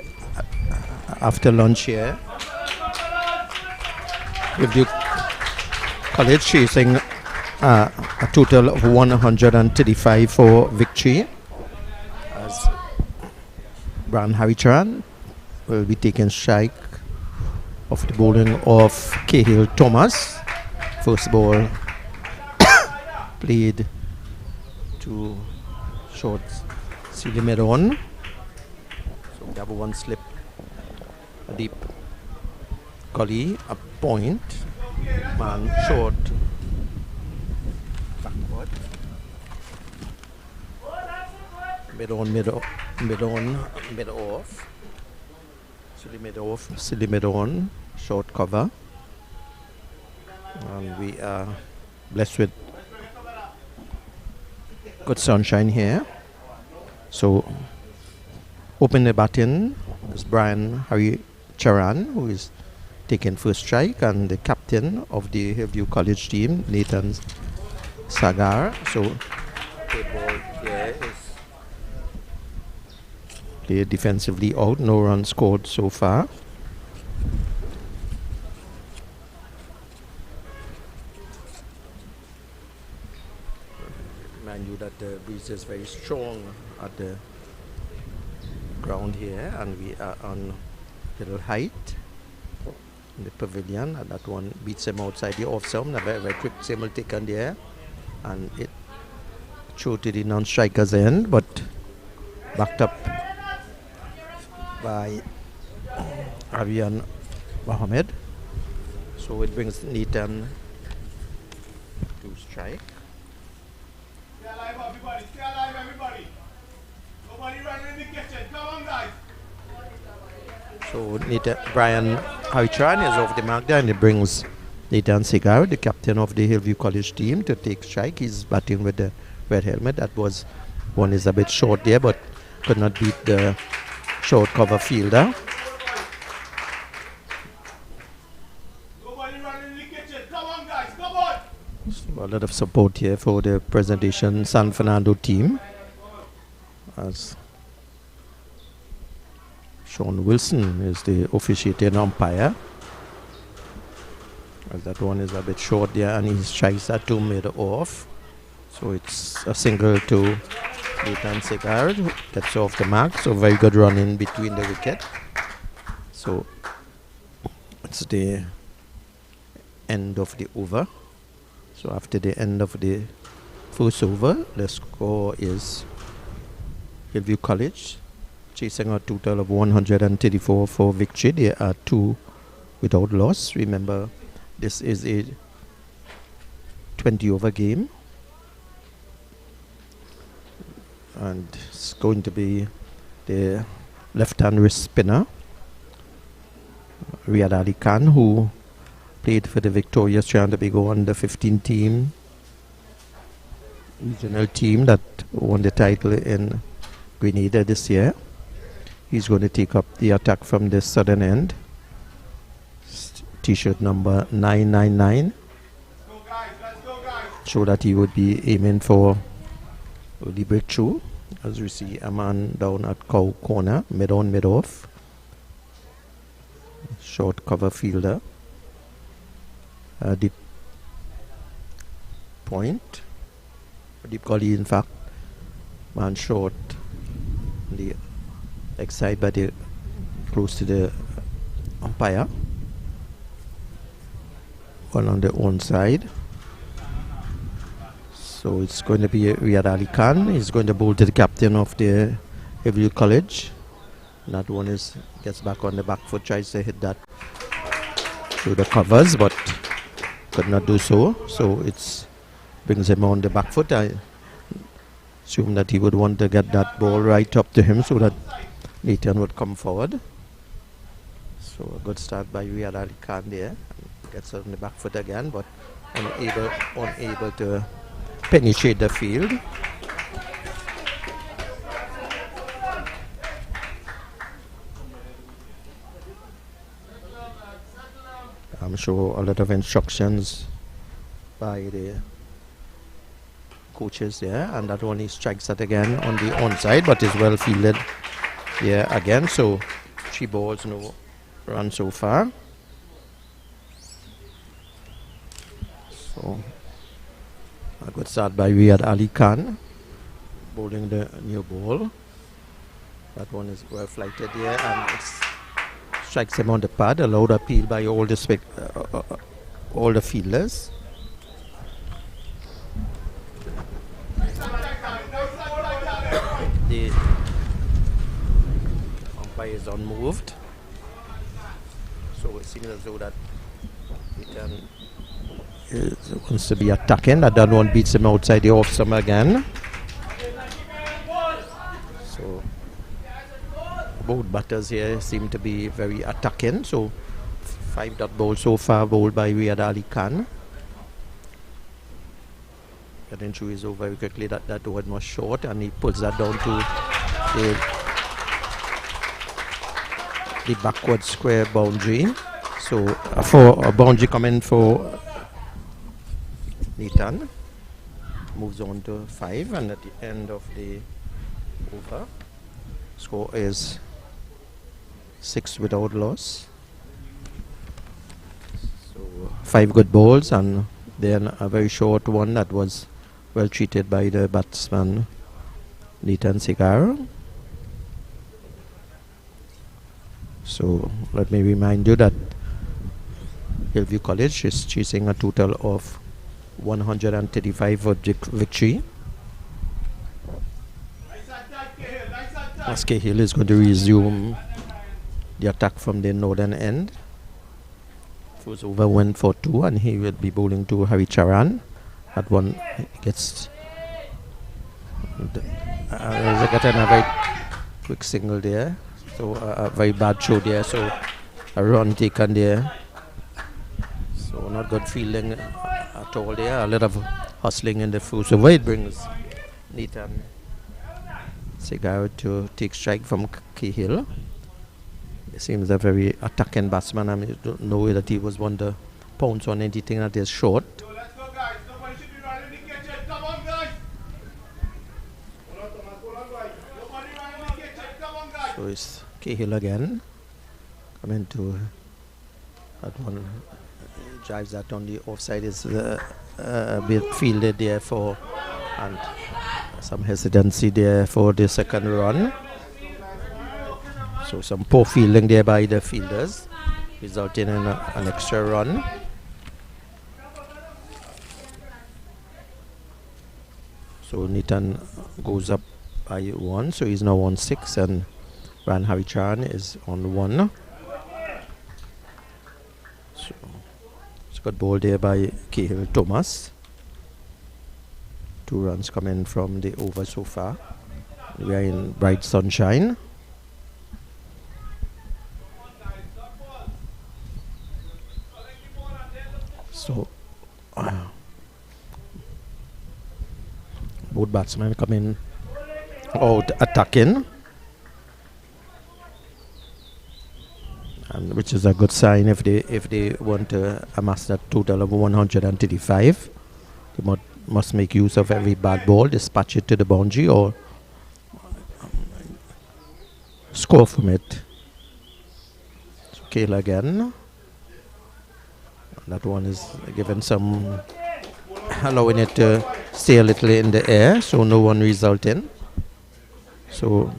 after lunch here. Hillview College chasing a total of 135 for victory, as Brian Harichan will be taking strike of the bowling of Cahill Thomas. First ball played to short Silly Medon. So we have one slip, a deep gully, a point, man short, backward, mid off, silly mid on, short cover, and we are blessed with good sunshine here. So open the batting is Brian Harry Charan, who is taking first strike, and the captain of the Hillview College team, Nathan Sagar. So the ball here is played defensively out, no runs scored so far. Mind you that the breeze is very strong at the ground here, and we are on little height in the pavilion, and that one beats him outside the off stump. A very, very quick single taken there, and it through to the non-striker's end, but backed up by Avian Mohammed. So it brings Nathan to strike. Stay alive, everybody. Stay alive, everybody. Nobody running in the kitchen. Come on, guys. So Brian Harichan is off the mark there, and it brings Nathan Segar, the captain of the Hillview College team, to take strike. He's batting with the red helmet. That was one is a bit short there, but could not beat the short cover fielder. Nobody running in the kitchen. Come on, guys. Come on. So a lot of support here for the presentation San Fernando team, as Sean Wilson is the officiating umpire, as that one is a bit short there, and he strikes that 2 mid off. So it's a single to Nathan Segar, gets off the mark. So very good run in between the wicket. So it's the end of the over. So after the end of the first over, the score is Hillview College chasing a total of 134 for victory. There are 2 without loss. Remember, this is a 20 over game, and it's going to be the left-hand wrist spinner Riyad Ali Khan, who played for the victorious Trinidad and Tobago under 15 team, regional team that won the title in Grenada this year. He's going to take up the attack from the southern end. T-shirt number 999. Let's go, guys. Show that he would be aiming for the breakthrough. As we see a man down at cow corner, mid on, mid off. Short cover fielder. Deep point. Deep gully, in fact. Man short. The side, but close to the umpire. One on the own side. So it's going to be Riyad Ali Khan. He's going to bowl to the captain of the Hillview College. That one gets back on the back foot, tries to hit that through the covers, but could not do so. So it brings him on the back foot. I assume that he would want to get that ball right up to him so that Nathan would come forward. So a good start by Riyad Ali Khan there. Gets on the back foot again, but unable to penetrate the field. I'm sure a lot of instructions by the coaches there, and that only strikes that again on the onside, but is well fielded Yeah, again, so 3 balls, no run so far. So a good start by Riyad Ali Khan, bowling the new ball. That one is well flighted here, and it strikes him on the pad. A loud appeal by all the fielders. The umpire is unmoved, so it seems as though that he wants to be attacking. That one beats him outside the off stump again. So both batters here seem to be very attacking. So 5 dot ball so far, bowled by Riyad Ali Khan. Getting through his over very quickly. That one was short, and he puts that down to the backward square boundary. So for a boundary coming for Nathan. Moves on to 5, and at the end of the over, score is 6 without loss. So 5 good balls, and then a very short one that was well treated by the batsman Nathan Segar. So let me remind you that Hillview College is chasing a total of 135 victory. SSCL is going to resume the attack from the northern end. First over went for 2, and he will be bowling to Hari Charan. That one gets getting a very quick single there. So a very bad throw there. So a run taken there. So not good fielding at all there. A lot of hustling in the first over. It brings Nathan Segar to take strike from Cahill. He seems a very attacking batsman. I mean, don't know that he was one to pounce on anything that is short. So let's go, guys. Nobody should be running the kitchen. Come on, guys. Hold on, Thomas. Hold on, guys. Nobody running the kitchen. Come on, guys. So it's Cahill again. Coming to that one. Drives that on the offside. Is a bit fielded there for, and some hesitancy there for the second run. So some poor fielding there by the fielders, resulting in an extra run. So Nathan goes up by 1, so he's now on 6, and Ran Harichan is on 1. So it's a good ball there by Cahill Thomas. 2 runs coming from the over so far. We are in bright sunshine. So both batsmen coming out attacking, and which is a good sign if they want to amass that total of 135. They must make use of every bad ball, dispatch it to the boundary, or score from it. So Kale again. That one is given some, allowing it to stay a little in the air, so no one resulting. So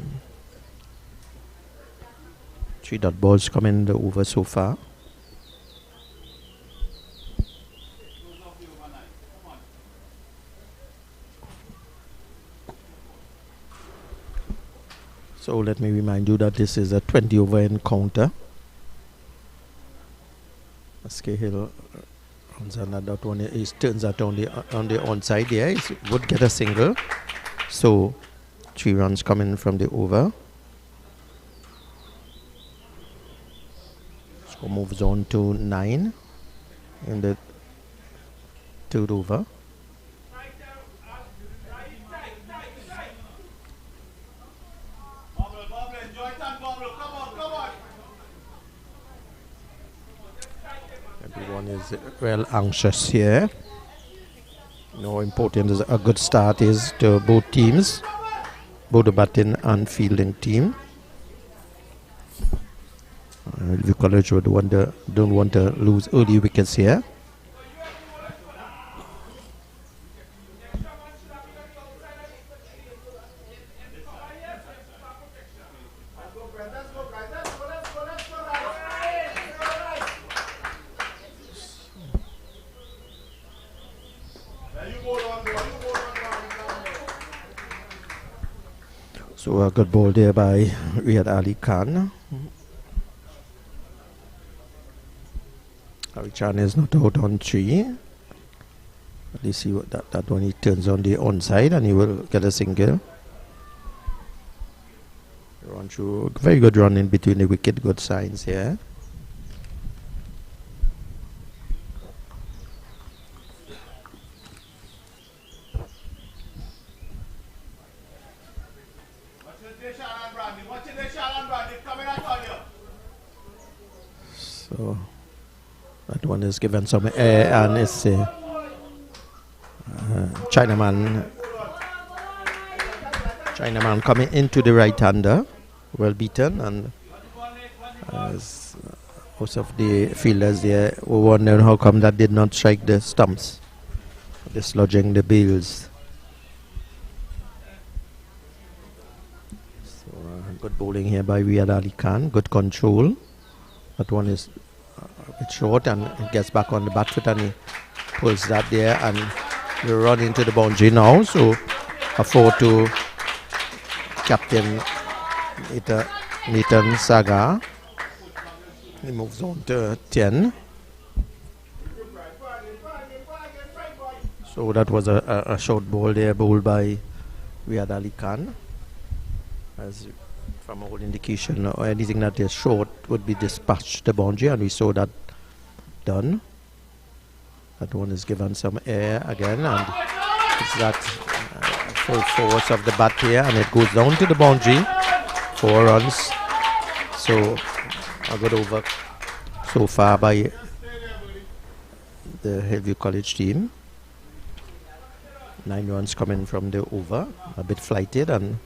3 dot balls coming in the over so far. So let me remind you that this is a 20 over encounter. Cahill runs on that one. He turns that on the onside there. He would get a single. So 3 runs coming from the over. Score moves on to 9 in the 3rd over. Everyone is well anxious here. No important is a good start is to both teams, both the batting and fielding team. The college don't want to lose early wickets here. So a good ball there by Riyad Ali Khan. Ali Khan is not out on 3. Let's see what that one, he turns on the onside and he will get a single. Run through, very good run in between the wicket, good signs here. So that one is given some air and it's Chinaman coming into the right-hander, well beaten, and as most of the fielders there were wondering how come that did not strike the stumps, dislodging the bails. So good bowling here by Riyad Ali Khan, good control. That one is a bit short and it gets back on the back foot and he pulls that there and we run into the boundary now. So a 4 to Captain Nathan Saga. He moves on to 10. So that was a short ball there, bowled by Riyad Ali Khan. As from all indication, or anything that is short would be dispatched the boundary, and we saw that done. That one is given some air again, and it's that full force of the bat here, and it goes down to the boundary. 4 runs. So a good over so far by the Hillview College team. 9 runs coming from the over, a bit flighted, and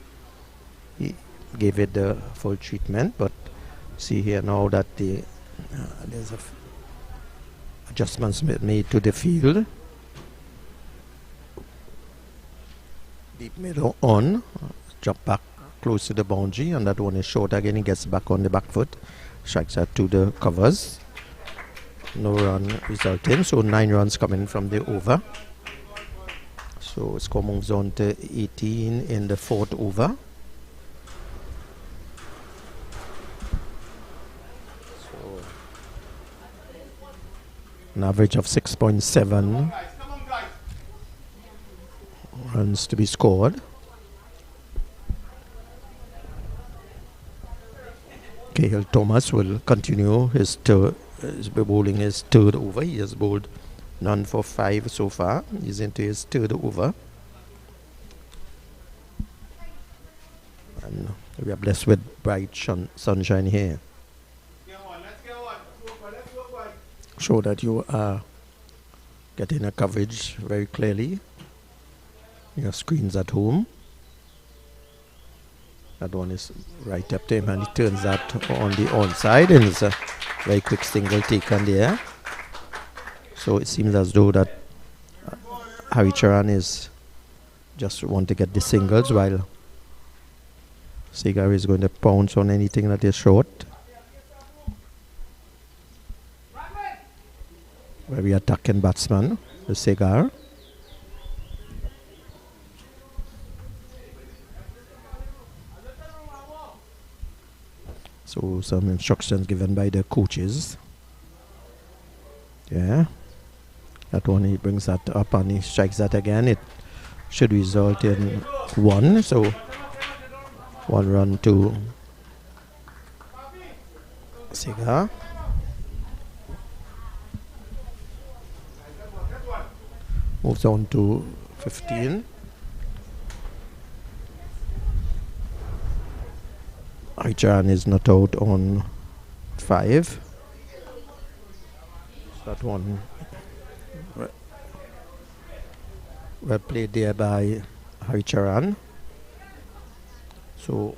he gave it the full treatment. But see here now that there's adjustments made to the field. Deep middle on, drop back close to the boundary, and that one is short again. He gets back on the back foot, strikes out to the covers. No run resulting, so 9 runs coming from the over. So score moves on to 18 in the 4th over. So an average of 6.7 runs to be scored. Cahill Thomas will continue his bowling his 3rd over. He has bowled none for 5 so far. He's into his 3rd over. And we are blessed with bright sunshine here. Show that you are getting a coverage very clearly. Your screens at home. That one is right up to him, and he turns that on the onside, and it's a very quick single taken there. So it seems as though that Harry Charan is just want to get the singles, while Segar is going to pounce on anything that is short. Very attacking batsman, the Segar. So some instructions given by the coaches. Yeah. That one, he brings that up and he strikes that again. It should result in 1. So 1 run to Segar. Moves on to 15. Aichan is not out on 5. That one well played there by Haricharan. So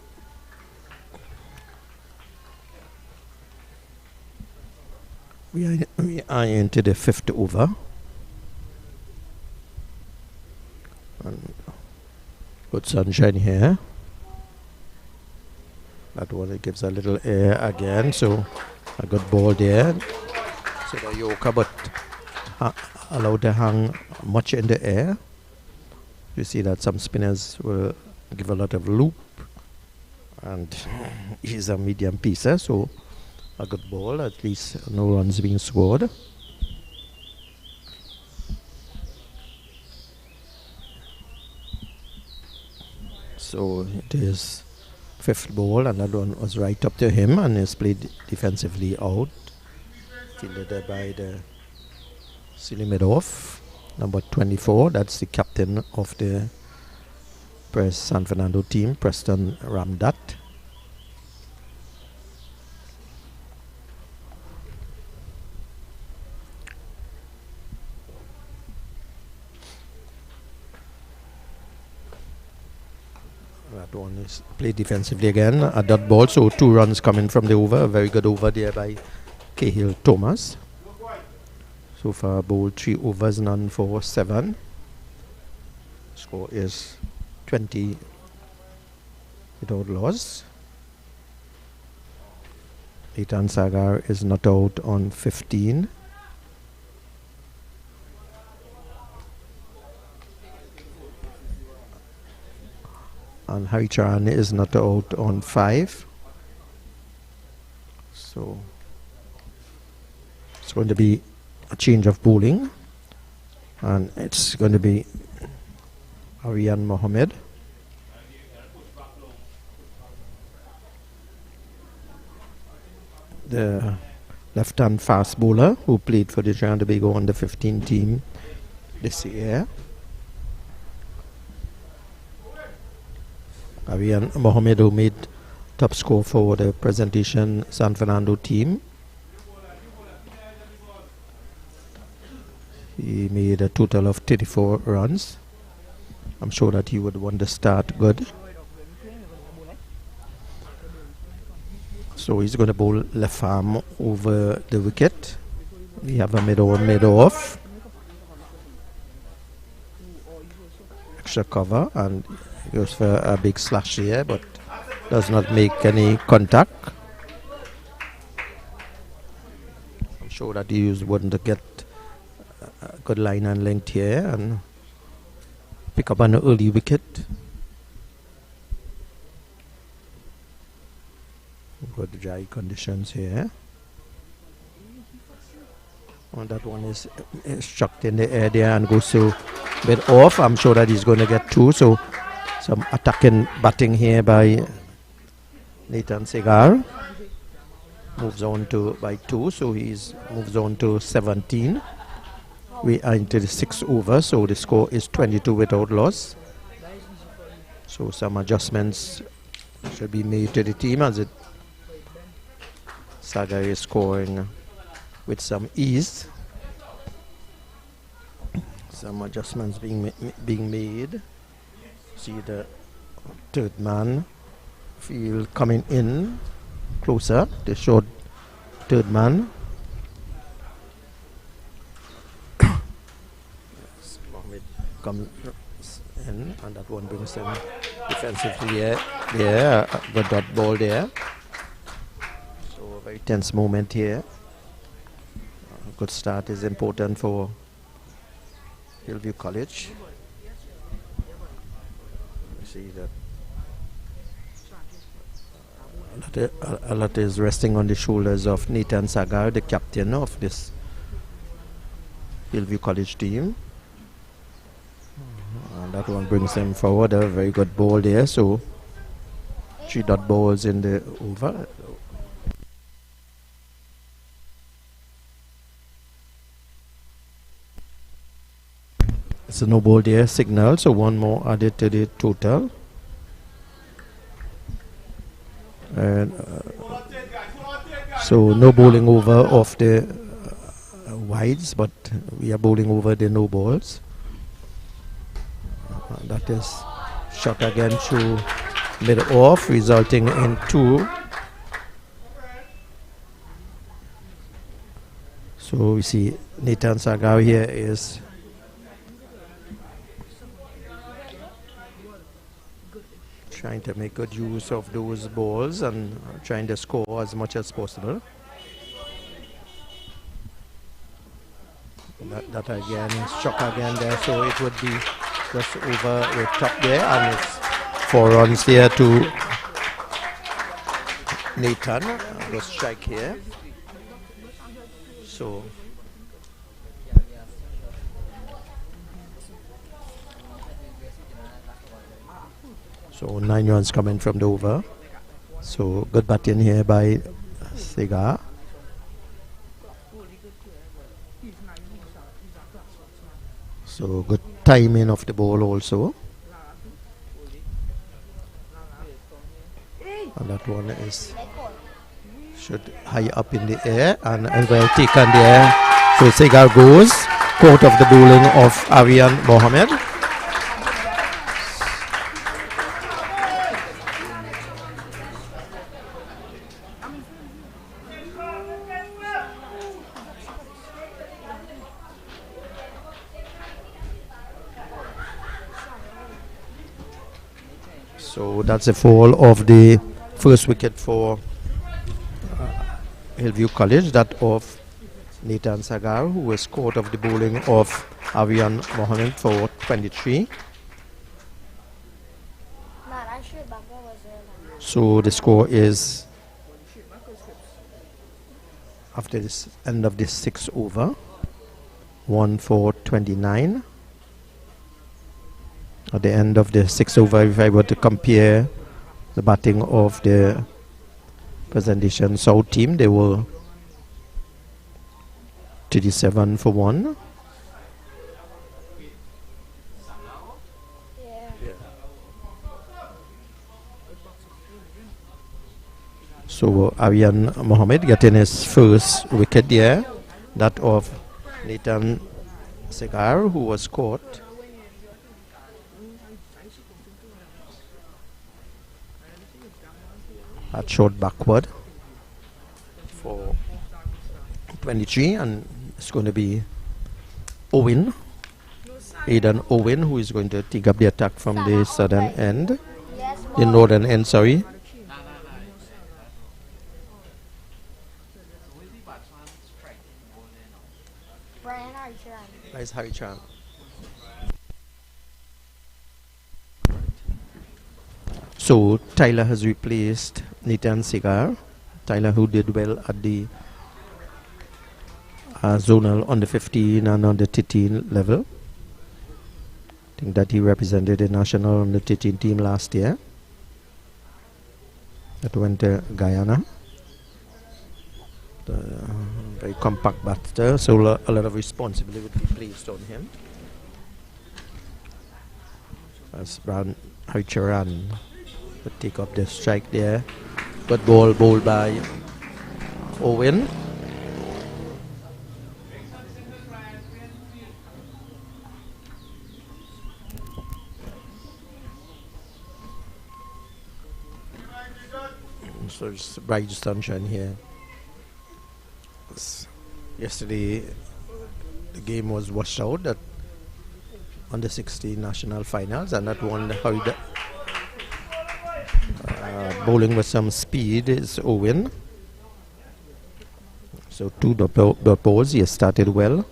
We are into the 5th over. And good sunshine here. That one, it gives a little air again, so a good ball there. So the Yoka, but allowed to hang much in the air. You see that some spinners will give a lot of loop, and he's a medium piecer, so a good ball, at least no runs being scored. So it is 5th ball, and that one was right up to him, and is played defensively out. Fielded by the silly mid-off, number 24. That's the captain of the San Fernando team, Preston Ramdat. That one is played defensively again. A dot ball, so 2 runs coming from the over. A very good over there by Cahill Thomas. So far, bowled 3 overs, none for 7. Score is 20 without loss. Ethan Sagar is not out on 15. And Harichan is not out on 5. So it's going to be a change of bowling, and it's going to be Aryan Mohammed. The left-hand fast bowler who played for the Trinidad and Tobago under 15 team this year. Aryan Mohammed, who made top score for the presentation San Fernando team. He made a total of 34 runs. I'm sure that he would want to start good. So he's going to bowl left arm over the wicket. We have a mid-off. Extra cover, and goes for a big slash here, but does not make any contact. I'm sure that he wouldn't get a good line and length here and pick up an early wicket. Good dry conditions here. And that one is struck in the air there and goes to bit off. I'm sure that he's going to get 2. So some attacking batting here by Nathan Segar. Moves on to by 2, so he's moves on to 17. We are into the 6th over, so the score is 22 without loss. So some adjustments should be made to the team, as Saga is scoring with some ease. Some adjustments being made. See the 3rd man field coming in closer. The short 3rd man. Mohammed comes in, and that one brings him defensively there. The dot ball there. So a very tense moment here. A good start is important for Hillview College. See that a lot is resting on the shoulders of Nathan Sagar, the captain of this Hillview College team. And that one brings them forward. A very good ball there. So 3 dot balls in the over. It's a no ball there signal, so 1 more added to the total. And so no bowling over of the wides, but we are bowling over the no balls. That is shot again through mid off, resulting in 2. So we see Nathan Sagar here is trying to make good use of those balls and trying to score as much as possible. That again, struck again there, so it would be just over the top there, and it's 4 runs there to Nathan. The strike here. So 9 runs coming from the over. So good batting here by Segar. So good timing of the ball also. And that one is should high up in the air and well taken there. So Segar goes caught of the bowling of Aryan Mohammed. So that's the fall of the first wicket for Hillview College, that of Nathan Sagar, who was caught of the bowling of Aryan Mohammed for 23. So the score is, after this end of this 6th over, 1 for 29. At the end of the 6th over, if I were to compare the batting of the presentation South team, they were 37 for 1. So Aryan Mohammed getting his first wicket there, that of Nathan Segar, who was caught. Had shot backward for 23, and it's going to be Owen, Aidan Owen, who is going to take up the attack from the southern end, the northern end, sorry. Nice Harry Chan. So Tyler has replaced Nathan Segar. Tyler, who did well at the zonal under 15 and under 13 level. I think that he represented the national under 13 team last year. That went to Guyana. Very compact batter, so a lot of responsibility would be placed on him. As Harry Charan would take up the strike there. Good ball bowled by Owen. So it's bright sunshine here. Yesterday the game was washed out at under 16 national finals, and that one hurried bowling with some speed is Owen. So 2 dot balls. He has started well.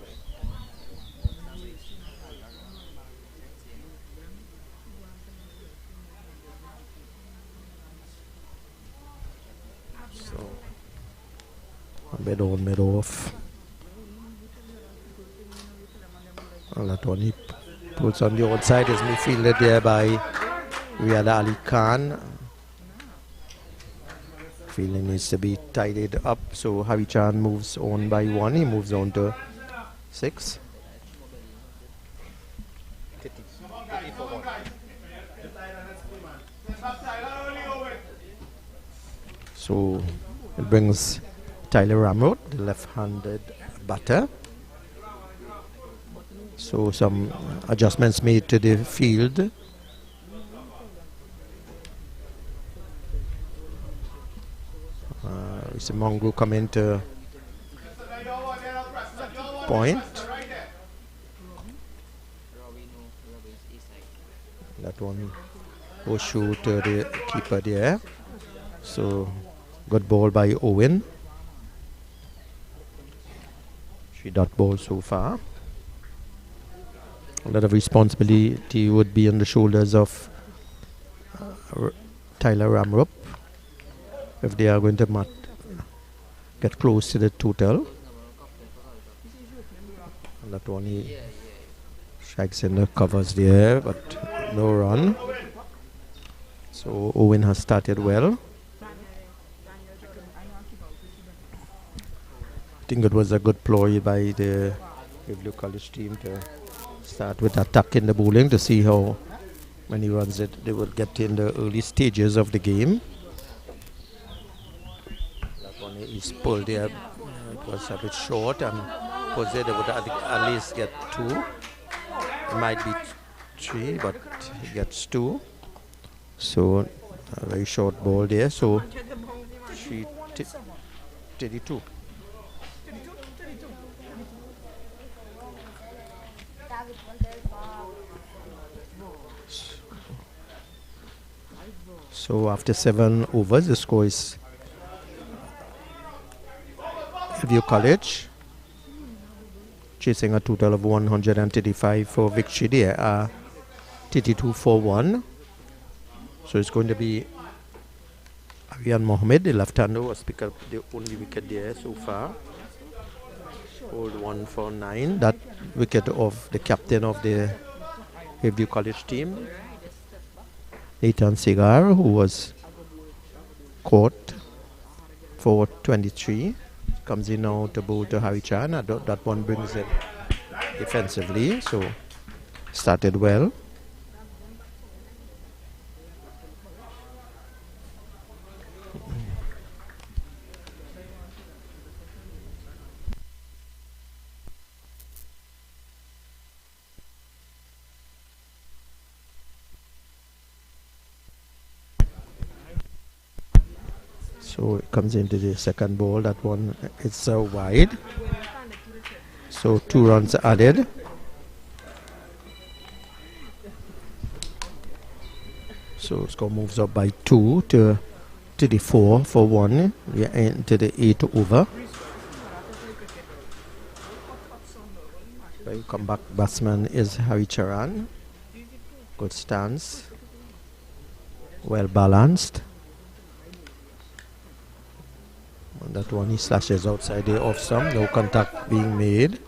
So mid on, mid off. And that one he puts on the outside, is midfielded there by Riyad Ali Khan. Feeling needs to be tidied up, so Harry Chan moves on by 1. He moves on to 6. So it brings Tyler Ramrod, the left-handed batter. So some adjustments made to the field. It's a Mongo coming to point. That one was shoot to the keeper there. So good ball by Owen. 3 dot ball so far. A lot of responsibility would be on the shoulders of Tyler Ramrup if they are going to get close to the total. And that one he strikes in the covers there, but no run. So Owen has started well. I think it was a good ploy by the Hillview College team to start with attack in the bowling to see how many runs they would get in the early stages of the game. That one is pulled there. It was a bit short, and was there they would at least get 2. It might be 3, but he gets 2. So a very short ball there. So 32. So after 7 overs, the score is Hillview College chasing a total of 135 for victory there, 32 for 1. So it's going to be Arian Mohammed, the left-hander, was picked up the only wicket there so far. Hold 1 for 9. That wicket of the captain of the Hillview College team, Nathan Segar, who was caught for 23. Comes in now to bowl to Harry Chan. That one brings it defensively, so started well. So it comes into the second ball. That one, it's wide. So 2 runs added. So score moves up by 2 to the 4 for 1. We are into the 8 over. The comeback batsman is Harry Charan. Good stance. Well balanced. And that one he slashes outside the off stump, no contact being made.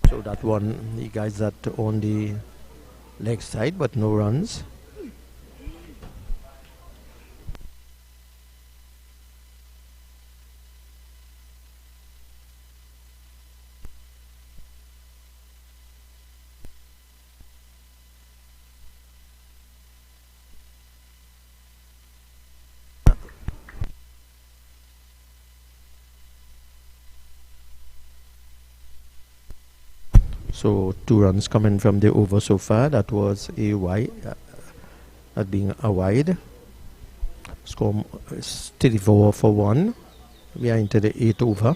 So that one, he guys that on the leg side, but no runs. So 2 runs coming from the over so far. That was a wide, that being a wide. Score is 34 for 1. We are into the 8th over.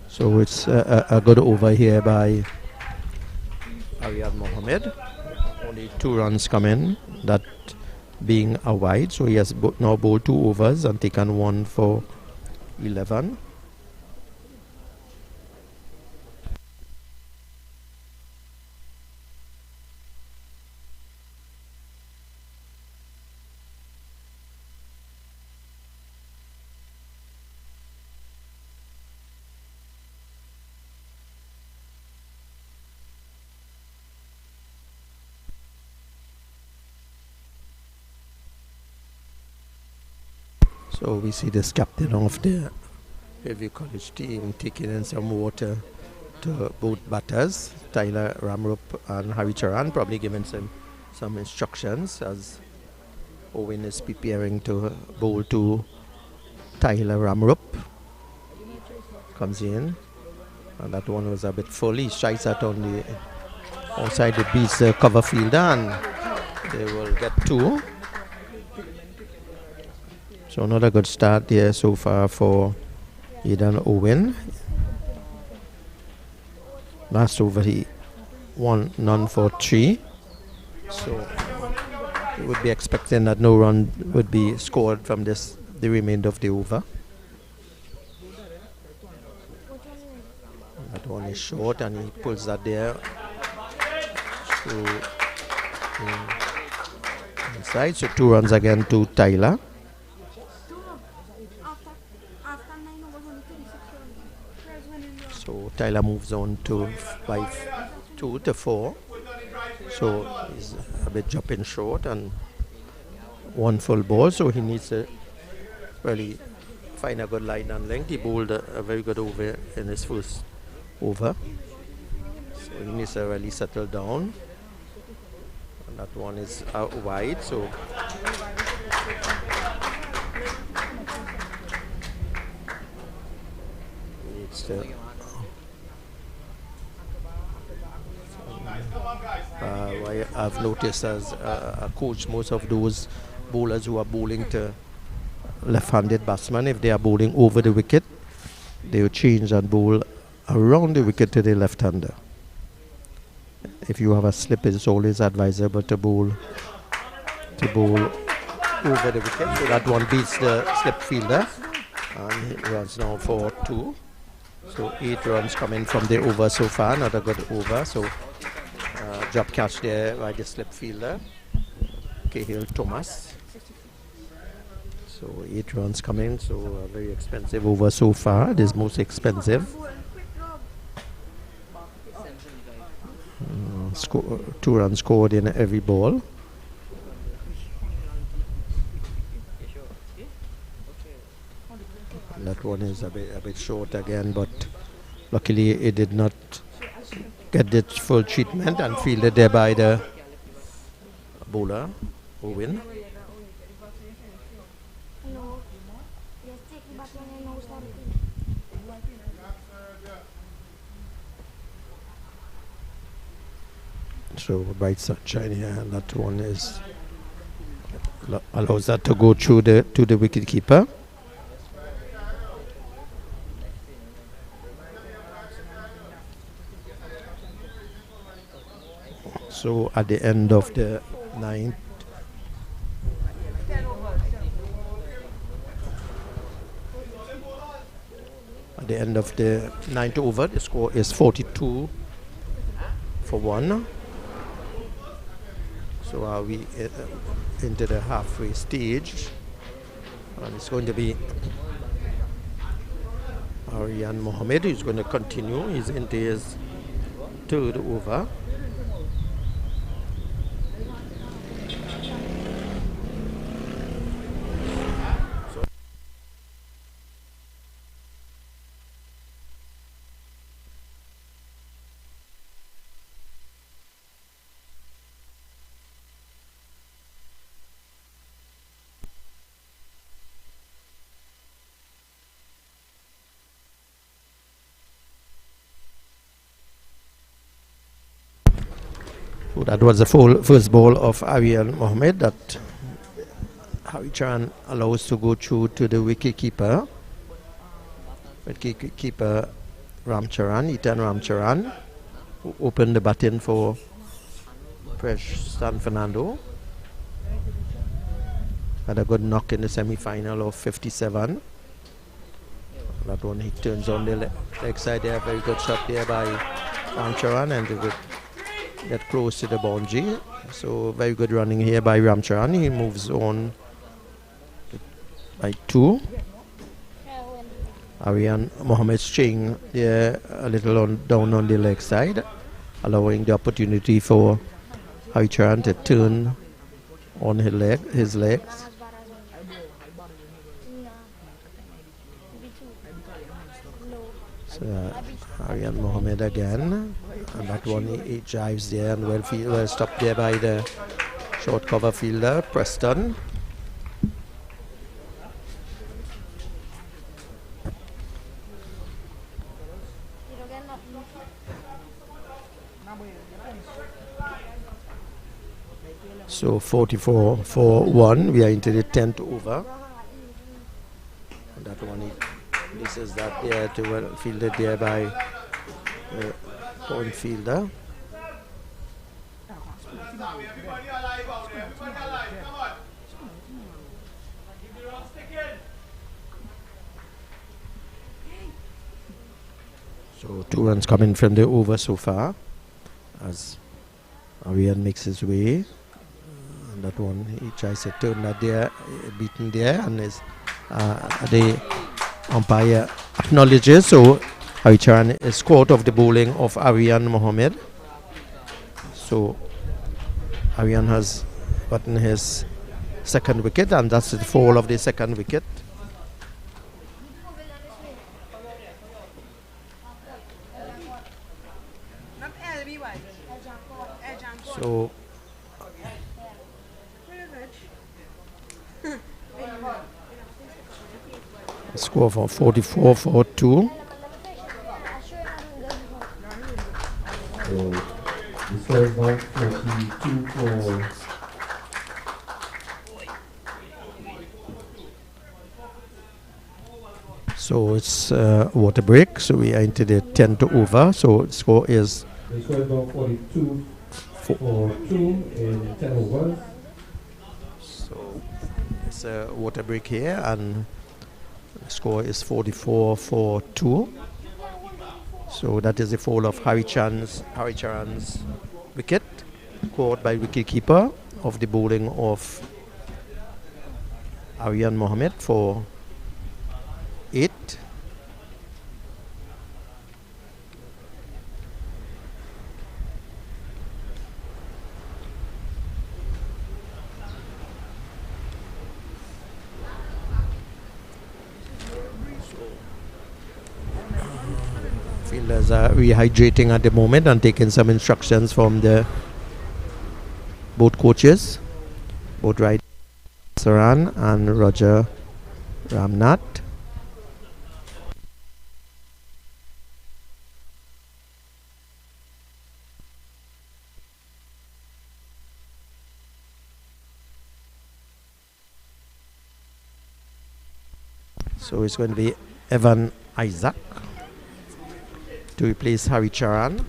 So it's a good over here by Ariad Mohammed. Only 2 runs come in. That being a wide, so he has now bowled 2 overs and taken 1 for 11. So we see this captain of the Hillview College team taking in some water to both batters, Tyler Ramrup and Harry Charan, probably giving some instructions as Owen is preparing to bowl to Tyler Ramrup. Comes in, and that one was a bit full. He strikes out on the outside, it beats the cover fielder, and they will get 2. So not a good start there so far for Aidan Owen. Last over he won none for 3. So we would be expecting that no run would be scored from the remainder of the over. That one is short and he pulls that there. So inside, so 2 runs again to Tyler. So Tyler moves on to 2 to 4. So he's a bit jumping short and 1 full ball. So he needs to really find a good line and length. He bowled a very good over in his first over. So he needs to really settle down. And that one is out wide. So he needs to. I've noticed as a coach, most of those bowlers who are bowling to left-handed batsmen, if they are bowling over the wicket, they will change and bowl around the wicket to the left-hander. If you have a slip, it's always advisable to bowl over the wicket. So that one beats the slip fielder, and it runs now for 2. So 8 runs coming from the over so far. Another good over. So drop catch there by the slip fielder, Cahill Thomas. So 8 runs coming, so a very expensive over so far. It is most expensive. 2 runs scored in every ball. And that one is a bit short again, but luckily it did not get its full treatment and fielded there by the bowler, Owen. So bright sunshine here, and that one is allows that to go through to the wicket keeper. So at the end of the 9th, over, the score is 42 for 1. So are we into the halfway stage, and it's going to be Aryan Mohammed who's going to continue. He's into his 3rd over. So that was the first ball of Aryan Mohammed that Harry Charan allows to go through to the wicket keeper. Wicket keeper Ethan Ramcharan, who opened the batting for Fresh San Fernando. Had a good knock in the semi-final of 57. That one he turns on the leg side there. Very good shot there by Ramcharan, and they would get close to the boundary. So very good running here by Ramcharan. He moves on by 2. Aryan Mohammed staying there a little down on the leg side, allowing the opportunity for Harry Charan to turn on his legs. So Aryan Mohammed again, and that one he drives there and well stopped there by the short cover fielder Preston. So 44-4-1, we are into the 10th over. And that one, this is that there to well fielded there by the point fielder. Everybody alive out there. Everybody alive. Come on. Keep the run sticking. So 2 runs coming from the over so far as Arian makes his way. And that one, he tries to turn that there, beaten there, and is the umpire acknowledges. So Haricharan is caught of the bowling of Aryan Mohammed. So Aryan has gotten his second wicket, and that's the fall of the second wicket. So a score for 44-4-2. So the score is now 42 for So it's water break, so we are into the 10th over. So the score is the score is now 42 for 2 in 10 overs. So it's a water break here, and the score is 44-4-2. So that is the fall of Haricharan's wicket, caught by wicketkeeper of the bowling of Aryan Mohammed for 8. Fielders are rehydrating at the moment and taking some instructions from the both coaches, both Right Saran and Roger Ramnath. So it's going to be Evan Isaac to replace Haricharan.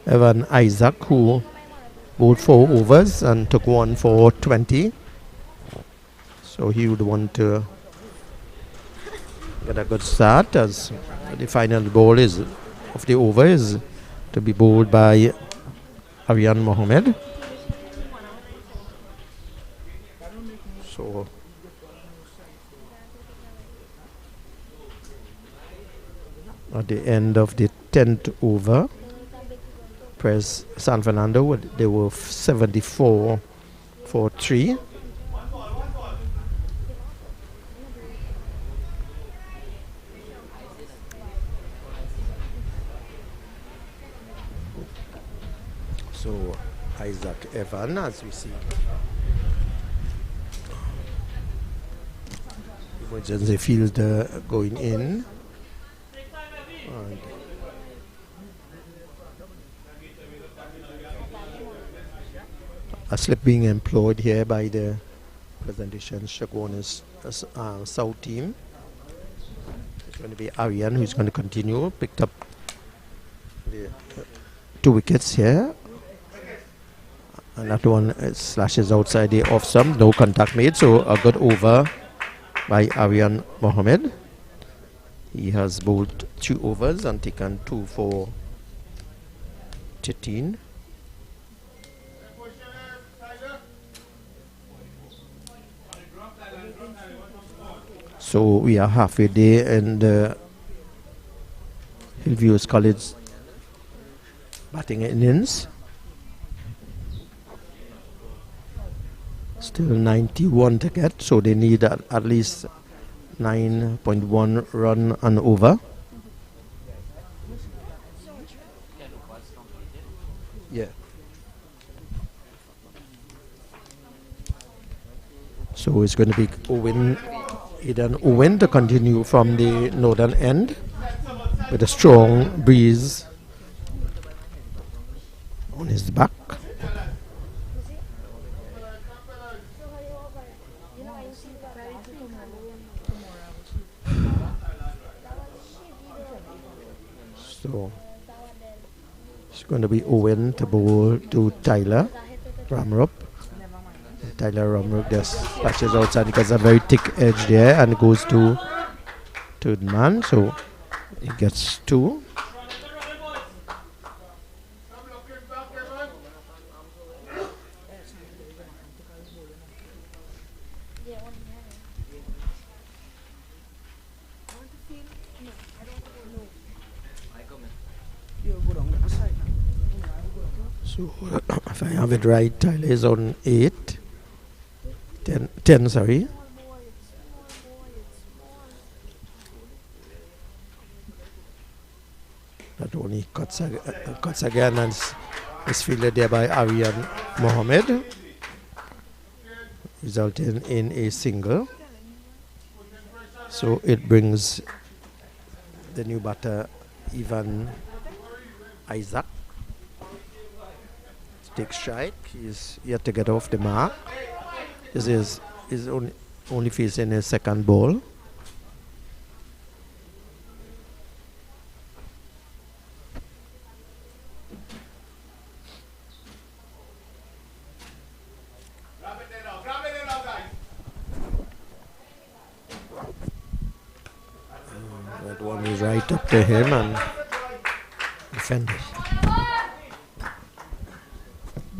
Evan Isaac, who bowled 4 overs and took 1 for 20. So he would want to get a good start, as the final ball is of the over is to be bowled by Aryan Mohammed. So at the end of the 10th over, Press San Fernando, they were 74 for 3. So Isaac Evan, as we see, emergency fielder going in, and a slip being employed here by the presentation Shagonis South team. It's going to be Aryan who's going to continue, picked up the 2 wickets here. And that one slashes outside the off stump, no contact made, so a good over by Aryan Mohammed. He has bowled 2 overs and taken 2 for 13. So we are halfway there in the Hillview College batting innings. Still 91 to get, so they need at least 9.1 run and over. Yeah. So it's going to be Eden Owen to continue from the northern end with a strong breeze on his back. So it's going to be Owen to bowl to Tyler Ramrup. Tyler Ramrup just touches outside because a very thick edge there and goes to third man, so he gets 2. So if I have it right, Tyler is on 8. 10, sorry. That only cuts again and is fielded there by Aryan Mohammed, resulting in a single. So it brings the new batter Ivan Isaac. Takes strike. He's yet to get off the mark. This is only facing his second ball. That one is right up to him and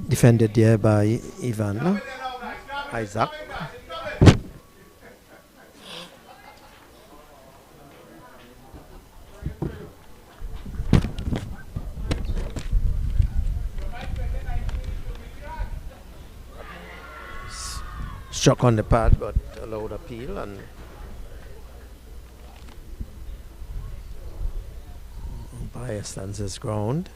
defended there by Ivan Isaac. Struck on the pad but allowed appeal, and umpire stands his ground.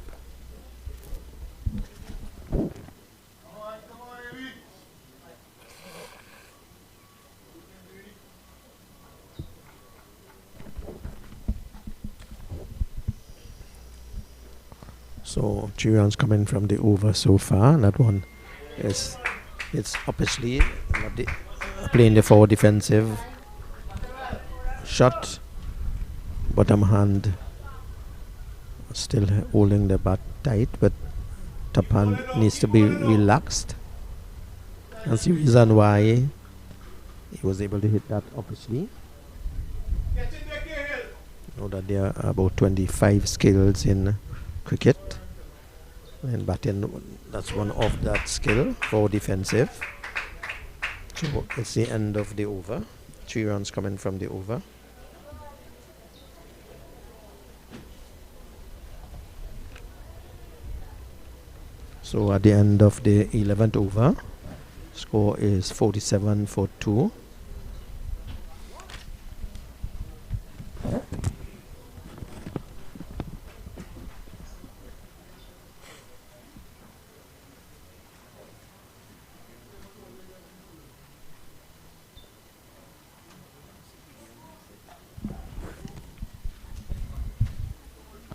So 3 runs coming from the over so far, and that one is obviously playing the forward defensive shot. Bottom hand still holding the bat tight, but top hand needs to be relaxed. That's the reason why he was able to hit that, obviously. Know that there are about 25 skills in cricket, and batting, that's one of that skill for defensive. So it's the end of the over. 3 runs coming from the over. So at the end of the 11th over, score is 47 for 2.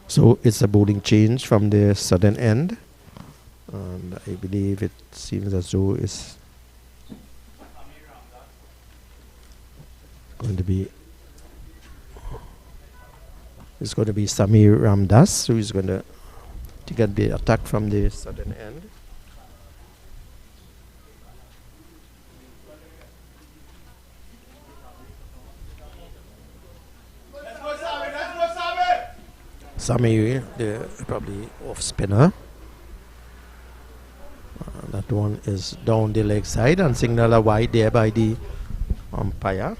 So it's a bowling change from the southern end, and I believe it seems as though it's going to be Samir Ramdas, who is going to get the attack from the southern end. Samir, the probably off spinner. That one is down the leg side and signal a wide there by the umpire.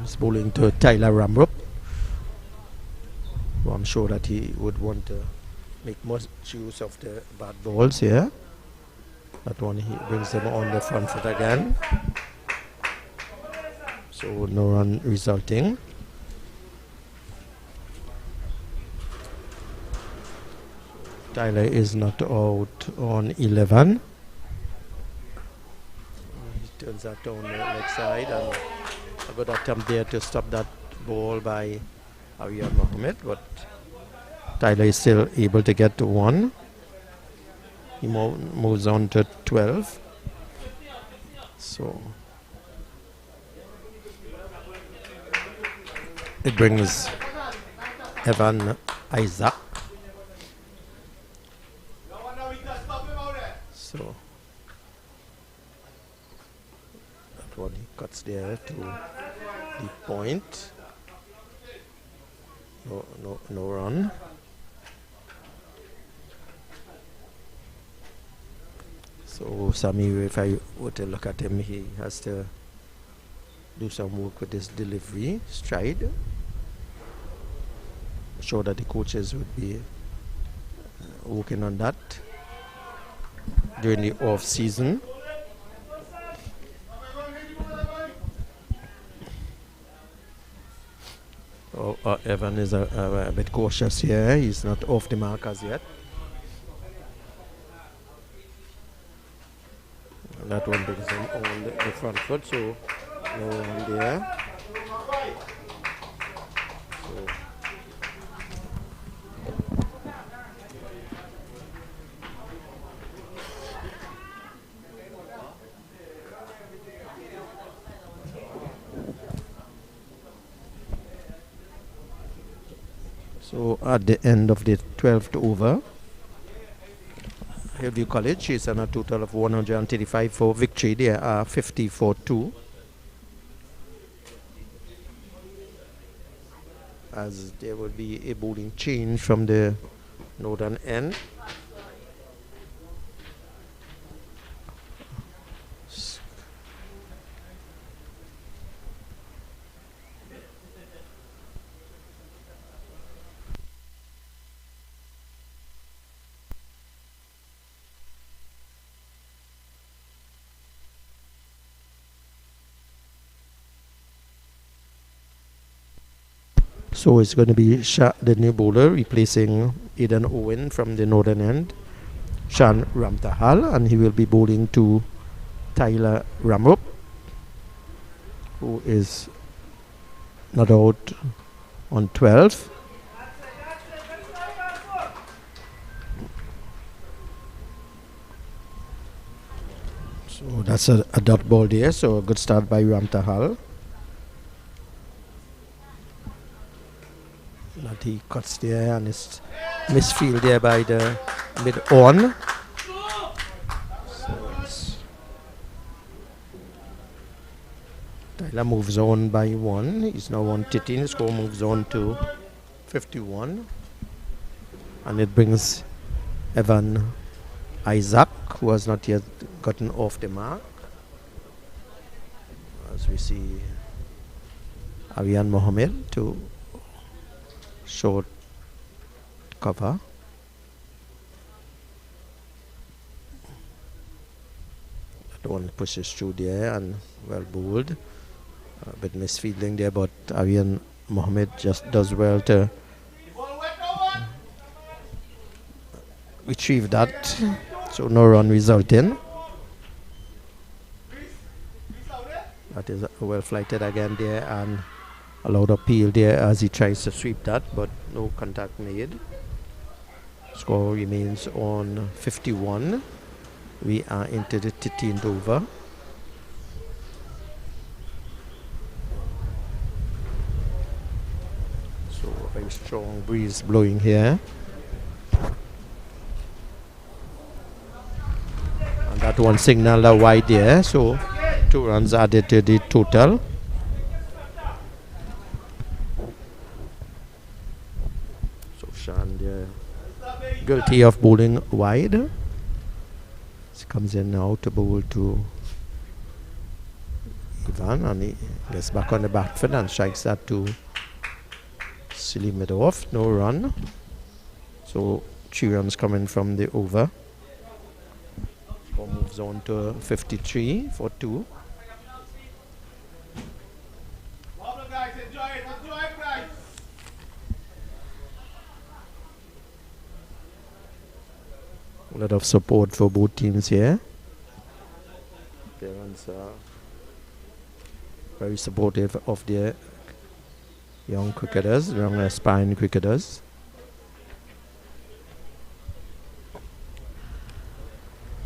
He's bowling to Tyler Ramrup, So I'm sure that he would want to make much use of the bad balls here. That one, he brings them on the front foot again. So no run resulting. Tyler is not out on 11. He turns that on the leg side, and a good attempt there to stop that ball by Aryan Mohammed, but Tyler is still able to get to 1. He moves on to 12. So it brings Evan Isaac. So that one he cuts there to the point. No run. So Sammy, if I were to look at him, he has to do some work with his delivery, stride. I'm sure that the coaches would be working on that during the off season. Evan is a bit cautious here. He's not off the mark as yet. And that one brings him on the front foot, so no one there. So at the end of the 12th over, Hillview College is on a total of 135 for victory. They are 50-2. As there will be a bowling change from the northern end. So it's going to be the new bowler replacing Aidan Owen from the northern end, Shan Ramtahal, and he will be bowling to Tyler Ramrup, who is not out on 12. So that's a dot ball there, so a good start by Ramtahal. That he cuts there, and it's misfield there by the mid-on. So Tyler moves on by 1. He's now on 13. The score moves on to 51. And it brings Evan Isaac, who has not yet gotten off the mark. As we see Aryan Mohammed to short cover. That one pushes through there and well bowled. A bit misfielding there, but Aryan Mohammed just does well to retrieve that. So no run resulting. That is well flighted again there, and allowed appeal there as he tries to sweep that, but no contact made. Score remains on 51. We are into the 13th over. So a very strong breeze blowing here. And that one signal wide there, so 2 runs added to the total. Guilty of bowling wide. He comes in now to bowl to Ivan, and he gets back on the back foot and strikes that to Silly middle off, no run. So 3 runs coming from the over. Score moves on to 53 for 2. Well, guys, enjoy it, guys. A lot of support for both teams here. Parents are very supportive of their young cricketers, young aspiring cricketers.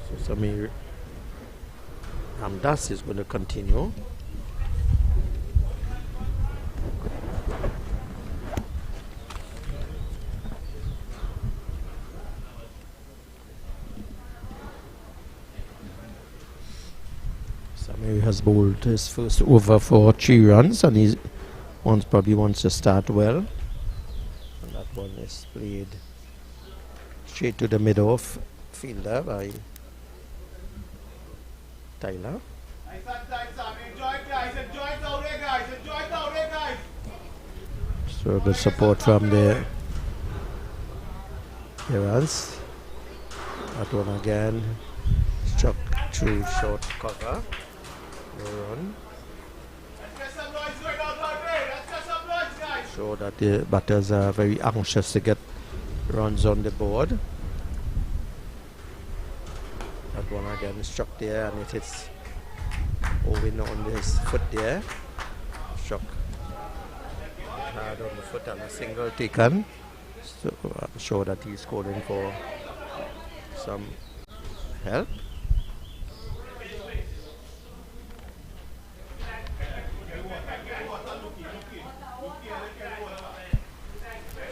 So Samir Ramdas is going to continue. Samir has bowled his first over for 3 runs and he probably wants to start well. And that one is played straight to the middle of fielder by Tyler. Enjoy it, guys. Enjoy it out there, guys. Enjoy it out there, guys. So good support from the Irans. That one again struck through short cover. No run. Let's get some noise going on out there. Let's get some noise, guys. So that the batters are very anxious to get runs on the board. That one again struck there and it hits Owen on his foot there. Struck hard on the foot and a single taken. So I'm sure that he's calling for some help.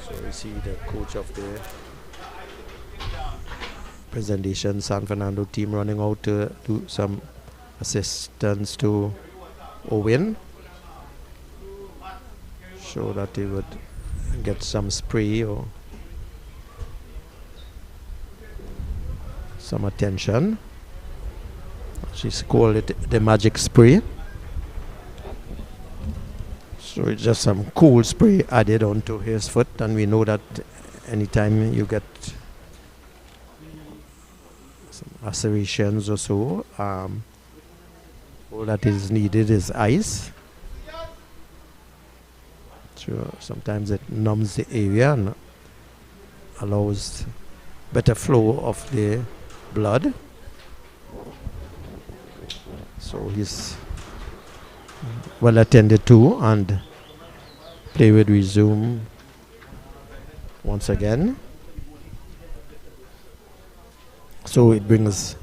So we see the coach of the presentation San Fernando team running out to do some assistance to Owen, so that he would get some spray or some attention. She's called it the magic spray. So it's just some cool spray added onto his foot, and we know that anytime you get some lacerations or so, all that is needed is ice. So sometimes it numbs the area and allows better flow of the blood. So he's well attended to, and play will resume once again. So it brings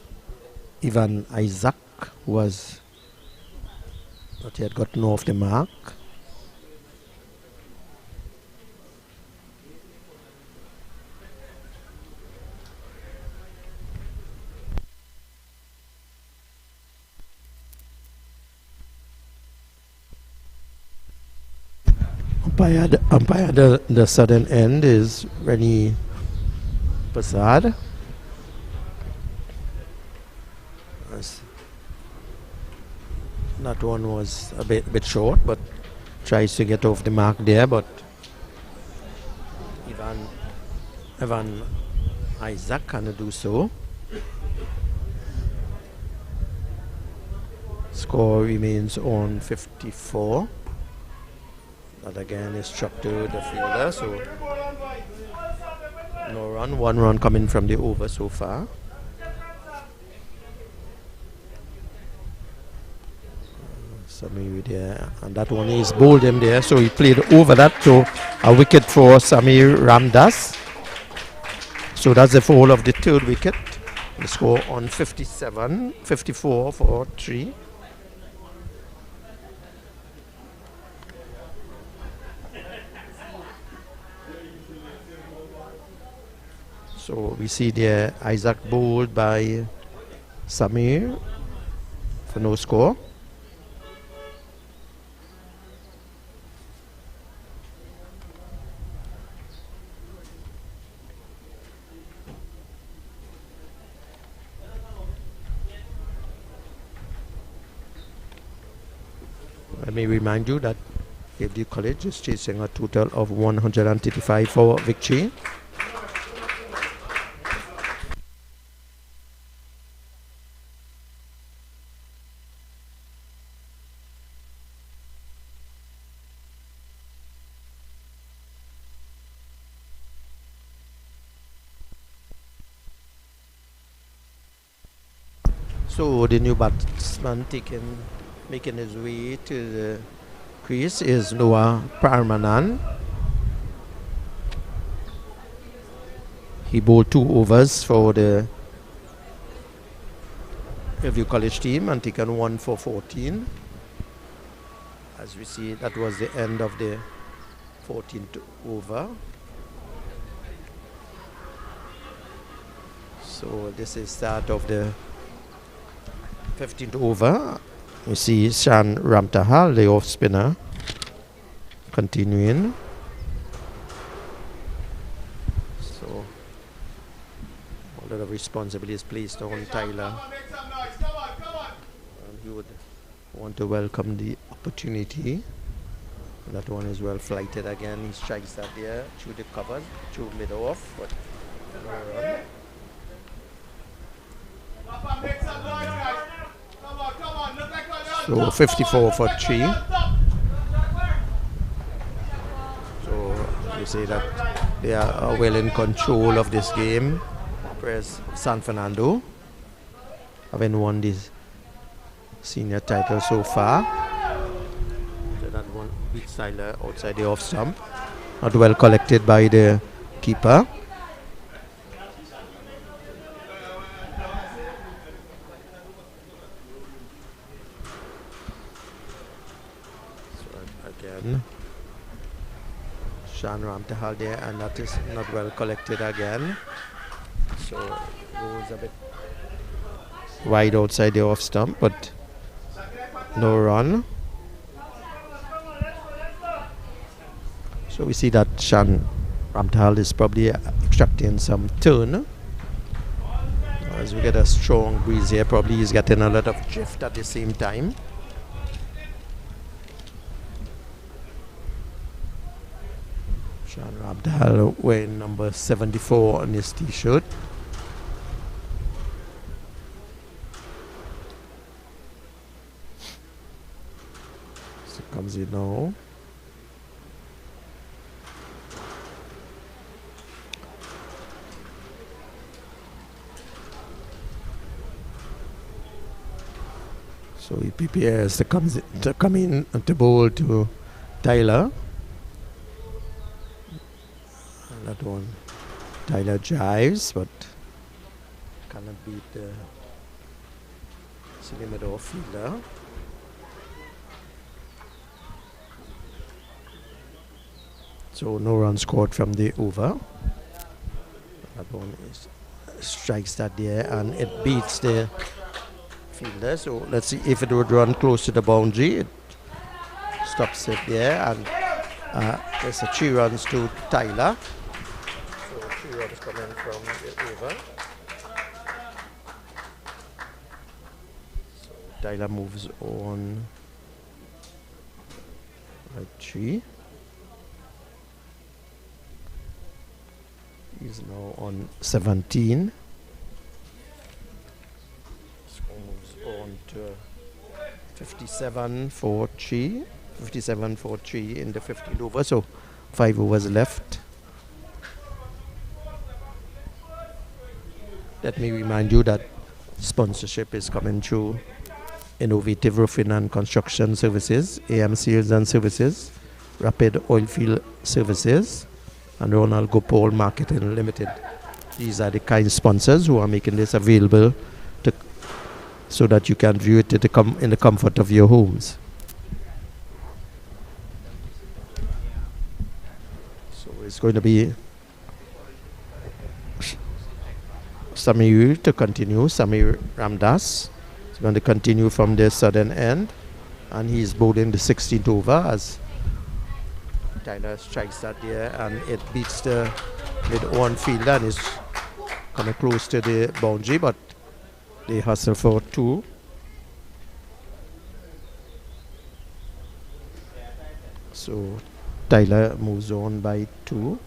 Ivan Isaac, who was not yet gotten off the mark. Umpire the southern end is Rennie Prasad. That one was a bit short, but tries to get off the mark there, but Evan Isaac cannot do so. Score remains on 54. That again is struck to the fielder, so no run, 1 run coming from the over so far. Samir there, and that one is bowled him there, so he played over that, so a wicket for Samir Ramdas. So that's the fall of the 3rd wicket. The score on 54 for 3. So we see there Isaac bowled by Samir for no score. Let me remind you that Hillview College is chasing a total of 135 for victory. So the new batsman making his way to the crease is Noah Parmanan. He bowled 2 overs for the Hillview College team and taken 1 for 14. As we see, that was the end of the 14th over. So this is start of the 15th over. We see Shan Ramtahal, the off spinner, continuing. So a lot of responsibility is placed on Tyler. And he would want to welcome the opportunity. That one is well flighted again. He strikes that there through the cover, through mid off, but no run. So 54 for 3. So you say that they are well in control of this game. Whereas San Fernando, having won this senior title so far. So that one beats Tyler outside the off stump. Not well collected by the keeper. Shan Ramtahal there, and that is not well collected again. So goes a bit wide outside the off stump, but no run. So we see that Shan Ramtahal is probably extracting some turn. As we get a strong breeze here, probably he's getting a lot of drift at the same time. Shan Ramtahal wearing number 74 on his t-shirt. So comes in now. So he prepares to come in to bowl to Tyler. And that one, Tyler drives, but cannot beat the semi-mid-off fielder. So no run scored from the over. That one strikes that there, and it beats the fielder. So let's see if it would run close to the boundary. It stops it there, and there's a 3 runs to Tyler. So 3 runs coming from the over. So Tyler moves on by 3. He's now on 17. On to 57 for 3 in the 15th over, so 5 overs left. Let me remind you that sponsorship is coming through Innovative Roofing and Construction Services, AM Sales and Services, Rapid Oilfield Services, and Ronald Gopal Marketing Limited. These are the kind sponsors who are making this available so that you can view it in the comfort of your homes. So it's going to be Samir to continue. Samir Ramdas is going to continue from the southern end, and he's bowling the 16th over as Tyler strikes that there, and it beats the mid-on fielder and is coming close to the boundary, but they hustle for 2. So Tyler moves on by 2.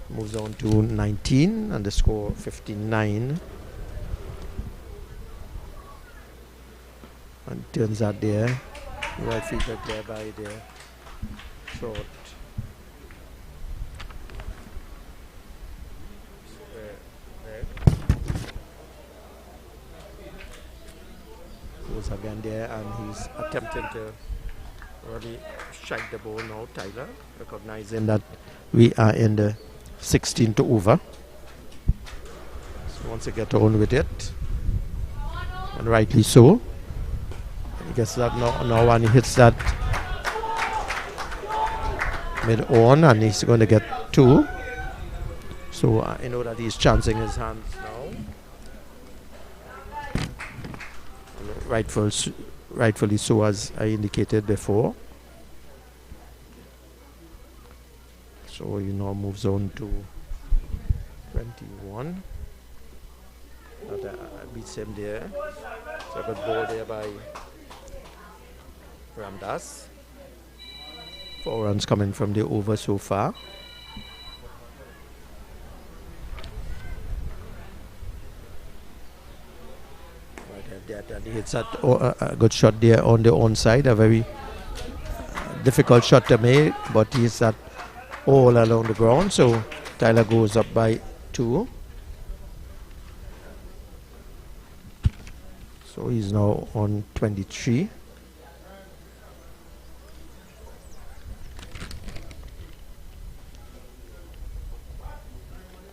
Moves on to 19 and the score 59. And turns out there. Right feedback there by the short. Goes again there and he's attempting to really strike the ball now, Tyler, recognizing that we are in the 16 to over. So wants to get on with it. And rightly so. He gets that now and he hits that mid on and he's going to get 2. So you know that he's chancing his hands now. Rightfully so, as I indicated before. So he now moves on to 21. That beats him there. So a good ball there by Ramdas. 4 runs coming from the over so far. And he hits a good shot there on the onside. A very difficult shot to make, but he's that all along the ground. So Tyler goes up by 2. So he's now on 23.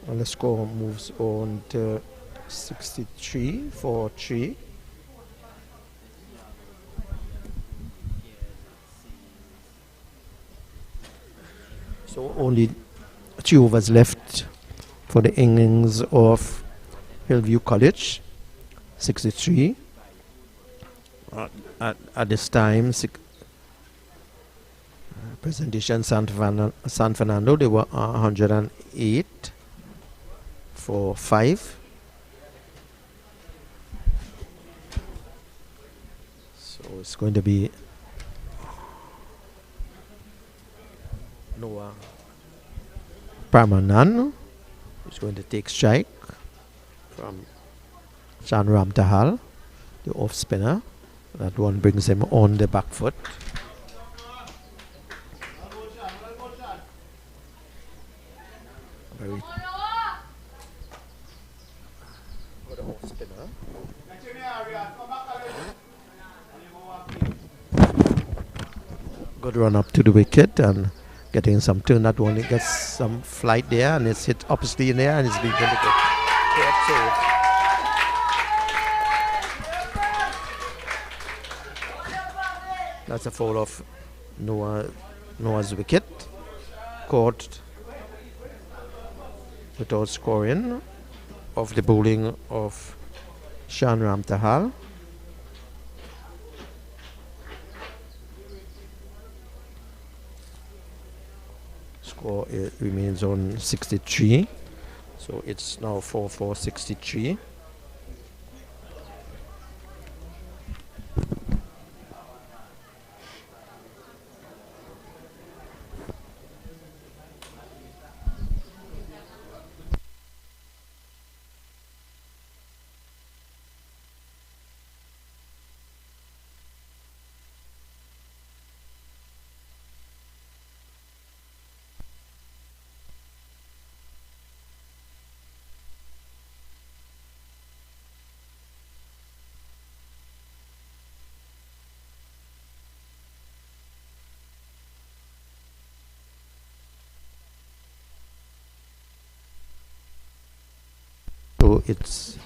And the score moves on to 63 for 3. So only 3 overs left for the innings of Hillview College. 63. At this time, presentation San Fernando, they were 108 for 5. So it's going to be Noah Parmanan who's going to take strike from Shanram Tahal, the off spinner. That one brings him on the back foot. Very good off spinner. Good run up to the wicket and getting some turn. That one, it gets some flight there and it's hit obviously in there and it's been going to get that's a fall of Noah's wicket, caught without scoring of the bowling of Shanram Tahal. Score remains on 63, so it's now 4 63. So it's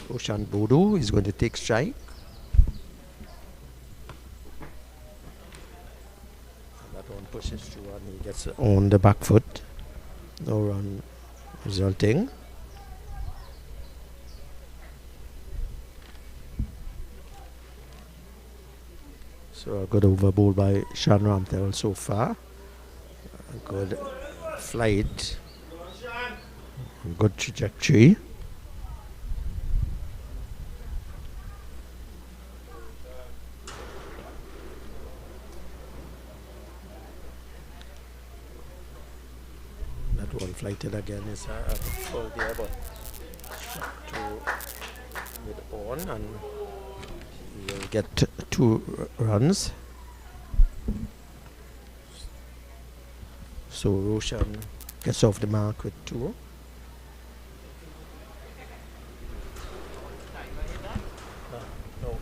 Oshan Bodo is going to take strike. That one pushes through and he gets on the back foot. No run resulting. So a good over ball by Shanram Tewal so far. A good flight. Good trajectory. That one flighted again is a full there, but shot to mid on, and he will get 2 runs. So Roshan gets off the mark with 2. No.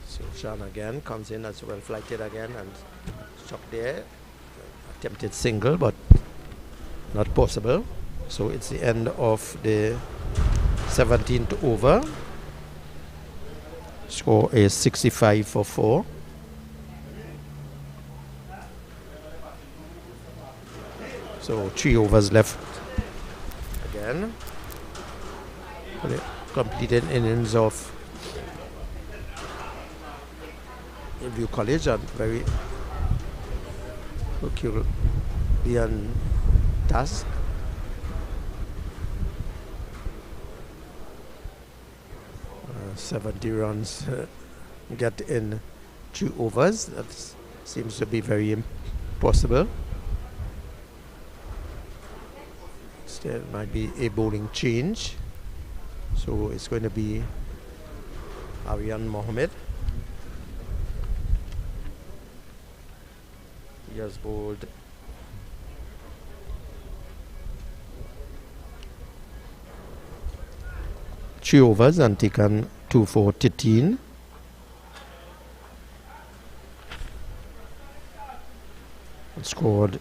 So Roshan again comes in as well, flighted again and struck there. Attempted single, but not possible. So it's the end of the 17th over. Score is 65 for 4. So 3 overs left again. For the completed innings of Hillview College, and very Herculean task. Uh, 70 runs get in 2 overs. That seems to be very impossible. There might be a bowling change, so it's going to be Aryan Mohammed. He has bowled three overs and taken 2 for 13. Scored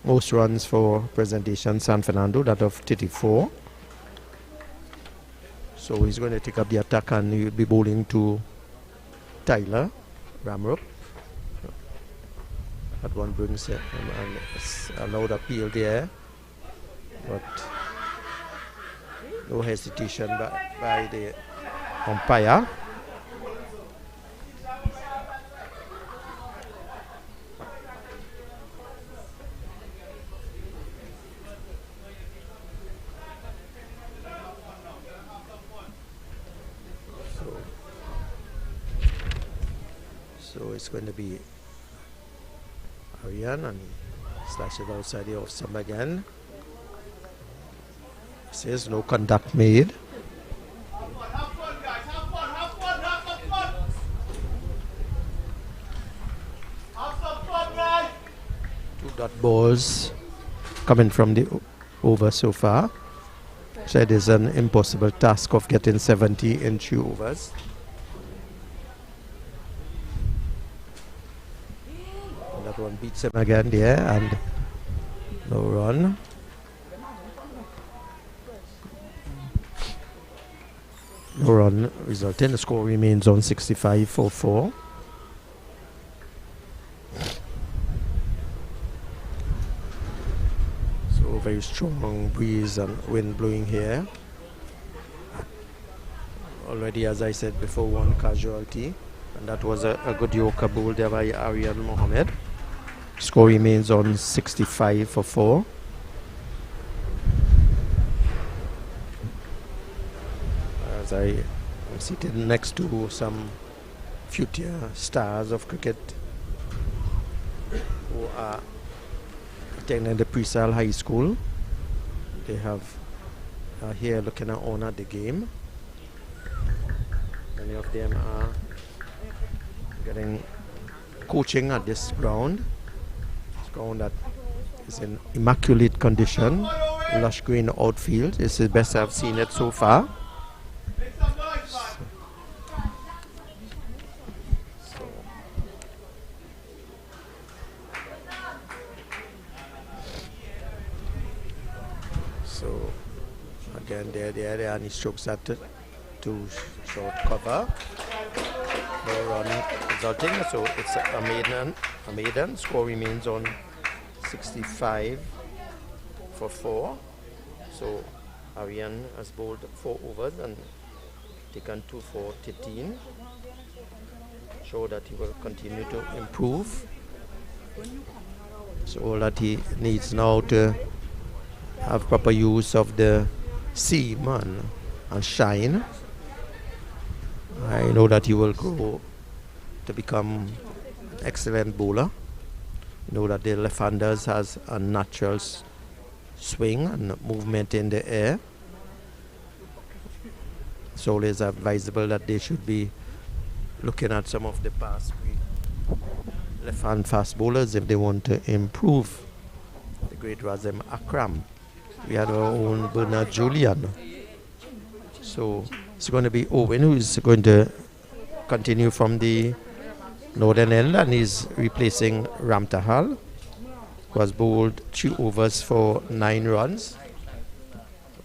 most runs for Presentation San Fernando, that of 34. So he's going to take up the attack and he'll be bowling to Tyler Ramrup. That one brings him and a loud appeal there, but no hesitation by the umpire. So it's going to be Aryan, and he slashes outside the off stump again. Says no contact made. 2 dot balls coming from the over so far. So it is an impossible task of getting 70 in 2 overs. That one beats him again there, and no run. No run resulting. The score remains on 65 for 4. So very strong breeze and wind blowing here. Already, as I said before, 1 casualty, and that was a good Yorker bowl there by Aryan Mohammed. Score remains on 65 for 4. As I am seated next to some future stars of cricket who are attending the Presal High School. They are here looking on at the game. Many of them are getting coaching at this ground. Ground that is in immaculate condition, lush green outfield. This is the best I've seen it so far. So again, there and he strokes that to short cover. No run resulting, so it's a maiden. Score remains on 65 for 4. So Aryan has bowled 4 overs and taken 2 for 13. Show that he will continue to improve. So all that he needs now to have proper use of the seam and shine. I know that he will grow to become excellent bowler. You know that the left-handers has a natural swing and movement in the air. So it is advisable that they should be looking at some of the past left-hand fast bowlers if they want to improve. The great Razem Akram. We had our own Bernard Julian. So it's going to be Owen who is going to continue from the northern end, and he's replacing Ramtahal, who has bowled 3 overs for 9 runs.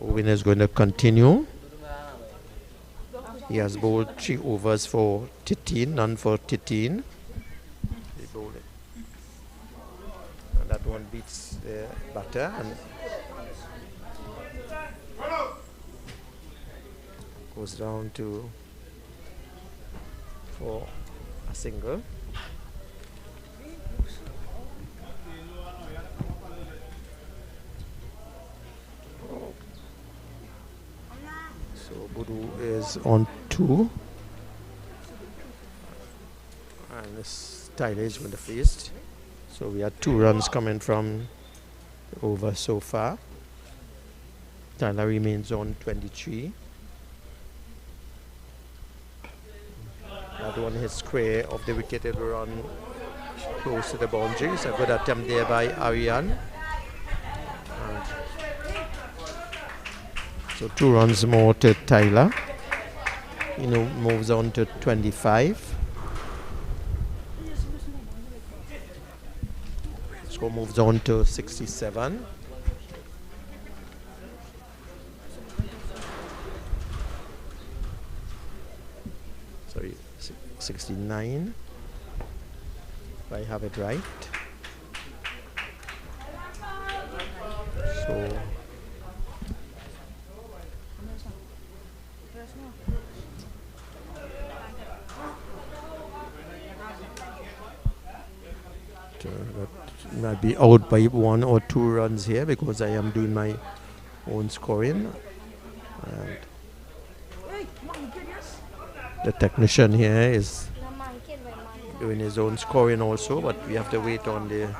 Owen is going to continue. He has bowled 3 overs for 13, none for 13. They bowled it. And that one beats the batter and goes down to for a single. So Budu is on 2, and this Tyler is going to face. So we had 2 runs coming from the over so far. Tyler remains on 23. That one hit square of the wicket. It will run close to the boundaries. A good attempt there by Ariane. So 2 runs more to Tyler. He moves on to 25. Score moves on to 67. Sorry, 69. If I have it right. So might be out by 1 or 2 runs here because I am doing my own scoring. And the technician here is doing his own scoring also, but we have to wait on the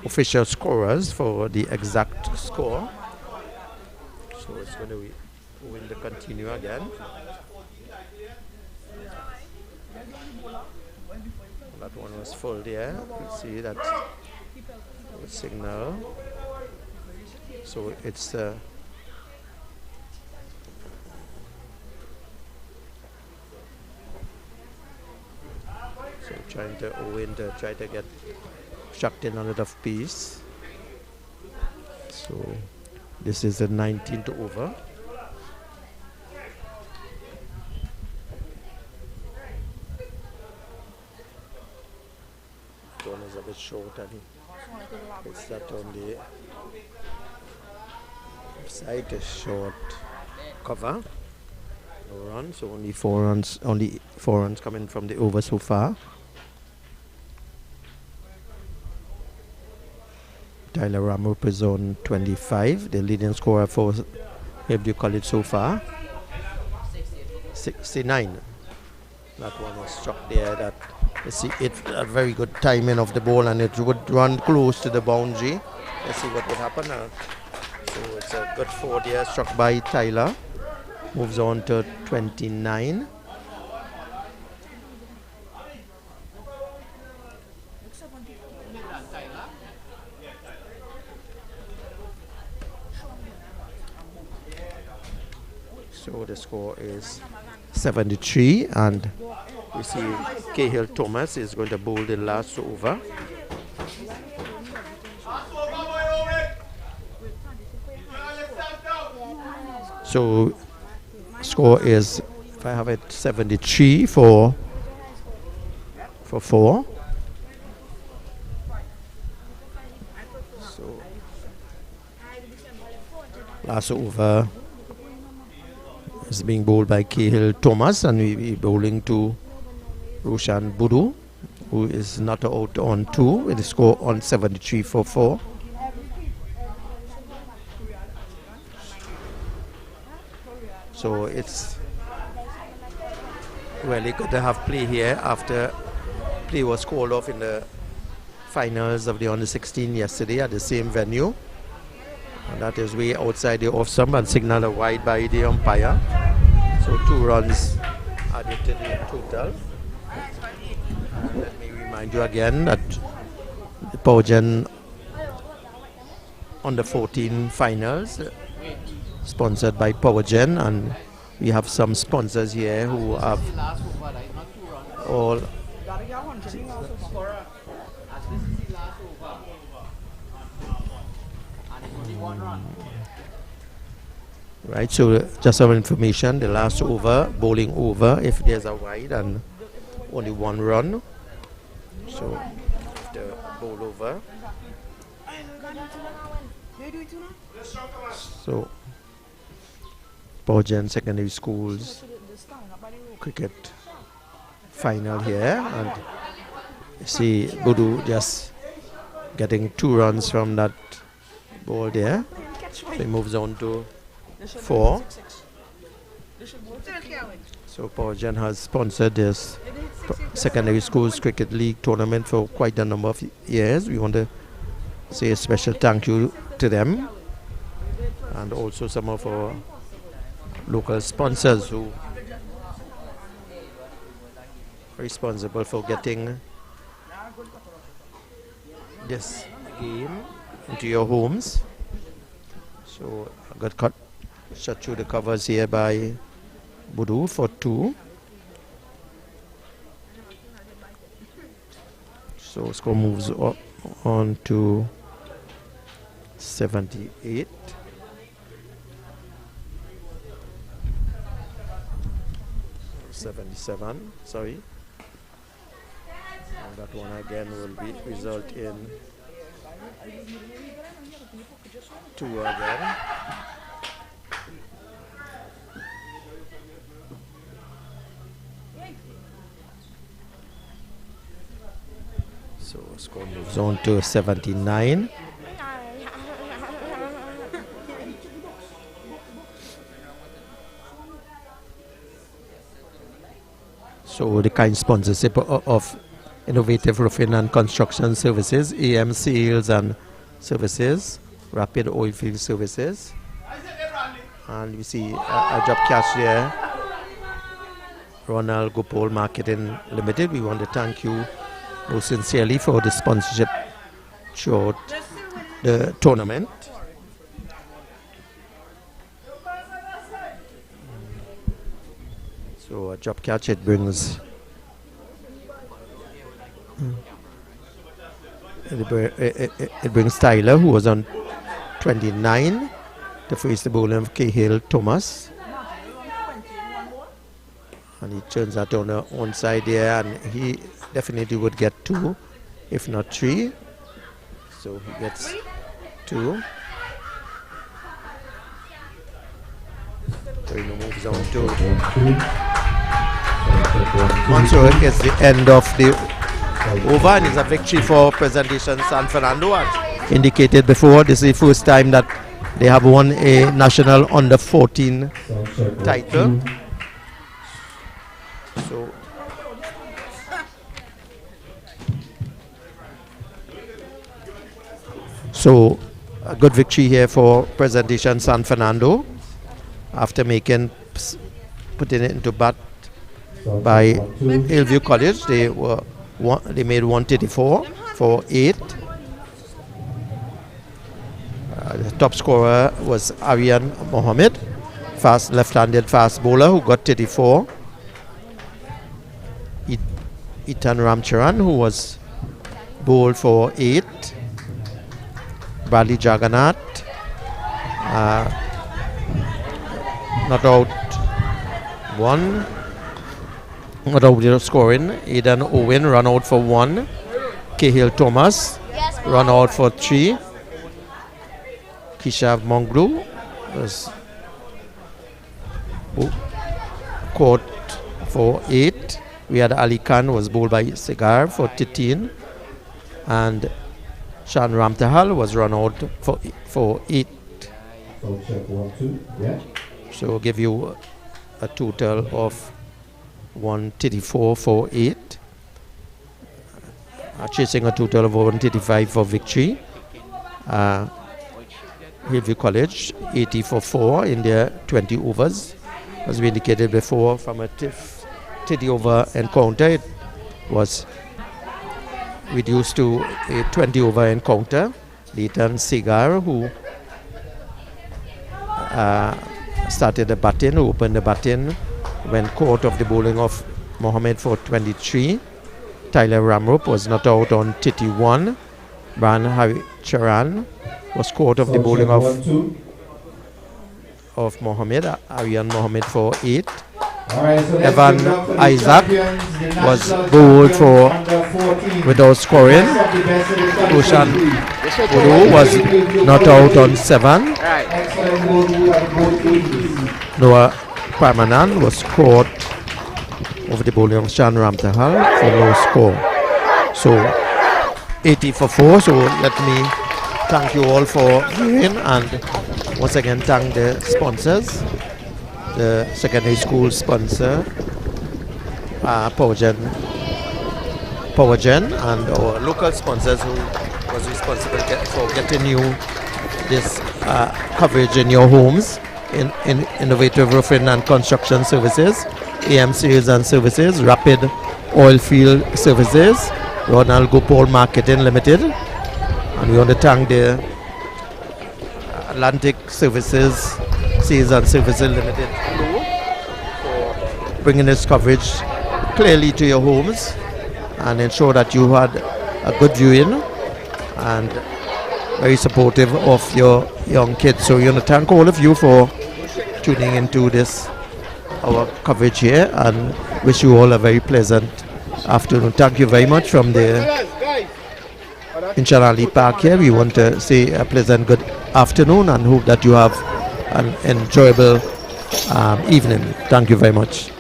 official scorers for the exact score. So it's going to win the continue again. That one was full there. You see that signal. So it's so trying to Owen to try to get chucked in another piece. So this is the 19th over. One is a bit short and it's that on the side, a short cover. No run, so only 4 runs. Only 4 runs coming from the over so far. Tyler Ramup is on 25, the leading scorer for Hillview College so far. 69. That one was struck there. That you see, it's a very good timing of the ball, and it would run close to the boundary. Let's see what would happen. So it's a good 4 there, struck by Tyler. Moves on to 29. So the score is 73, and we see Cahill Thomas is going to bowl the last over. So score is, if I have it, 73 for 4. So last over is being bowled by Cahill Thomas, and we be bowling to Roshan Budu, who is not out on 2 with the score on 73 for 4. So it's really good to have play here after play was called off in the finals of the under 16 yesterday at the same venue. And that is way outside the off stump and signaled a wide by the umpire. So 2 runs added to the total. And let me remind you again that the Powergen under 14 finals sponsored by Powergen, and we have some sponsors here who have all right. So just some information, the last over, bowling over if there's a wide and only 1 run. So the bowl over. So Powergen Secondary Schools cricket final here, and you see Budu just getting 2 runs from that ball there. So he moves on to 4. So Powergen has sponsored this Secondary Schools Cricket League tournament for quite a number of years. We want to say a special thank you to them, and also some of our local sponsors who are responsible for getting this game into your homes. So I got shot through the covers here by Budu for 2. So score moves on to 78. 77, sorry. And that one again will result in 2 again. So score moves on to 79. So the kind sponsorship of Innovative Roofing and Construction Services, AM Sales and Services, Rapid Oilfield Services, and you see a job catch there, Ronald Gopal Marketing Limited. We want to thank you most sincerely for the sponsorship throughout the tournament. So a drop catch, it brings it brings Tyler, who was on 29, to face the bowler of Cahill Thomas, and he turns that on the onside there, and he definitely would get 2, if not 3. So he gets 2. So he moves on to. So it's the end of the over, and it's a victory for Presentation San Fernando. As indicated before, this is the first time that they have won a national under 14 title. So a good victory here for Presentation San Fernando after putting it into bat by Hillview College. They made 134 for 8. The top scorer was Aryan Mohammed, left-handed fast bowler, who got 34. Ethan Ramcharan, who was bowled for 8. Bradley Jagannath, not out 1. Not out scoring. Aidan Owen run out for 1. Cahill Thomas run out for 3. Kishav Mongru was caught for 8. We had Ali Khan was bowled by Cigar for 13. And Shan Ramtahal was run out for 8. So give you a total of 134 for 8. chasing a total of 135 for victory. Hillview College 80 for 4 in their 20 overs. As we indicated before, from a 30 over encounter, it was reduced to a 20 over encounter. Leighton Segar, who started the batting, who opened the batting, went caught of the bowling of Mohammed for 23. Tyler Ramrup was not out on 31. Bran Haricharan was caught of the bowling of Mohammed, Aryan Mohammed for 8. Evan Isaac was bowled for without scoring. Roshan Udu was not out on 7. Noah Parmanan was caught over the bowling of Shan Ramtahal for no score. So 80 for 4. So let me thank you all for viewing, and once again thank the sponsors. The secondary school sponsor, PowerGen, and our local sponsors who was responsible for getting you this coverage in your homes, in Innovative Roofing and Construction Services, AM Sales and Services, Rapid Oilfield Services, Ronald Gopal Marketing Limited, and we want to thank the Atlantic Services Sales and Services Limited for bringing this coverage clearly to your homes and ensure that you had a good viewing and very supportive of your young kids. So we want to thank all of you for tuning into this our coverage here, and wish you all a very pleasant afternoon. Thank you very much from the Inchanali Park here. We want to say a pleasant good afternoon and hope that you have an enjoyable evening. Thank you very much.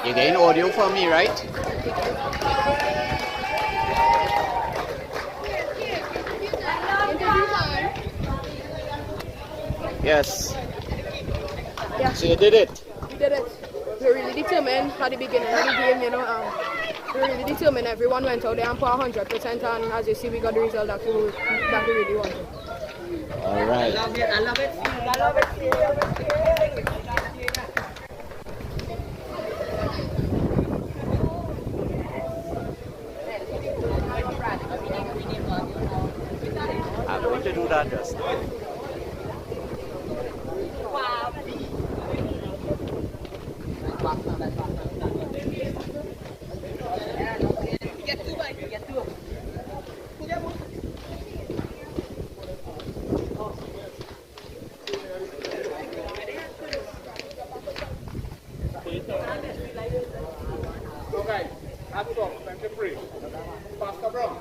You're getting audio from me, right? Yes. Yeah. So you did it? We did it. We were really determined at the beginning of the game, you know. We were really determined. Everyone went out there and put 100%, and as you see, we got the result that we really wanted. All right. I love it. I love it. I love it. I'm going to do that just now. Okay, that's all. Thank you, free. Pastor Brown.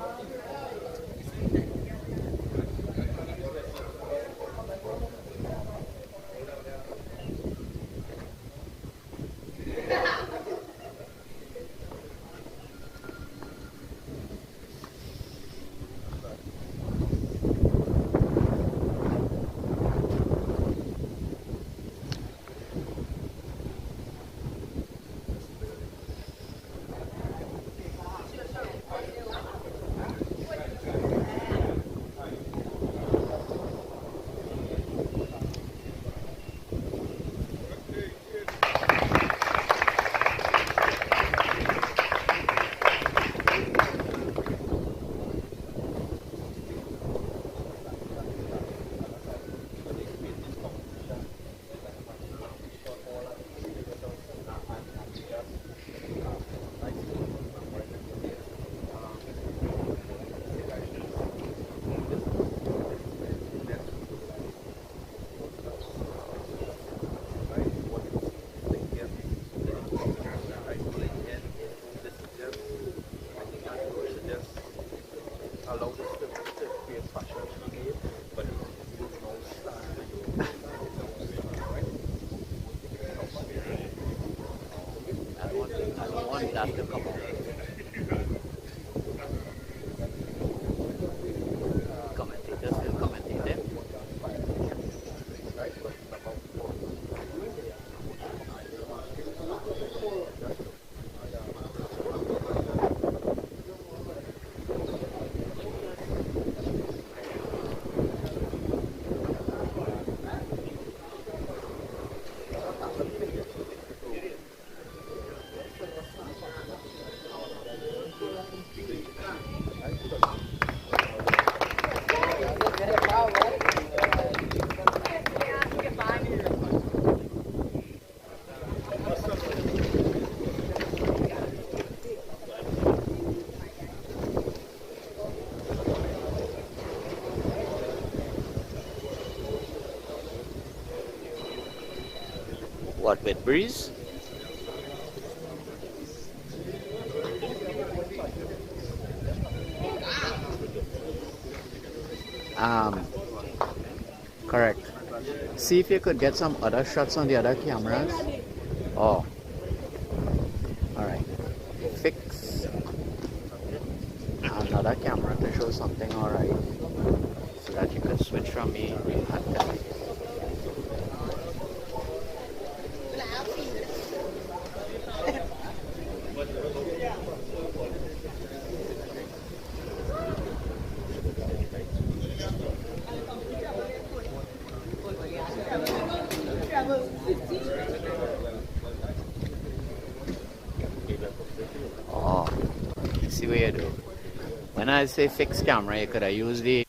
What, with breeze? Correct. See if you could get some other shots on the other cameras. Oh. Alright. Fix another camera to show something alright. So that you could switch from me and tell me. Oh, see what you do. When I say fixed camera, you could have used the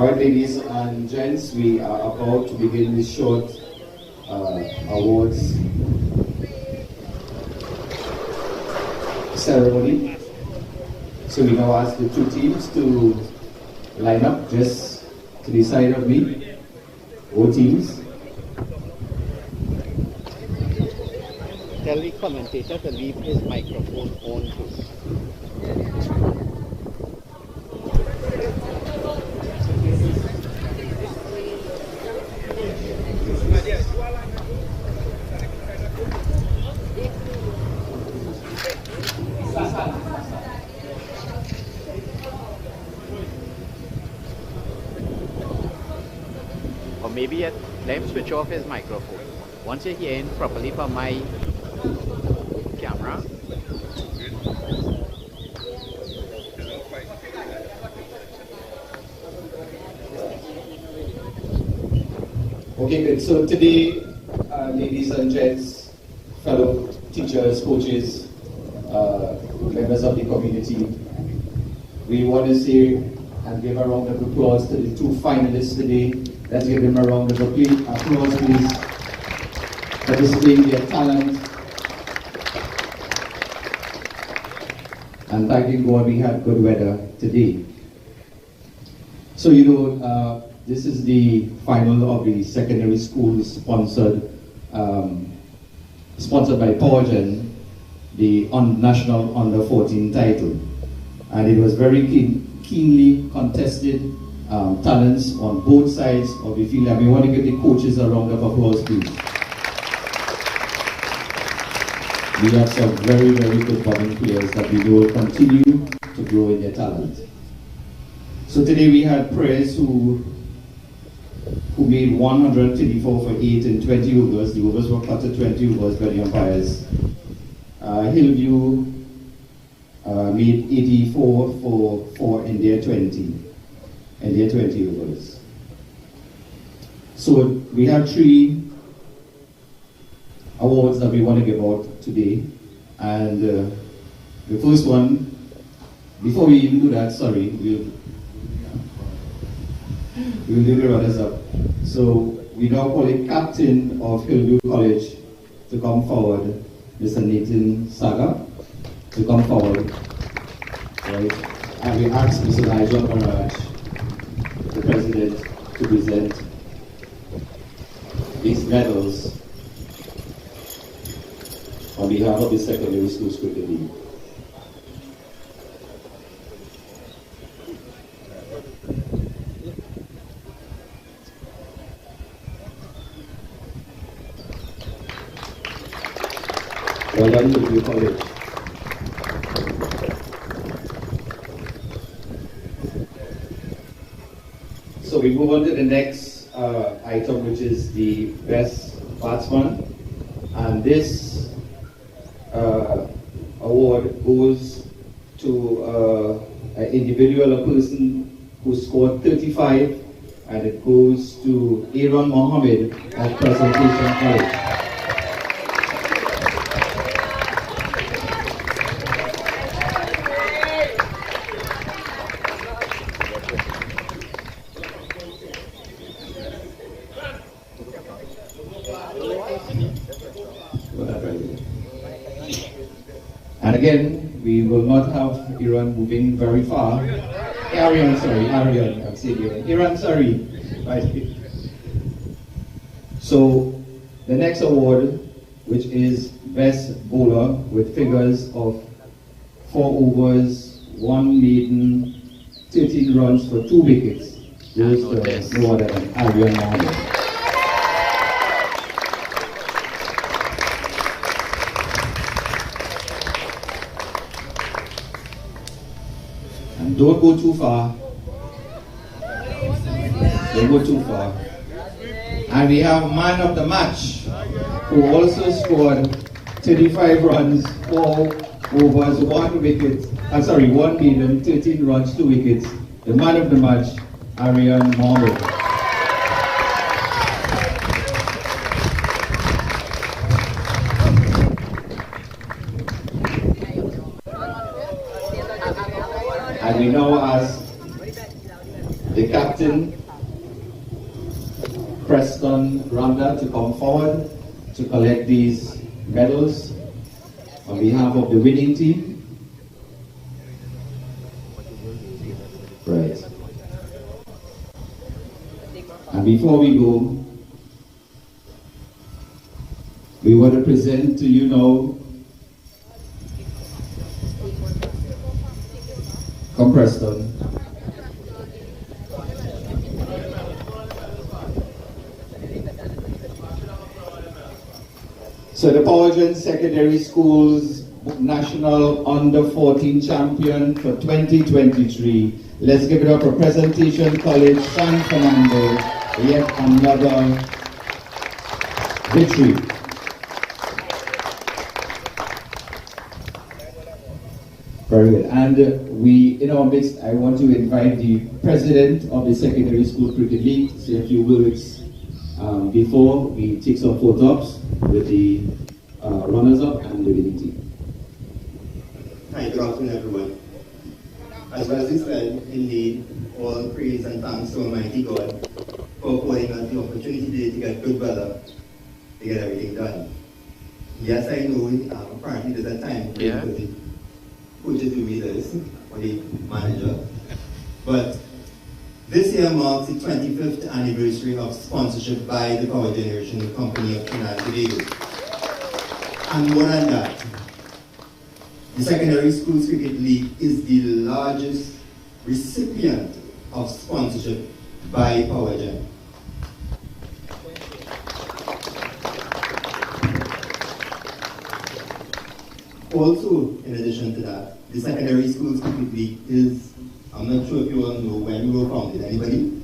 Alright, ladies and gents, we are about to begin this short awards ceremony. So we now ask the two teams to line up just to the side of me. Both teams. Tell the commentator to leave his microphone on too. Or maybe let him switch off his microphone. Once you're hearing properly from my camera. Okay, good. So today, ladies and gents, fellow teachers, coaches, members of the community, we want to say and give a round of applause to the two finalists today. Let's give them a round of applause, please, for displaying their talent. And thanking God we had good weather today. So, you know, this is the final of the secondary school sponsored by Powergen, the National Under 14 title. And it was very keenly contested, talents on both sides of the field. And we want to give the coaches a round of applause, please. We have some very, very good budding players that we know will continue to grow in their talent. So today we had Prez who made 134 for 8 and 20 overs. The overs were cut to 20 overs by the umpires. Hillview made 84 for 4 in their 20 overs. So we have 3 awards that we want to give out today. And the first one, before we even do that, sorry, we'll do the runners up. So we now call it Captain of Hillview College to come forward, Mr. Nathan Saga, to come forward. Right? And we ask Mr. Nigel Barrage, the president, to present these medals on behalf of the secondary school cricket league. Well done, Hillview College. So we move on to the next item, which is the best batsman. And this award goes to an individual, a person who scored 35, and it goes to Aaron Mohammed of Presentation College. And again, we will not have Iran moving very far. Arian, I'm saying Iran, sorry. Right. So, the next award, which is Best Bowler with figures of 4 overs, 1 maiden, 13 runs for 2 wickets, goes to no other than Arian Mohammed. Don't go too far. Don't go too far. And we have man of the match, who also scored 35 runs, 4 overs, 1 wicket. 1 maiden, 13 runs, 2 wickets. The man of the match, Arian Mohammed. And we now ask the captain, Preston Ramda, to come forward to collect these medals on behalf of the winning team. Right. And before we go, we want to present to you now, come Preston. So the Powergen Secondary Schools National Under 14 Champion for 2023. Let's give it up for Presentation College San Fernando, yet another victory. Very good. And we, in our midst, I want to invite the President of the Secondary School Cricket League to say a few words before we take some photos with the runners-up and the winning team. Hi, good afternoon, everyone. As well as he said, indeed, all praise and thanks to Almighty God for affording us the opportunity today to get good weather to get everything done. Yes, I know apparently there's a time for the coaches will be this, or the manager, but this year marks the 25th anniversary of sponsorship by the Power Generation Company of Trinidad and Tobago. And more than that, the Secondary Schools Cricket League is the largest recipient of sponsorship by PowerGen. Also, in addition to that, the Secondary Schools Cricket League is, I'm not sure if you all know when we were founded. Anybody?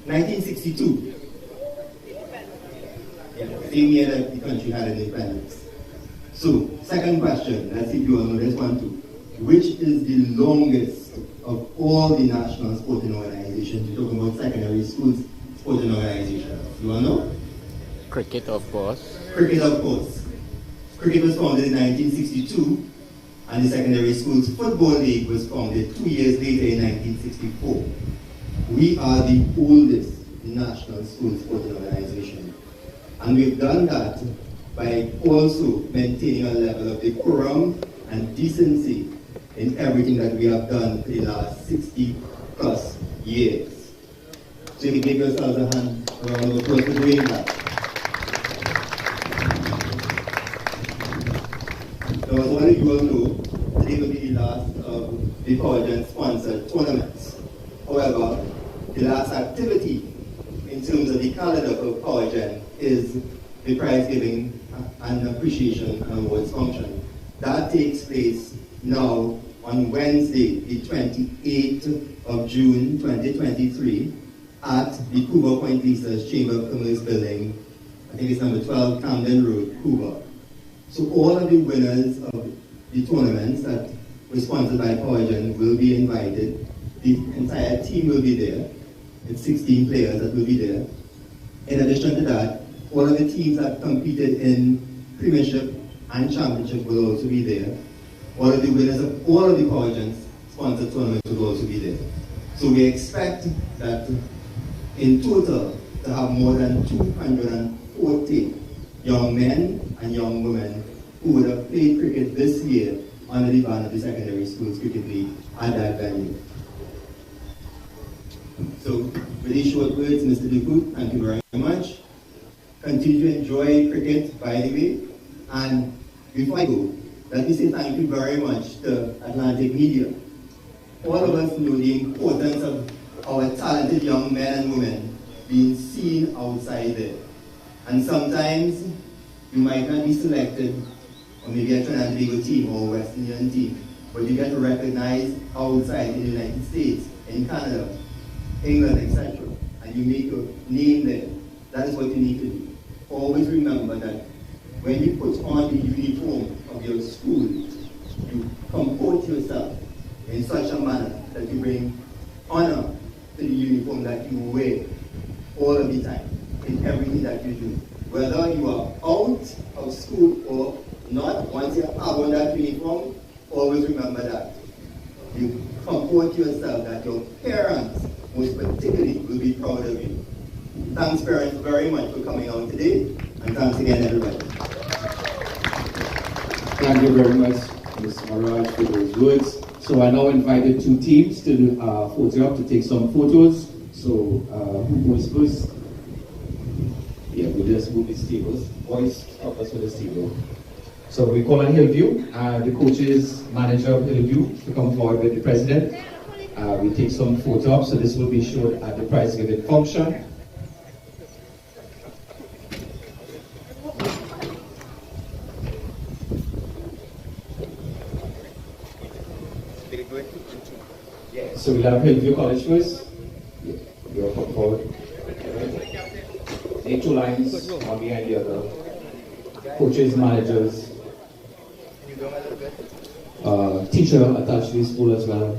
1962. Yeah, same year that the country had independence. So, second question, let's see if you all know this one too. Which is the longest of all the national sporting organizations? We're talking about secondary schools sporting organizations. You all know? Cricket, of course. Cricket, of course. Cricket was founded in 1962, and the Secondary Schools Football League was founded 2 years later in 1964. We are the oldest national school sporting organization. And we've done that by also maintaining a level of decorum and decency in everything that we have done for the last 60 plus years. So you can give yourselves a hand around of applause for doing that. Now, as one of you all know, today will be the last of the PowerGen sponsored tournaments. However, the last activity in terms of the calendar for PowerGen is the prize giving and appreciation and awards function. That takes place now on Wednesday, the 28th of June 2023 at the Cuba Point Leases Chamber of Commerce building. I think it's number 12 Camden Road, Cuba. So all of the winners of the tournaments that were sponsored by PowerGen will be invited. The entire team will be there. It's 16 players that will be there. In addition to that, all of the teams that competed in Premiership and Championship will also be there. All of the winners of all of the PowerGen sponsored tournaments will also be there. So we expect that in total to have more than 240 young men and young women who would have played cricket this year under the ban of the Secondary Schools Cricket League at that venue. So, with these short words, Mr. Duku, thank you very much. Continue to enjoy cricket, by the way. And before I go, let me say thank you very much to Atlantic Media. All of us know the importance of our talented young men and women being seen outside there. And sometimes you might not be selected, or maybe a Trinidad and Tobago team or a West Indian team, but you get recognized outside in the United States, in Canada, England, etc. And you make your name there. That is what you need to do. Always remember that when you put on the uniform of your school, you comport yourself in such a manner that you bring honor to the uniform that you wear all of the time, in everything that you do. whether you are out of school or not, once you have on that uniform, always remember that. You comport yourself that your parents, most particularly, will be proud of you. Thanks, parents, very much for coming out today, and thanks again, everybody. Thank you very much, Mr. Maraj, for those words. So I now invited two teams to do a photo op to take some photos. So who goes first? Yeah, we'll just move these tables. Boys, help us with this table. So we call on Hillview, the coaches, manager of Hillview, to come forward with the president. We take some photo ops, so this will be shown at the prize giving function. Yeah, so we'll have Hillview College first. Yeah, you'll come forward. Take two lines, one behind the other. Coaches, managers, teacher attached to the school as well.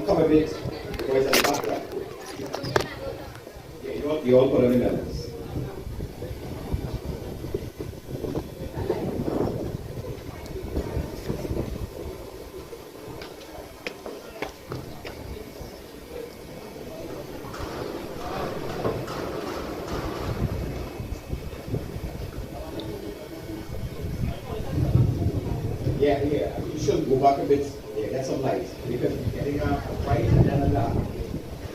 Come a bit, boys at the back, right? Yeah, you all put on the medals. Yeah, you should go back a bit. Yeah, get some light. Because getting right and then a left.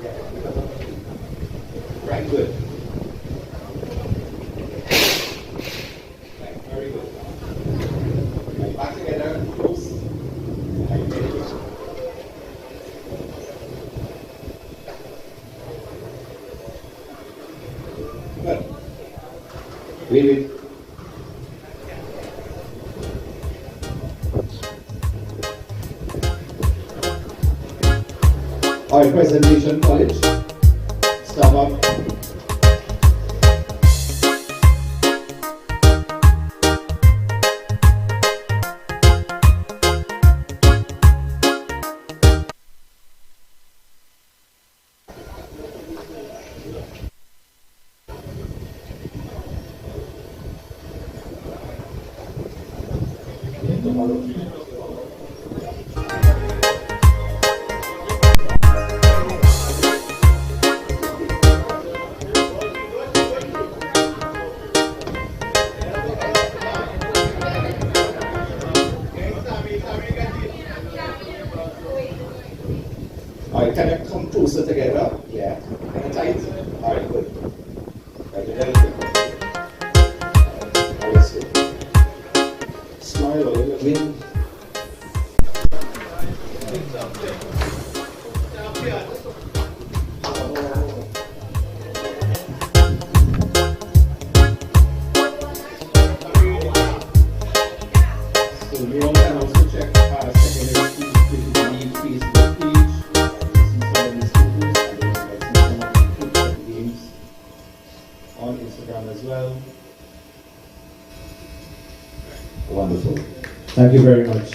Yeah, because of right, good. Right, very good. Right, back together, close. Right, very good. Good. Wait. Our presentation college, stop up. Alright, can you come closer together? Yeah. Kind of tight? Alright, good. Right, a little bit. Alright, let's go. Smile a little bit. So you all can also check secondary school Facebook page. On Instagram as well. Wonderful. Thank you very much.